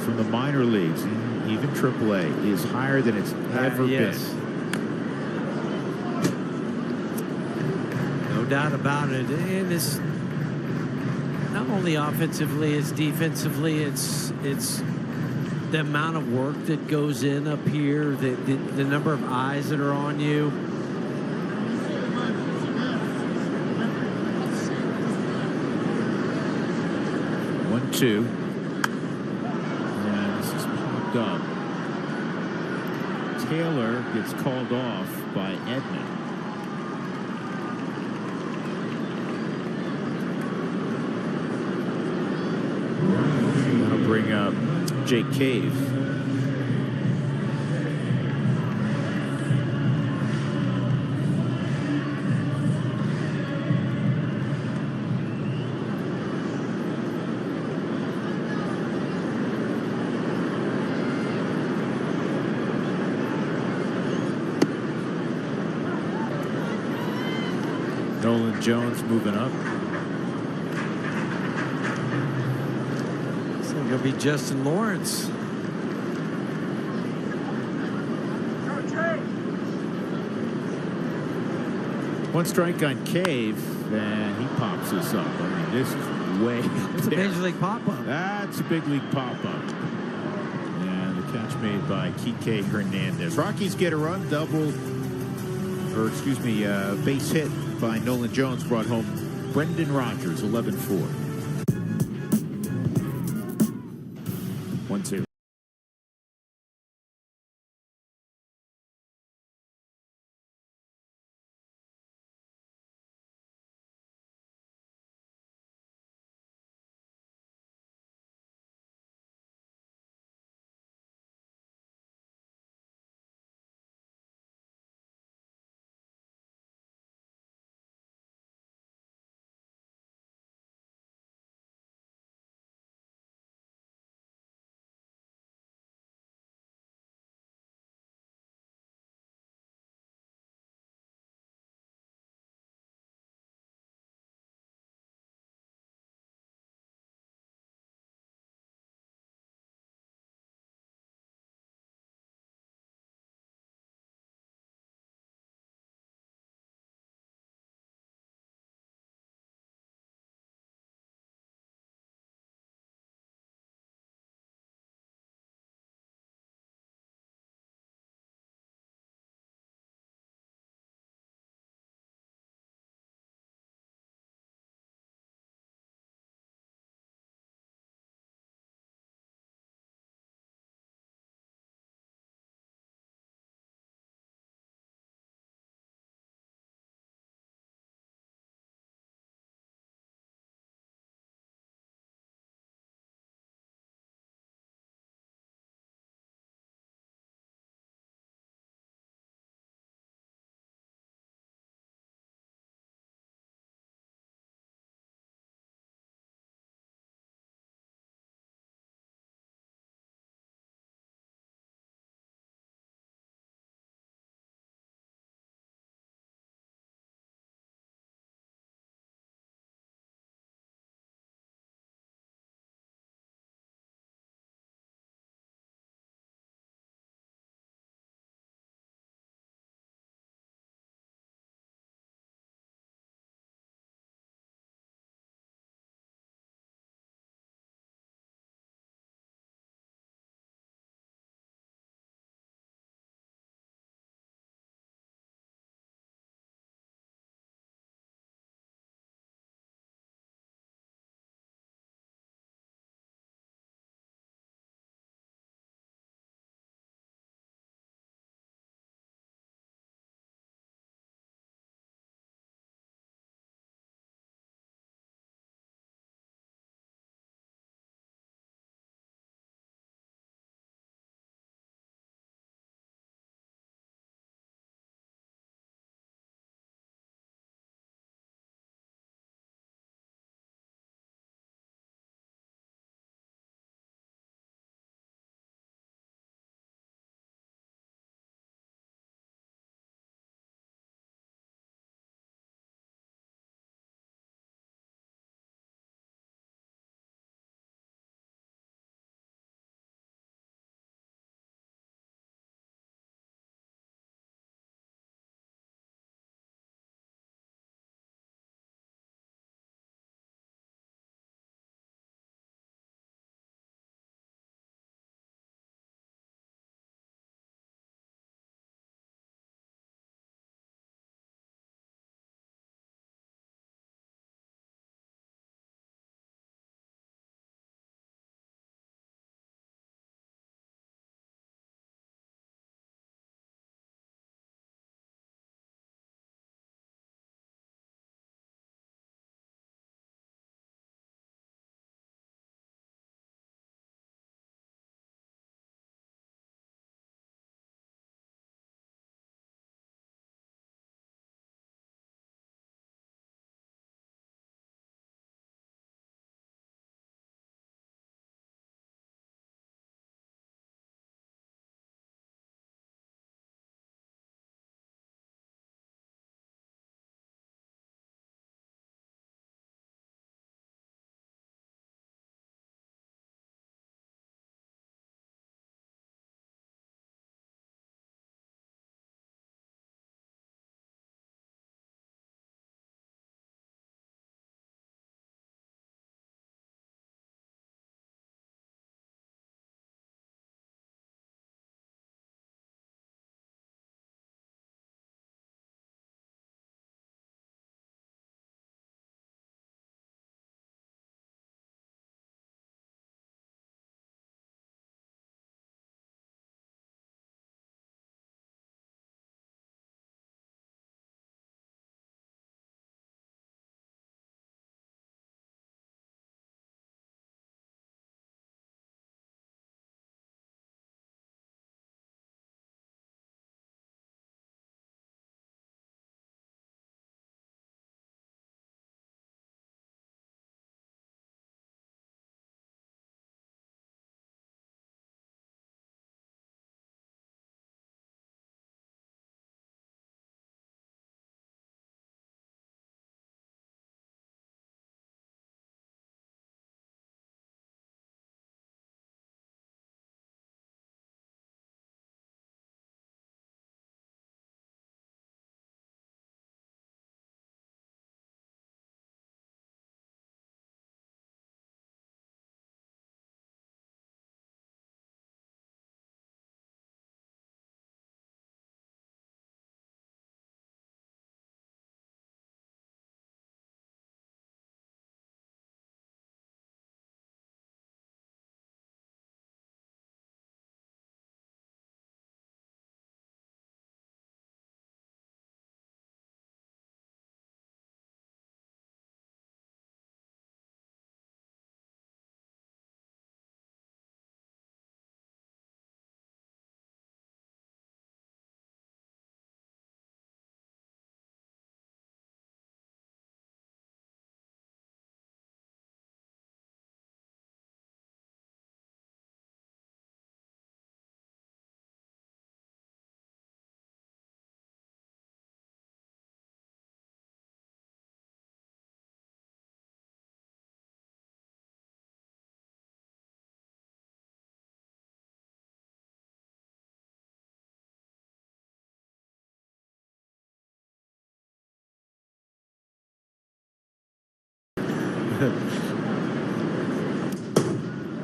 from the minor leagues, even AAA, is higher than it's ever been. No doubt about it. And it's not only offensively, it's defensively. It's the amount of work that goes in up here, the number of eyes that are on you. One, two. Up. Taylor gets called off by Edman. That'll bring up Jake Cave. Nolan Jones moving up. So it'll be Justin Lawrence. One strike on Cave, and he pops this up. I mean, this is way up It's a there. major league pop-up. That's a big league pop-up. And the catch made by Kike Hernandez. Rockies get a run, base hit by Nolan Jones, brought home Brendan Rodgers, 11-4. 1-2.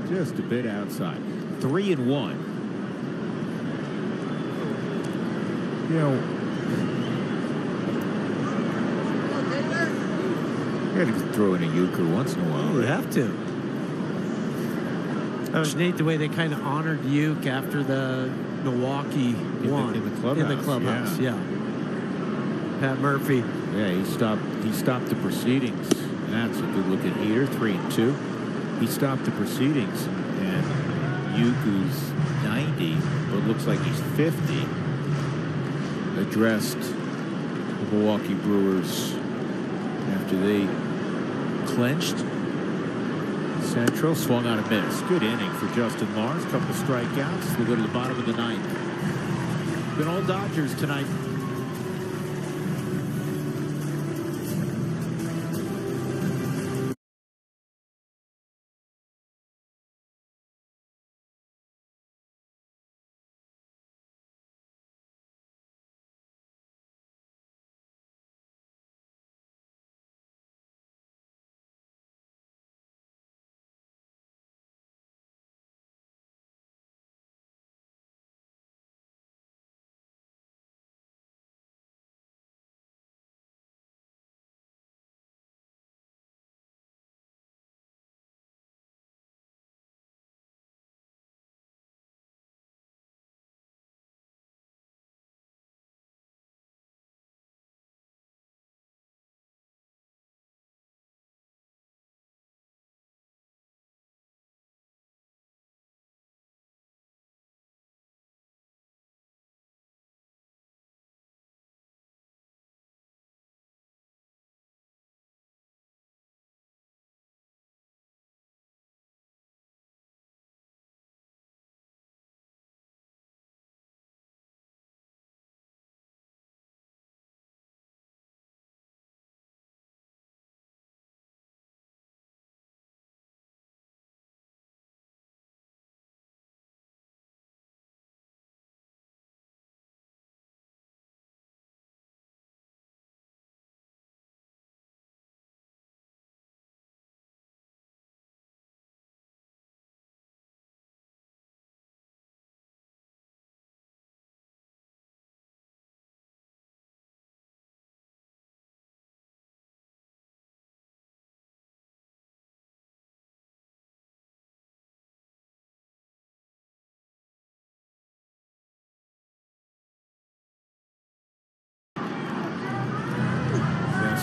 Just a bit outside. 3-1. You know, you got to throw in a euchre once in a while. You have to. That was neat the way they kind of honored Uke after the Milwaukee won in the clubhouse. In the clubhouse, yeah. Pat Murphy. Yeah, he stopped the proceedings. And that's a good looking heater. 3-2. He stopped the proceedings, and Uke, who's 90, but looks like he's 50, addressed the Milwaukee Brewers after they clinched. Central swung on a miss. Good inning for Justin Lars. Couple strikeouts. We'll go to the bottom of the ninth. Been all Dodgers tonight.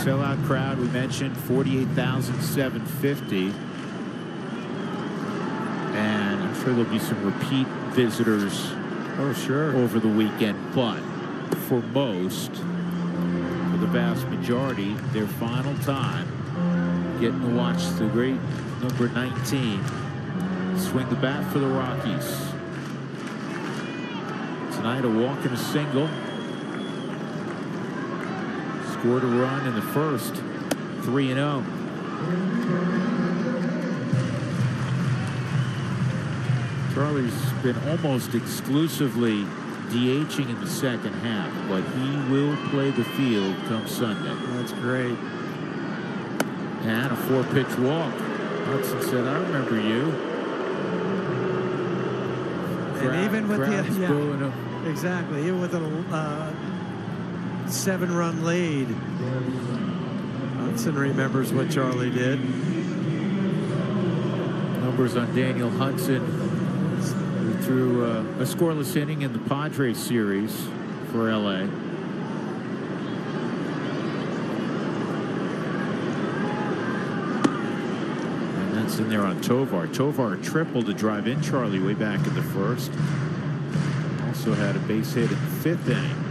Sellout crowd, we mentioned 48,750. And I'm sure there'll be some repeat visitors over the weekend. But for most, for the vast majority, their final time getting to watch the great number 19 swing the bat for the Rockies. Tonight, a walk and a single. Scored a run in the first. 3-0. Charlie's been almost exclusively DHing in the second half, but he will play the field come Sunday. That's great. And a 4-pitch walk. Hudson said, I remember you. And even with booing him. Exactly. Even with a 7-run lead. Hudson remembers what Charlie did. Numbers on Daniel Hudson, who threw a scoreless inning in the Padres series for LA. And that's in there on Tovar. Tovar a triple to drive in Charlie way back in the first. Also had a base hit in the 5th inning.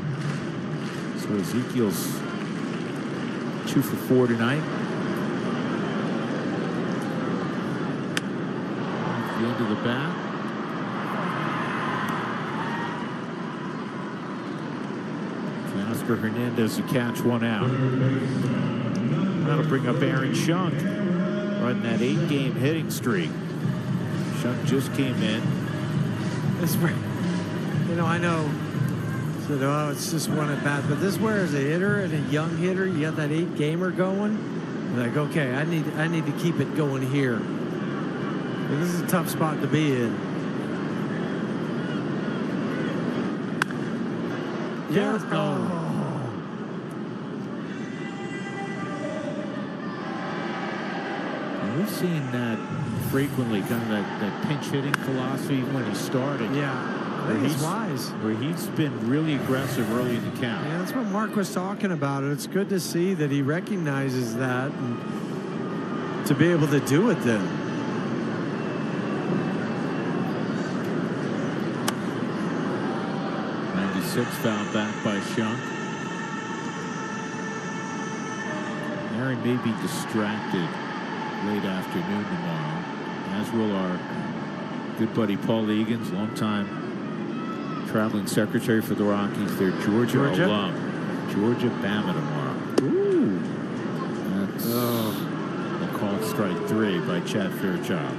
So Ezekiel's 2 for 4 tonight. Off the end of the bat. Oscar Hernandez to catch one out. That'll bring up Aaron Schunk, running that 8-game hitting streak. Schunk just came in. I know. Oh, it's just one at bat, but this where as a hitter and a young hitter, you got that 8-gamer going. Like, okay, I need to keep it going here. This is a tough spot to be in. Yeah. Oh. We've seen that frequently, kind of that pinch hitting philosophy when he started. Yeah, I think he's wise. Where he's been really aggressive early in the count. Yeah, that's what Mark was talking about. It's good to see that he recognizes that and to be able to do it then. Fouled back by Shunk. Mary may be distracted late afternoon tomorrow, as will our good buddy Paul Egan's, longtime traveling secretary for the Rockies. They're Georgia alum. Georgia Bama tomorrow. Ooh. That's a called strike 3 by Chad Fairchild.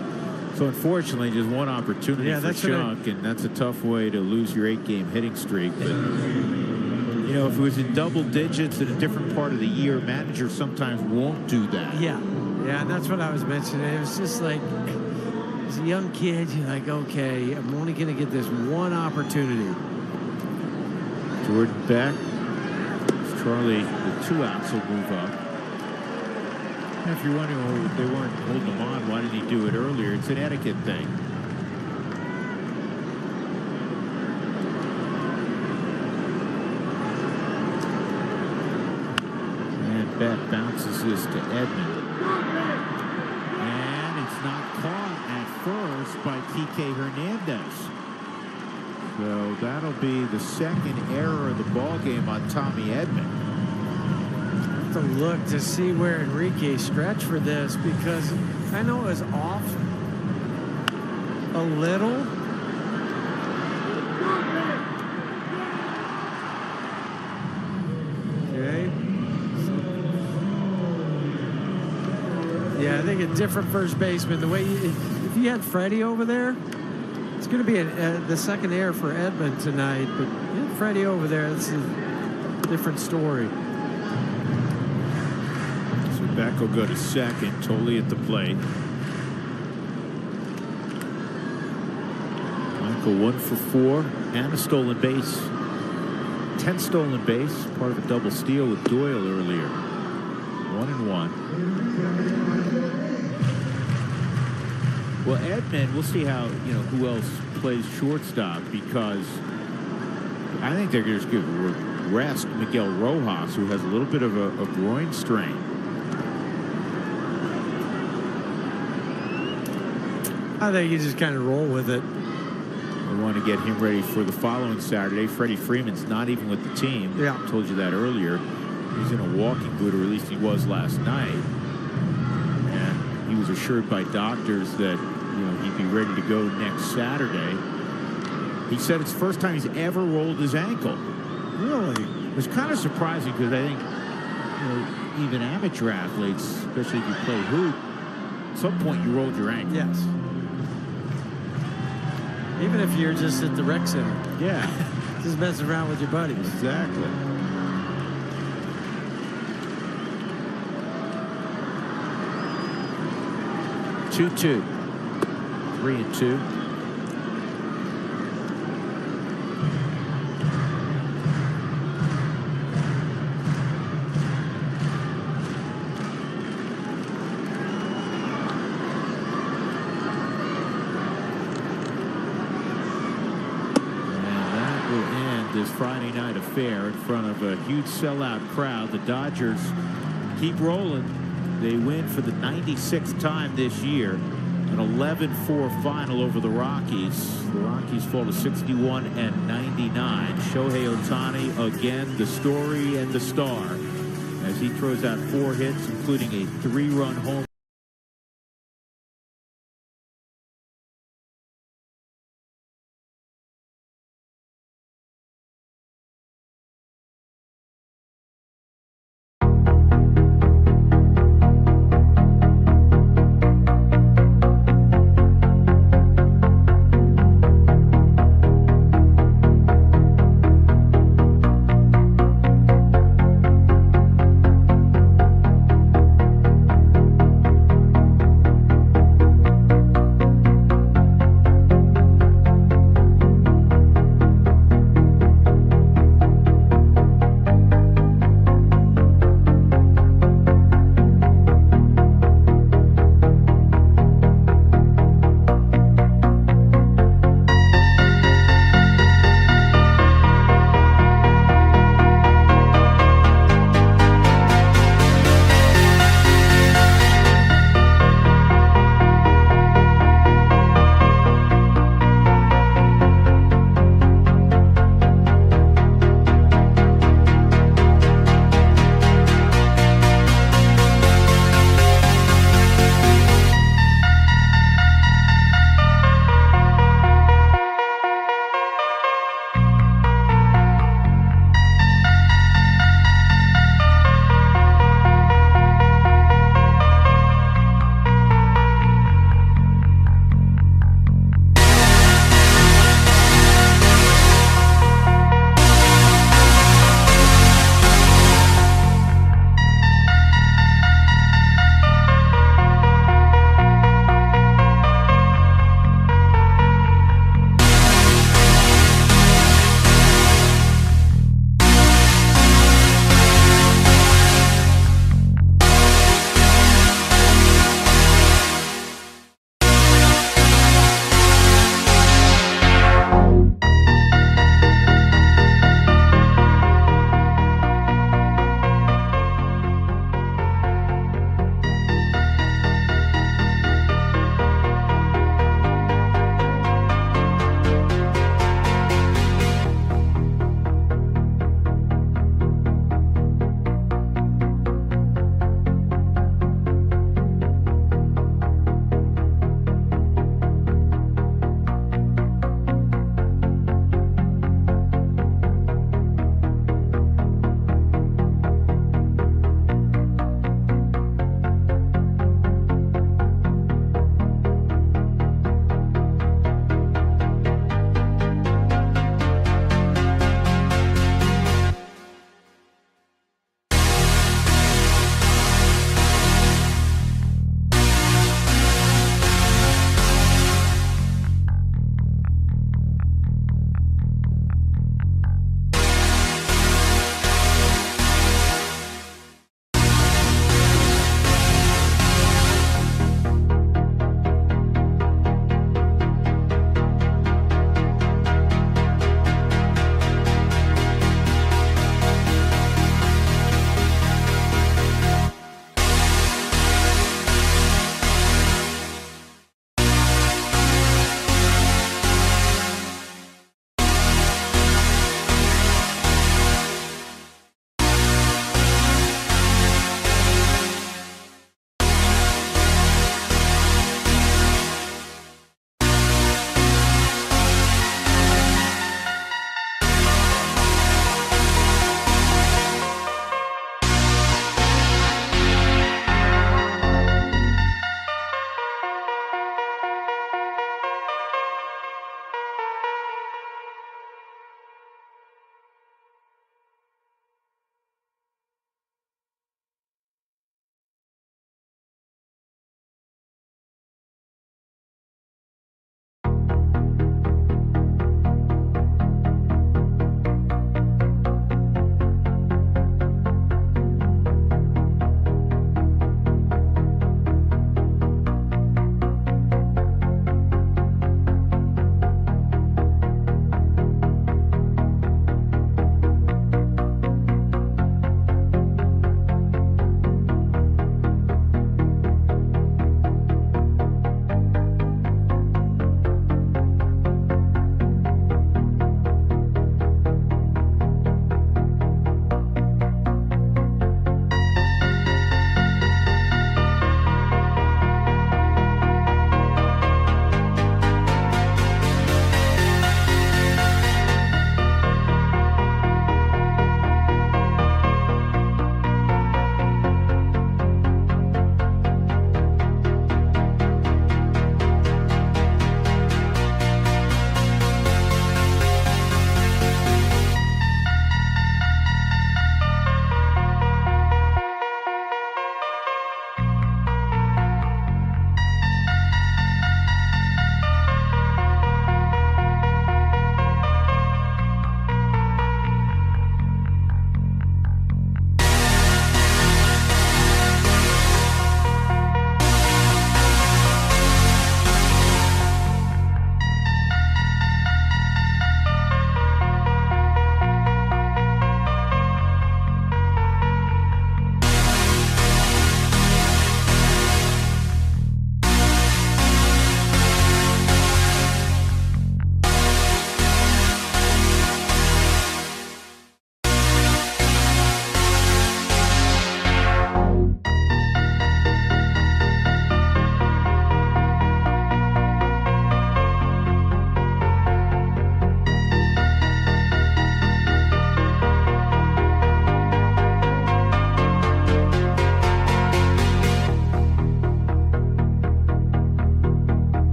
So unfortunately, just one opportunity for Shunk, and that's a tough way to lose your 8-game hitting streak. But you know, if it was in double digits at a different part of the year, managers sometimes won't do that. Yeah, and that's what I was mentioning. It was just like, as a young kid, you're like, okay, I'm only going to get this one opportunity. Jordan Beck, Charlie with 2 outs will move up. If you're wondering why they weren't holding him on, why did he do it earlier? It's an etiquette thing. And Beck bounces this to Edman. And it's not caught at first by TK Hernandez. So that'll be the second error of the ball game on Tommy Edman. To look to see where Enrique stretched for this, because I know it was off a little. Okay. Yeah, I think a different first baseman. The way if you had Freddie over there, it's going to be the second error for Edman tonight. But you had Freddie over there, it's a different story. Beck will go to second. Tolley at the plate. Michael 1 for 4 and a stolen base. 10 stolen base, part of a double steal with Doyle earlier. 1-1. Well, Edman, we'll see how, you know, who else plays shortstop, because I think they're going to just give rest Miguel Rojas, who has a little bit of a groin strain. I think you just kind of roll with it. We want to get him ready for the following Saturday. Freddie Freeman's not even with the team. Yeah. I told you that earlier. He's in a walking boot, or at least he was last night. And he was assured by doctors that, you know, he'd be ready to go next Saturday. He said it's the first time he's ever rolled his ankle. Really? It was kind of surprising, because I think, you know, even amateur athletes, especially if you play hoop, at some point you rolled your ankle. Yes. Even if you're just at the rec center. Yeah. Just messing around with your buddies. Exactly. Two-two. 3-2. This Friday night affair in front of a huge sellout crowd. The Dodgers keep rolling. They win for the 96th time this year. An 11-4 final over the Rockies. The Rockies fall to 61-99. Shohei Ohtani again the story and the star as he throws out 4 hits, including a 3-run home